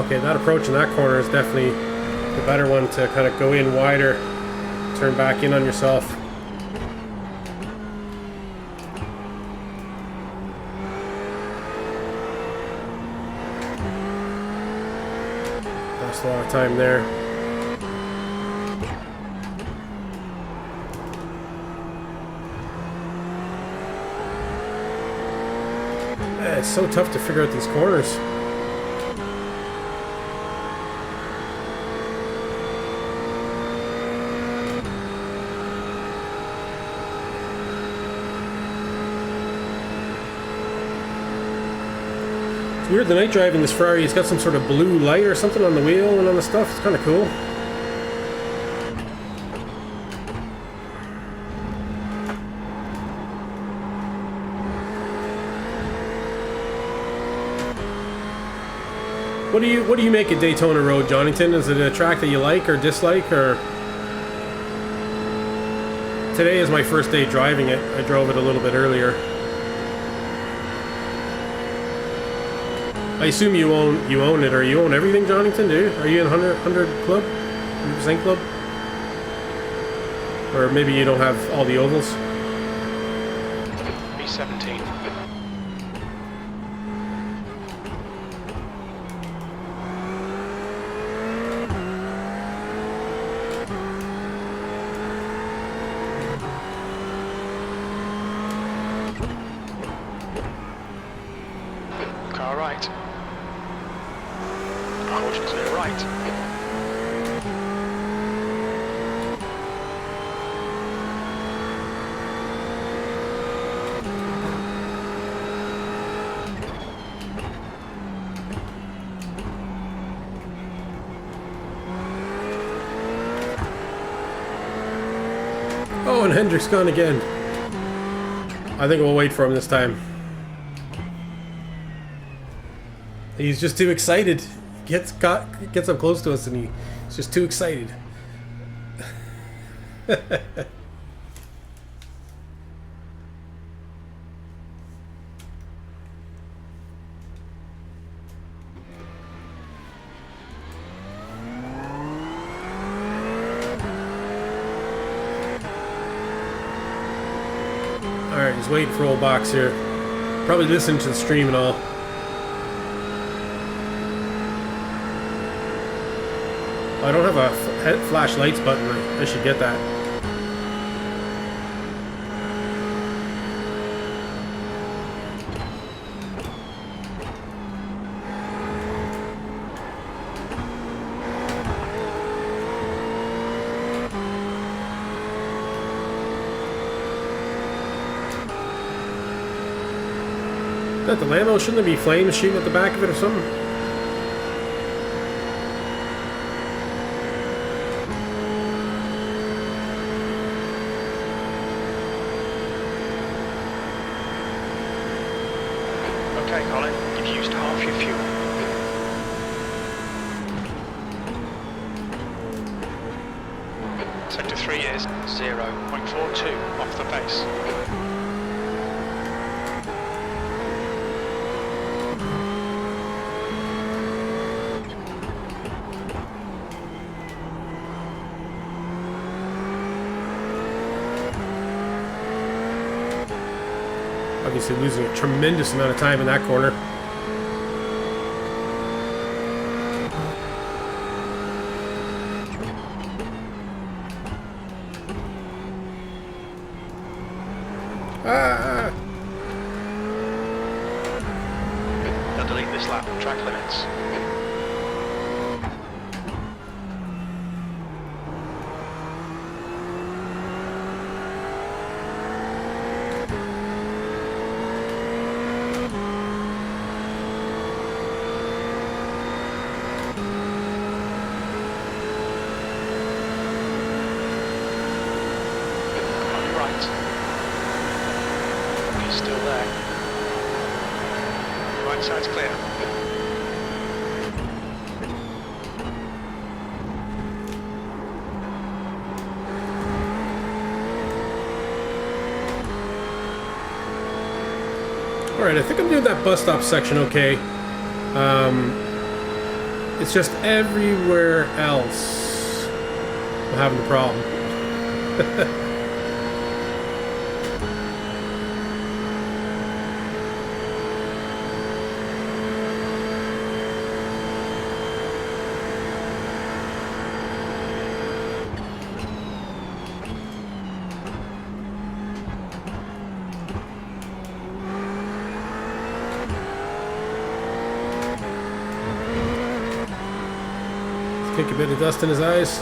Okay, that approach in that corner is definitely the better one to kind of go in wider, turn back in on yourself. Lost a lot of time there. It's so tough to figure out these corners. It's weird, the night driving this Ferrari, it's got some sort of blue light or something on the wheel and on the stuff. It's kind of cool. What do you make of Daytona Road, Jonathan? Is it a track that you like or dislike, or? Today is my first day driving it. I drove it a little bit earlier. I assume you own it, or you own everything, Jonathan? Do you? Are you in 100 club, 100% club, or maybe you don't have all the ovals? B17. Car right. Caution clear right. Oh, and Hendrick's gone again. I think we'll wait for him this time. He's just too excited. Gets up close to us and he's just too excited. Alright, he's waiting for old Box here. Probably listening to the stream and all. I don't have a flash lights button. I should get that. Is that the Lambo? Shouldn't there be flames shooting at the back of it or something? Okay, Colin, you've used half your fuel. Sector 3 is 0.42 off the base. Obviously losing a tremendous amount of time in that corner. Ah! They'll delete this lap, track limits. Still there. Right side's clear. Alright, I think I'm doing that bus stop section okay. It's just everywhere else I'm having the problem. Kick a bit of dust in his eyes.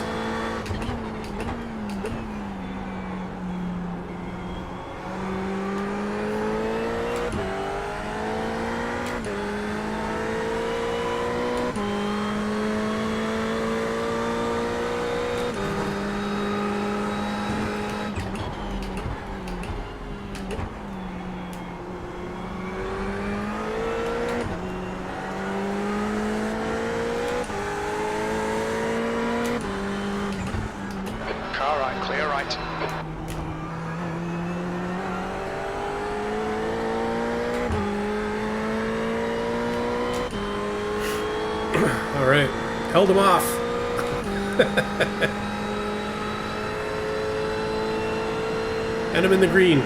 Car right, clear right. All right, held him off. And I'm in the green.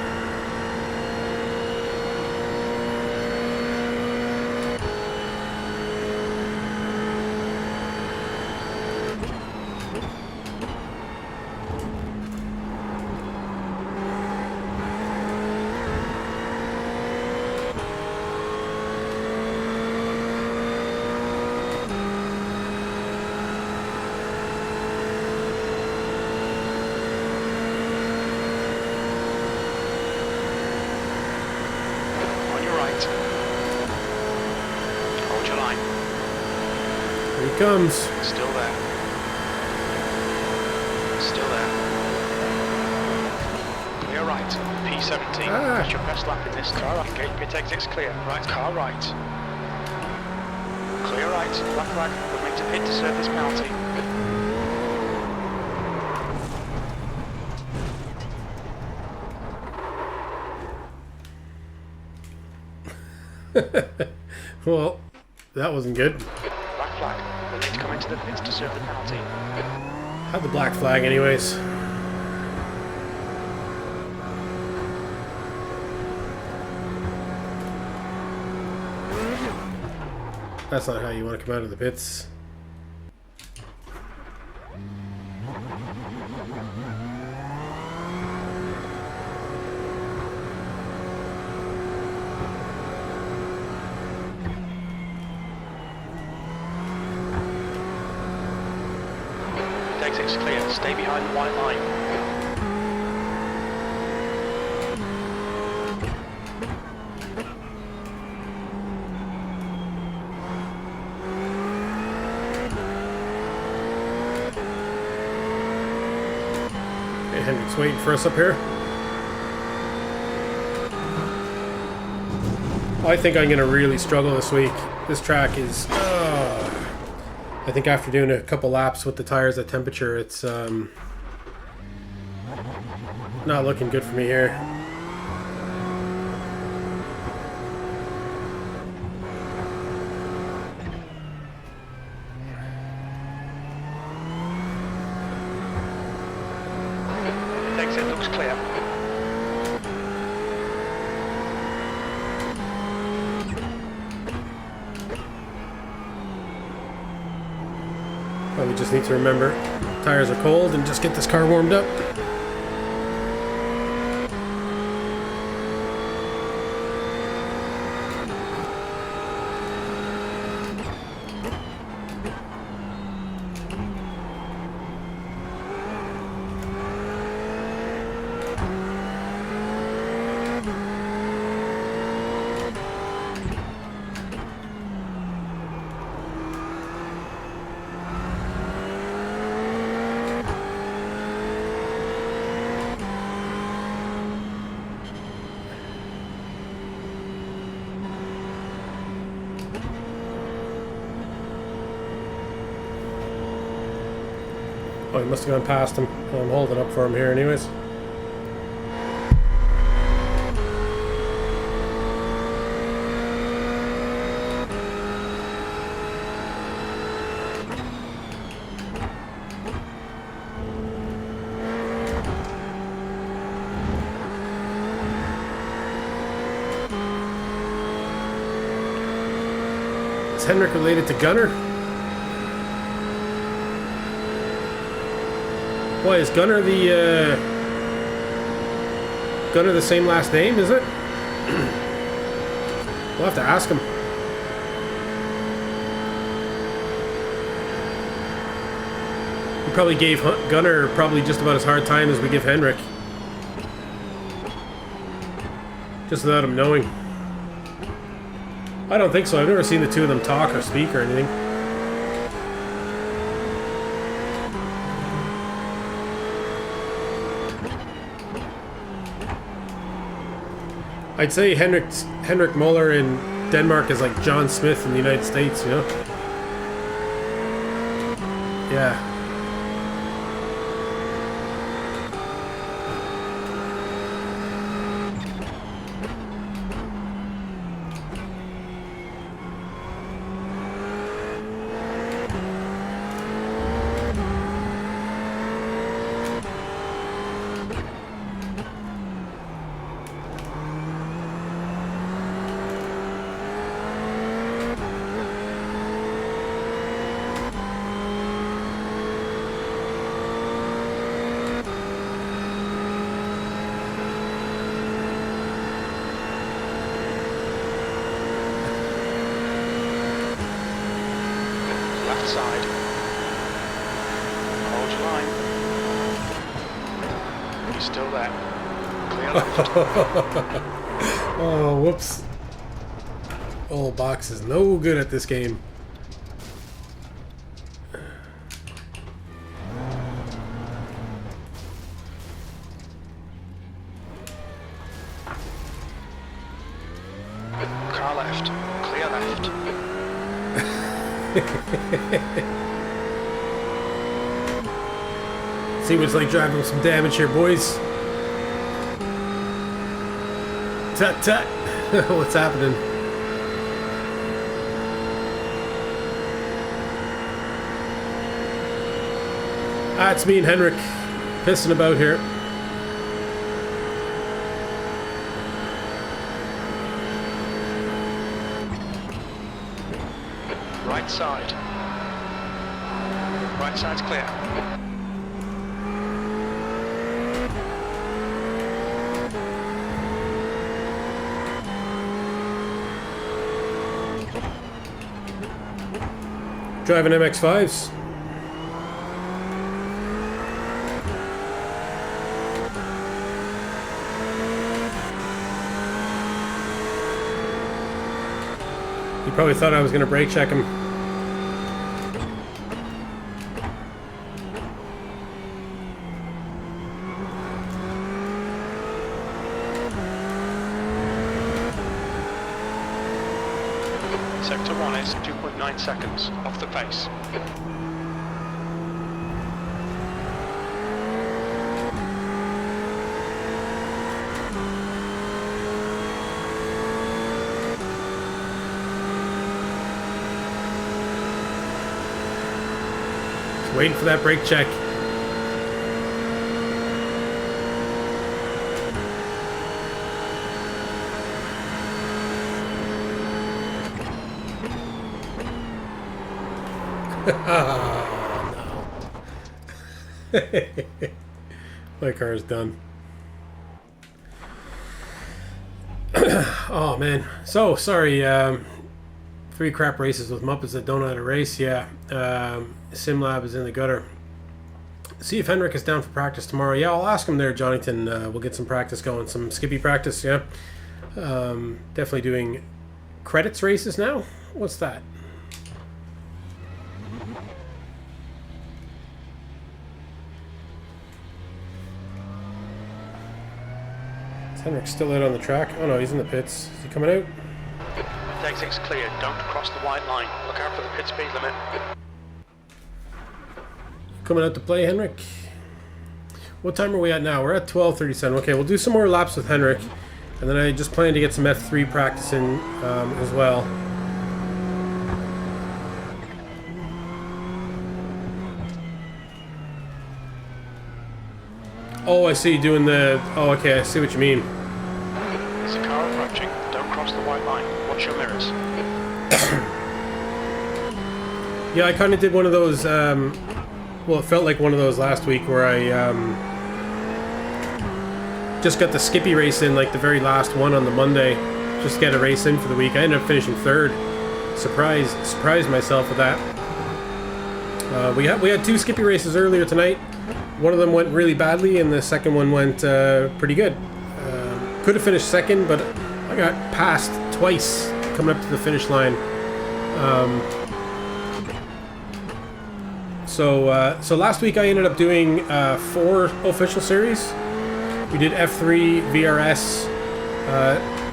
On your right. Hold your line. Here he comes. Still there. Still there. Clear right. P17. That's your best lap in this car. Right, gate pit exit's clear. Right, car right. Clear right. Black flag. We're going to pit to serve this penalty. Well, that wasn't good. Black flag. We'll need to come into the pits to serve the penalty. Had the black flag anyways. That's not how you want to come out of the pits. Exit's clear. Stay behind the white line. Okay, Hendrick's waiting for us up here. I think I'm going to really struggle this week. This track is... I think after doing a couple laps with the tires at temperature, it's not looking good for me here. Exit looks clear. Well, we just need to remember tires are cold and just get this car warmed up. Oh, he must have gone past him. I'm holding up for him here anyways. Is Henrik related to Gunnar? Why, is Gunnar the same last name, is it? We'll have to ask him. We probably gave Gunnar probably just about as hard time as we give Henrik. Just without him knowing. I don't think so. I've never seen the two of them talk or speak or anything. I'd say Henrik Muller in Denmark is like John Smith in the United States, you know? Yeah. Left side. Hold your line. You're still there. Clear left. Oh, whoops. Old Box is no good at this game. Car left. Clear left. See what it's like driving with some damage here, boys. Tut tut. What's happening? It's me and Henrik pissing about here. Right side. Right side's clear. Driving MX-5s. You probably thought I was going to brake check him. Sector 1 is 2.9 seconds off the pace. Just waiting for that brake check. Oh, no. My car is done. Oh, man. So, sorry. 3 crap races with Muppets that don't know how to race. Yeah. SimLab is in the gutter. See if Henrik is down for practice tomorrow. Yeah, I'll ask him there, Jonathan. We'll get some practice going. Some skippy practice, yeah. Definitely doing credits races now. What's that? Henrik's still out on the track. Oh no, he's in the pits. Is he coming out? The exit's clear. Don't cross the white line. Look out for the pit speed limit. Coming out to play, Henrik. What time are we at now? We're at 12:37. Okay, we'll do some more laps with Henrik, and then I just plan to get some F3 practice in as well. Oh, I see you doing the... Oh, okay, I see what you mean. There's a car approaching. Don't cross the white line. Watch your mirrors. Yeah, I kind of did one of those, well, it felt like one of those last week where I just got the Skippy race in, like the very last one on the Monday. Just get a race in for the week. I ended up finishing 3rd. Surprised myself with that. We had 2 Skippy races earlier tonight. One of them went really badly, and the second one went pretty good. Could have finished 2nd, but I got passed twice coming up to the finish line. So last week I ended up doing 4 official series. We did F3, VRS,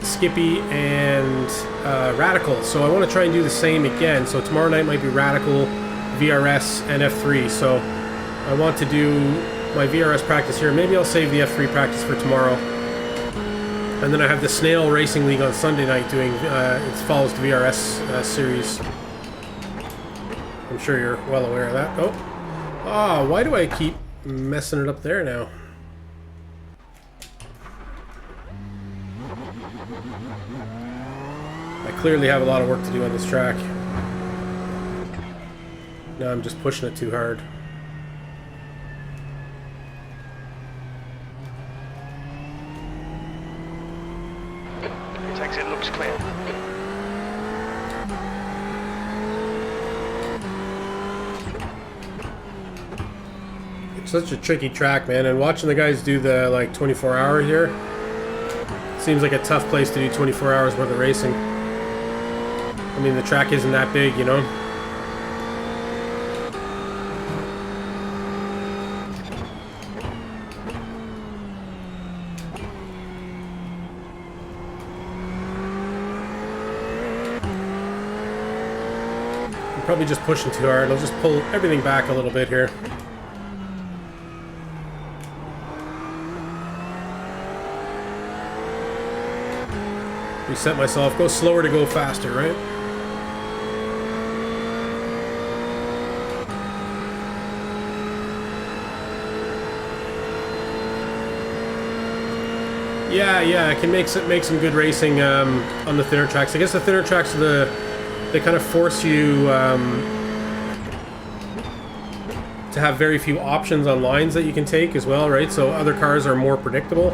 Skippy, and Radical. So I want to try and do the same again. So tomorrow night might be Radical, VRS, and F3. So I want to do my VRS practice here. Maybe I'll save the F3 practice for tomorrow. And then I have the Snail Racing League on Sunday night doing, it follows the VRS series. I'm sure you're well aware of that. Oh, why do I keep messing it up there now? I clearly have a lot of work to do on this track. No, I'm just pushing it too hard. Its exit looks clear. It's such a tricky track, man, and watching the guys do the like 24-hour here seems like a tough place to do 24 hours worth of racing. I mean, the track isn't that big, you know? I'm probably just pushing too hard. I'll just pull everything back a little bit here. Reset myself. Go slower to go faster, right? Yeah, I can make some good racing on the thinner tracks. I guess the thinner tracks are they kind of force you to have very few options on lines that you can take as well, right? So other cars are more predictable.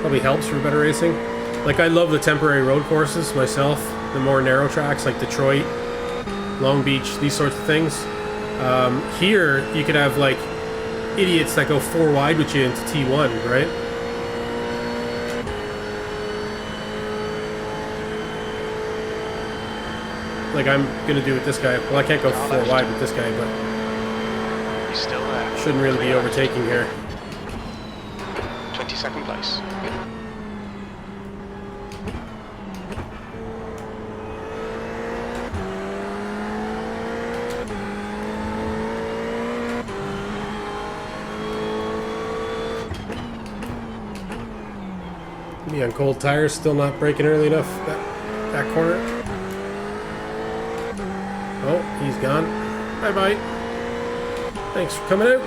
Probably helps for better racing. Like, I love the temporary road courses myself, the more narrow tracks like Detroit, Long Beach, these sorts of things. Here, you could have like idiots that go 4 wide with you into T1, right? Like I'm gonna do with this guy. Well, I can't go 4 wide with this guy, but He's still there. shouldn't really be overtaking here. 22nd place. Me on cold tires, still not braking early enough. That corner. Oh, he's gone. Bye-bye. Thanks for coming out.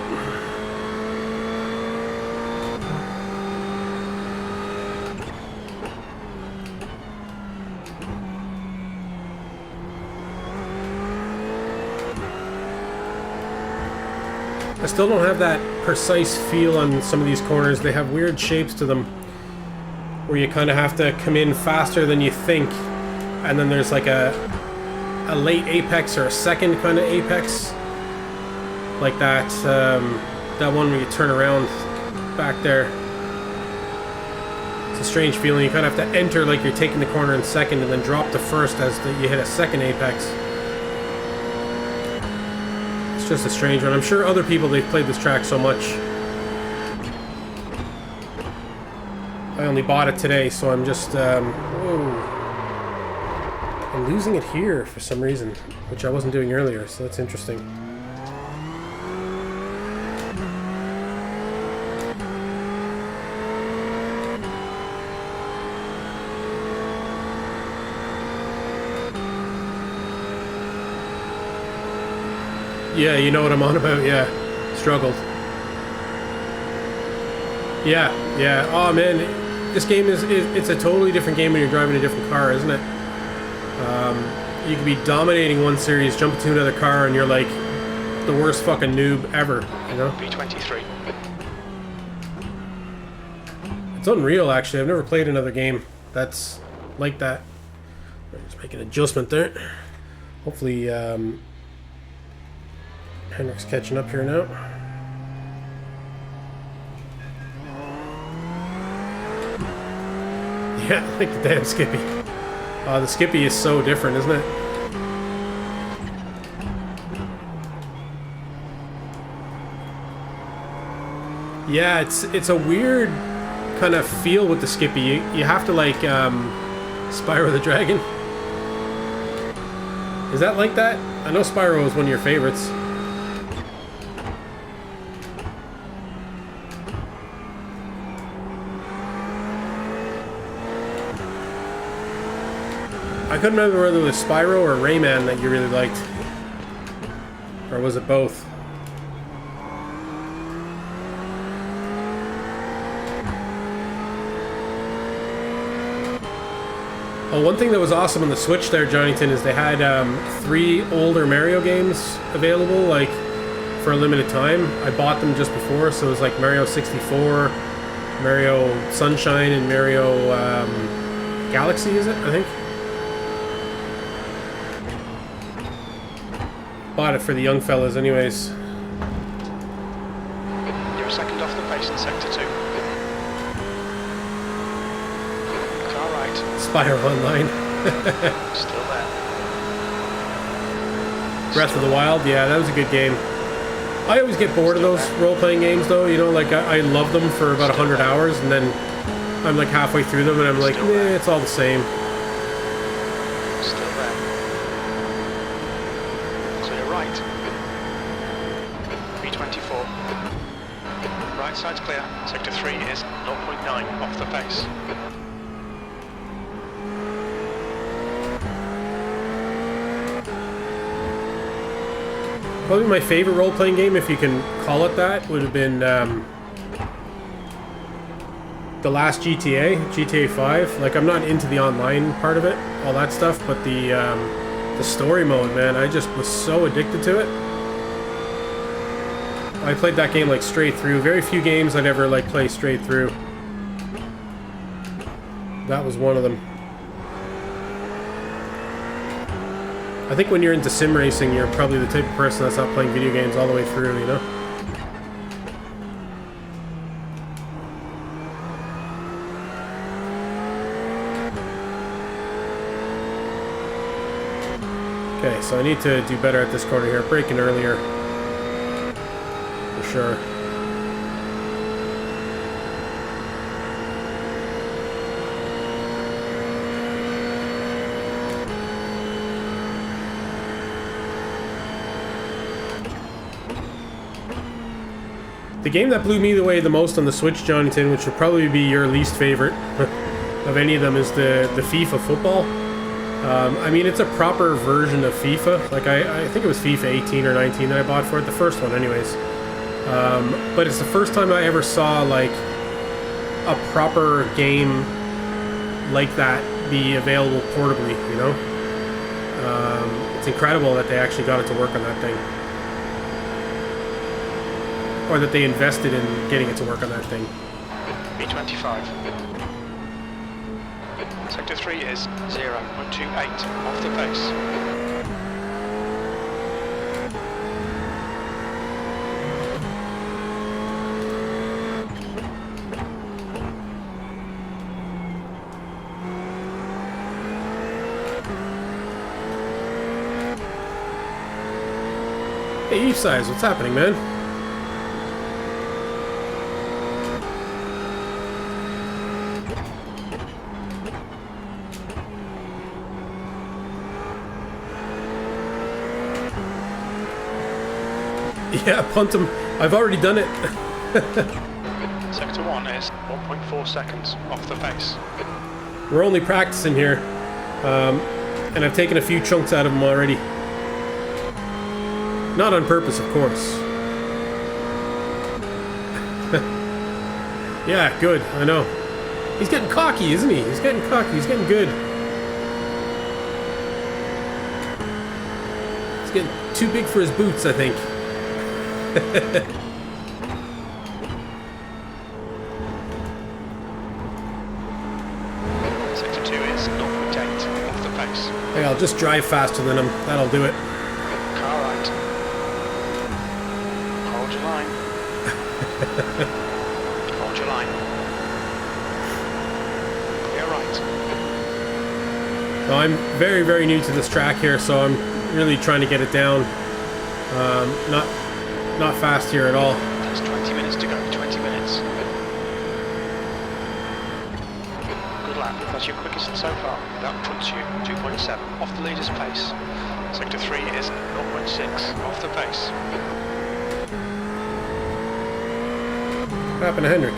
I still don't have that precise feel on some of these corners. They have weird shapes to them, where you kind of have to come in faster than you think, and then there's like a late apex or a second kind of apex, like that that one where you turn around back there. It's a strange feeling. You kind of have to enter like you're taking the corner in second, and then drop to first as you hit a second apex. It's just a strange one. I'm sure other people, they've played this track so much. I only bought it today, so I'm just, whoa. I'm losing it here for some reason, which I wasn't doing earlier, so that's interesting. Yeah, you know what I'm on about, yeah. Struggled. Yeah. Oh, man. This game it's a totally different game when you're driving a different car, isn't it? you could be dominating one series, jump into another car, and you're like the worst fucking noob ever, you know? B23. It's unreal, actually. I've never played another game that's like that. Just make an adjustment there. Hopefully, Henrik's catching up here now. Yeah, like the damn Skippy. The Skippy is so different, isn't it? Yeah, it's a weird kind of feel with the Skippy. You have to like Spyro the Dragon. Is that like that? I know Spyro was one of your favorites. I couldn't remember whether it was Spyro or Rayman that you really liked. Or was it both? Oh, one thing that was awesome on the Switch there, Johnnyton, is they had 3 older Mario games available, like, for a limited time. I bought them just before, so it was like Mario 64, Mario Sunshine, and Mario Galaxy, is it? I think. Bought it for the young fellas anyways. You're a second off the pace in Sector 2. Car right. Spyro Online. Still there. Breath of the Wild, yeah, that was a good game. I always get bored of those role-playing games though, you know, like I love them for about 100 hours and then I'm like halfway through them and I'm like, nah, it's all the same. Still there. Clear right. B24. Right side's clear. Sector 3 is 0.9 off the pace. Probably my favorite role-playing game, if you can call it that, would have been the last GTA, GTA 5. Like, I'm not into the online part of it, all that stuff, but the story mode, man, I just was so addicted to it. I played that game like straight through. Very few games I'd ever like play straight through. That was one of them. I think when you're into sim racing, you're probably the type of person that's not playing video games all the way through, you know? Okay, so I need to do better at this corner here. Braking earlier. For sure. The game that blew me away the most on the Switch, Johnnyton, which would probably be your least favorite of any of them, is the FIFA football. I mean, it's a proper version of FIFA. Like, I think it was FIFA 18 or 19 that I bought for it, the first one anyways. But it's the first time I ever saw, like, a proper game like that be available portably, you know? It's incredible that they actually got it to work on that thing. Or that they invested in getting it to work on that thing. B25. Sector 3 is 0.28 off the pace. Hey, Eve Size, what's happening, man? Yeah, punt him. I've already done it. Sector 1 is 1.4 seconds off the pace. We're only practicing here. And I've taken a few chunks out of him already. Not on purpose, of course. Yeah, good. I know. He's getting cocky, isn't he? He's getting cocky. He's getting good. too big for his boots, I think. Sector 2 is 0.8 off the pace. Hey, I'll just drive faster than him. That'll do it. Car right. Hold your line. Hold your line. Clear right. So I'm very, very new to this track here, so I'm really trying to get it down. Not fast here at all. There's 20 minutes to go. 20 minutes. Good lap. That's your quickest so far. That puts you 2.7 off the leader's pace. Sector 3 is 0.6 off the pace. What happened to Hendrick?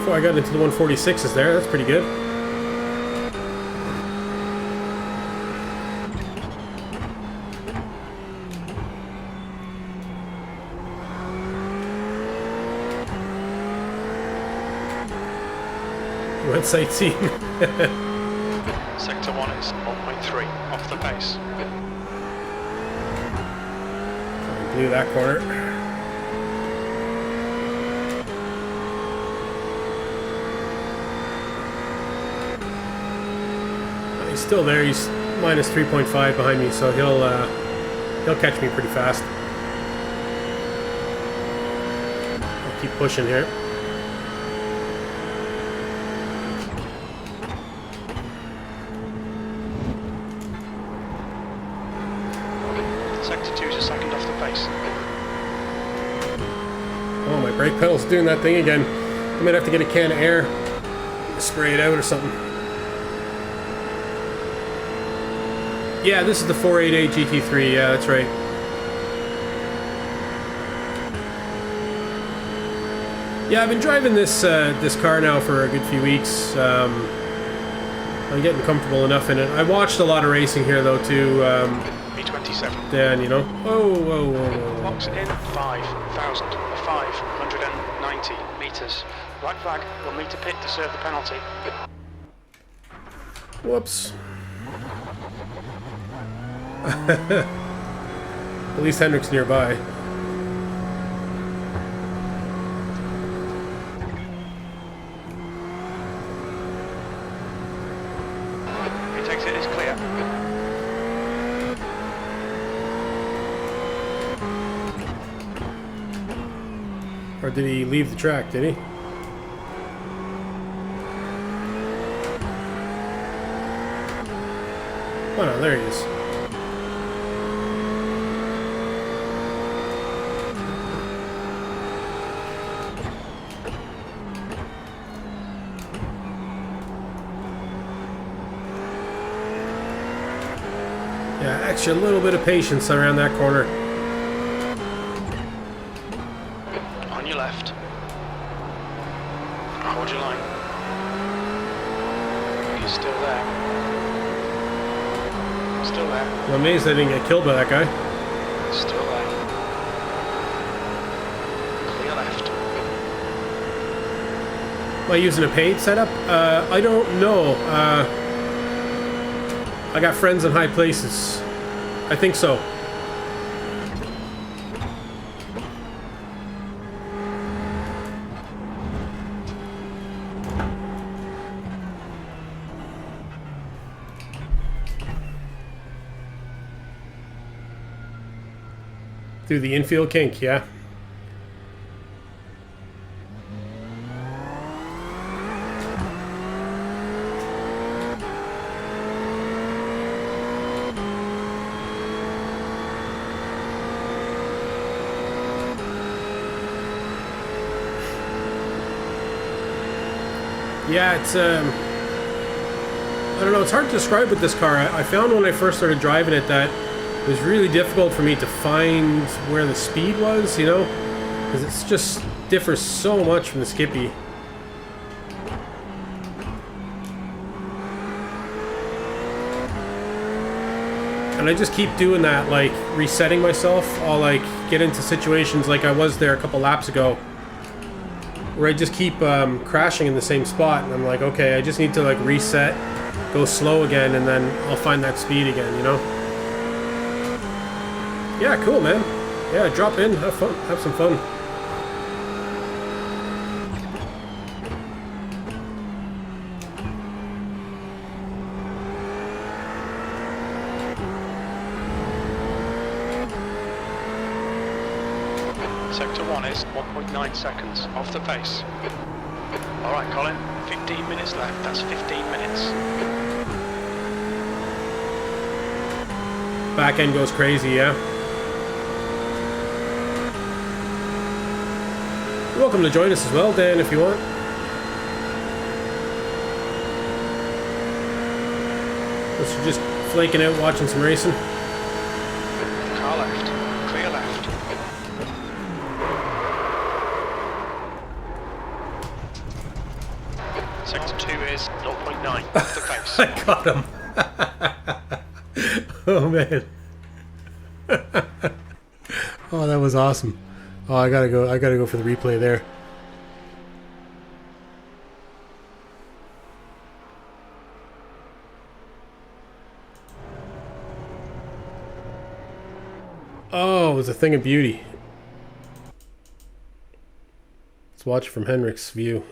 Well, I got into the 146s there. That's pretty good. Went sightseeing. Sector 1 is 0.3 off the pace. Blew that corner. He's still there. He's minus 3.5 behind me, so he'll catch me pretty fast. I'll keep pushing here. Sector 2 is a second off the pace. Oh, my brake pedal's doing that thing again. I might have to get a can of air, spray it out or something. Yeah, this is the 488 GT3. Yeah, that's right. Yeah, I've been driving this this car now for a good few weeks. I'm getting comfortable enough in it. I watched a lot of racing here though too. B27. Dan, you know. Whoa. Box in 5,590 metres. Black flag will meet a pit to serve the penalty. Whoops. At least Hendrick's nearby. He takes it as clear. Or did he leave the track, did he? Oh no, there he is. Yeah, actually a little bit of patience around that corner. On your left. Hold your line. He's still there. Still there. I'm amazed I didn't get killed by that guy. Still there. Clear left. Am I using a paid setup? I don't know. I got friends in high places. I think so. Through the infield kink, yeah. Yeah, it's I don't know, it's hard to describe with this car. I found when I first started driving it that it was really difficult for me to find where the speed was, you know? Because it's just differs so much from the Skippy. And I just keep doing that, like resetting myself. I'll like get into situations like I was there a couple laps ago, where I just keep crashing in the same spot, and I'm like, okay, I just need to like reset, go slow again, and then I'll find that speed again, you know? Yeah, cool, man. Yeah, drop in, have fun, have some fun. Sector 1 is 1.9 seconds off the pace. Alright, Colin, 15 minutes left. That's 15 minutes. Back end goes crazy, yeah? You're welcome to join us as well, Dan, if you want. Unless you're just flaking out watching some racing. Car left. Clear left. Sector 2 is 0.9 off the pace. I got him. Oh man. Oh, that was awesome. Oh, I gotta go for the replay there. Oh, it was a thing of beauty. Let's watch it from Henrik's view.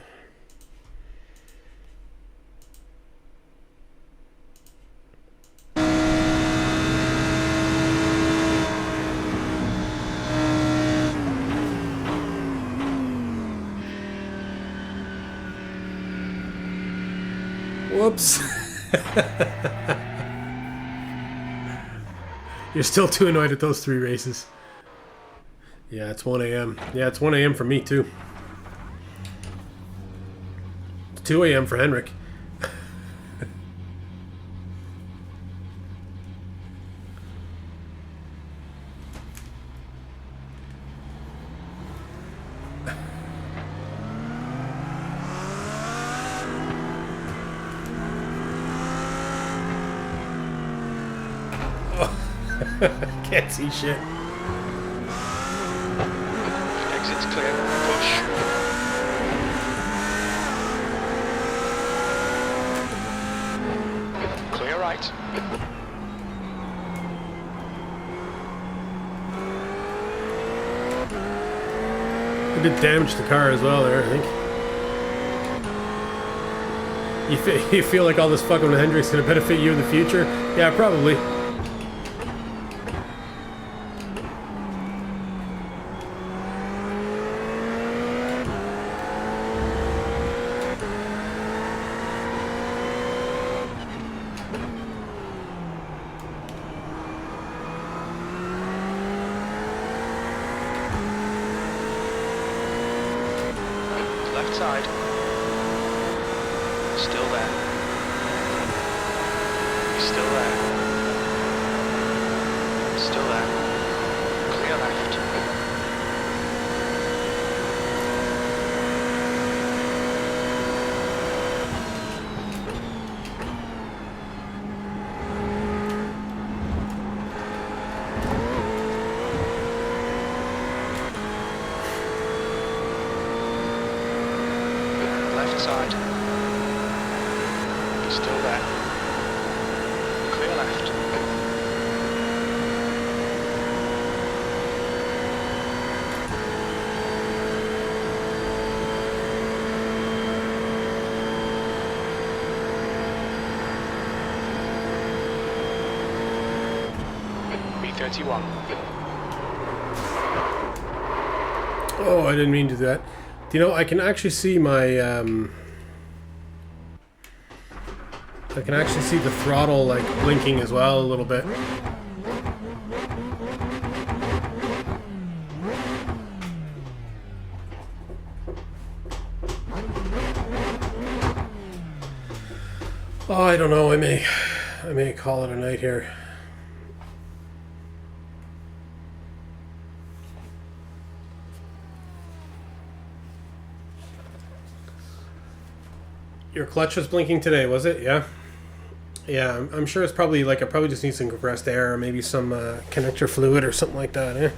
Whoops. You're still too annoyed at those 3 races. Yeah, it's 1 a.m. Yeah, it's 1 a.m. for me too. It's 2 a.m. for Henrik. Can't see shit. Exit's clear. Push. Clear right. It did damage the car as well there, I think. You feel like all this fucking with Hendrick's gonna benefit you in the future? Yeah, probably. Left side. Still there. He's still there. Still there. Clear left. Left side. He's still there. Clear left. B31. Oh, I didn't mean to do that. You know, I can actually see my, I can actually see the throttle, like, blinking as well a little bit. Oh, I don't know, I may call it a night here. Your clutch was blinking today, was it? Yeah. Yeah, I'm sure it's probably like I probably just need some compressed air or maybe some connector fluid or something like that.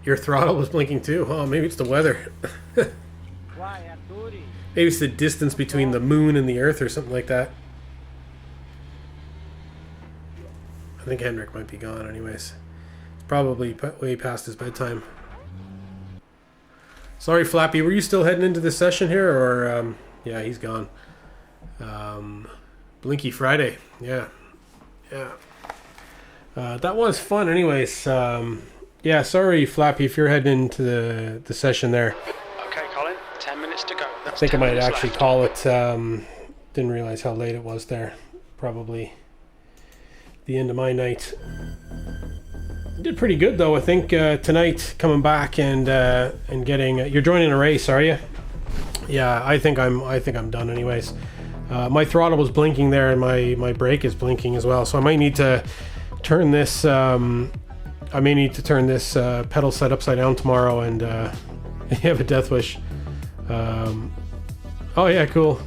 Your throttle was blinking too. Oh, maybe it's the weather. Maybe it's the distance between the moon and the Earth or something like that. I think Henrik might be gone anyways. It's probably way past his bedtime. Sorry, Flappy. Were you still heading into the session here, or yeah, he's gone. Blinky Friday. Yeah. That was fun anyways. Yeah, sorry, Flappy, if you're heading into the session there. Okay, Colin, 10 minutes to go. I think I might actually call it. Didn't realize how late it was there. Probably the end of my night. Did pretty good though. I think tonight coming back and getting. You're joining a race, are you? Yeah, I think I'm done anyways. My throttle was blinking there, and my brake is blinking as well. So I might need to turn this. I may need to turn this pedal set upside down tomorrow and have a death wish. Oh yeah, cool.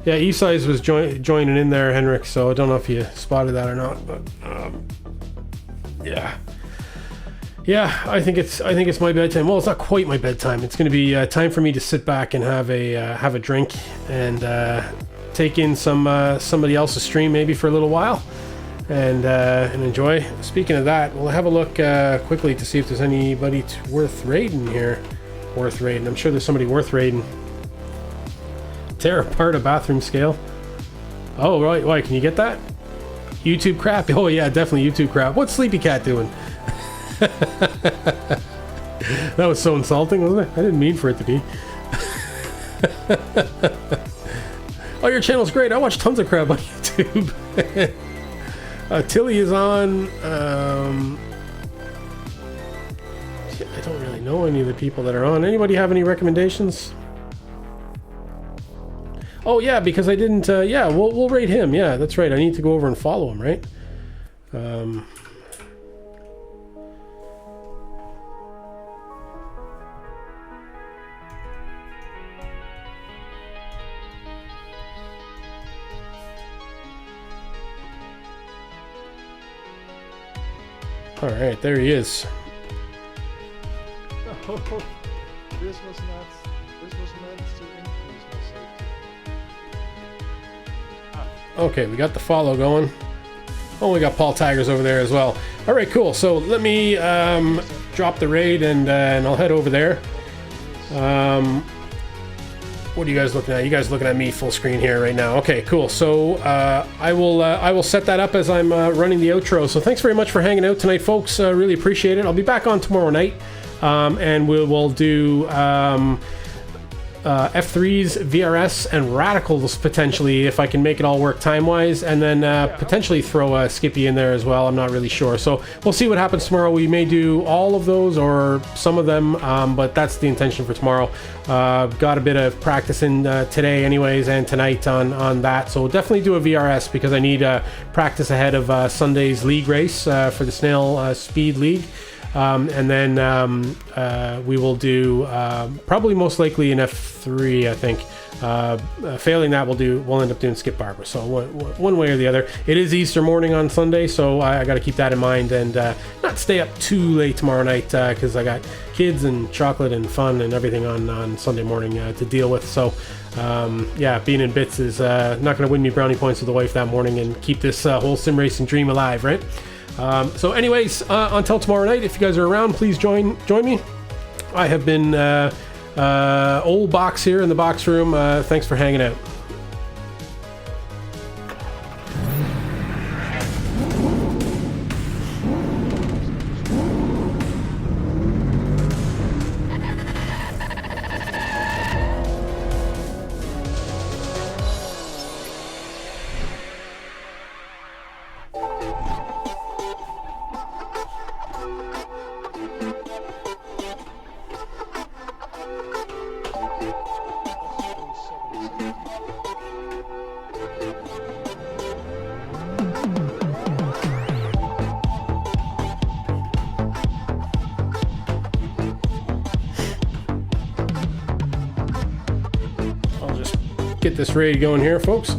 Yeah, E-Size was joining in there, Henrik. So I don't know if you spotted that or not, but yeah. I think it's my bedtime. Well, it's not quite my bedtime. It's going to be time for me to sit back and have a drink and take in somebody else's stream maybe for a little while and enjoy. Speaking of that, we'll have a look quickly to see if there's anybody worth raiding here. I'm sure there's somebody worth raiding. Tear apart a bathroom scale. Oh right, why? Can you get that? YouTube crap. Oh yeah, definitely YouTube crap. What's Sleepy Cat doing? That was so insulting, wasn't it? I didn't mean for it to be. Oh, your channel's great. I watch tons of crap on YouTube. Tilly is on. I don't really know any of the people that are on. Anybody have any recommendations? Oh yeah, because I didn't. Yeah, we'll rate him. Yeah, that's right. I need to go over and follow him, right? All right, there he is. Oh, this was meant to increase my safety. Okay, we got the follow going. Oh, we got Paul Tigers over there as well. All right, cool. So let me drop the raid and I'll head over there. What are you guys looking at? You guys looking at me full screen here right now. Okay, cool. So I will set that up as I'm running the outro. So thanks very much for hanging out tonight, folks. Really appreciate it. I'll be back on tomorrow night, and we'll do F3s, VRS, and Radicals potentially if I can make it all work time-wise, and then potentially throw Skippy in there as well. I'm not really sure. So we'll see what happens tomorrow. We may do all of those or some of them, but that's the intention for tomorrow. Got a bit of practice in today anyways and tonight on that. So we'll definitely do a VRS because I need practice ahead of Sunday's league race for the Snail Speed League. And then we will do probably most likely an F3, I think. Failing that, we'll end up doing Skip Barber. So one way or the other. It is Easter morning on Sunday, so I got to keep that in mind and not stay up too late tomorrow night because I got kids and chocolate and fun and everything on Sunday morning to deal with. So yeah, being in bits is not going to win me brownie points with the wife that morning and keep this whole sim racing dream alive, right? So anyways, until tomorrow night, if you guys are around, please join me. I have been Old Box here in the box room. Thanks for hanging out. Those 770. get this raid going here, folks.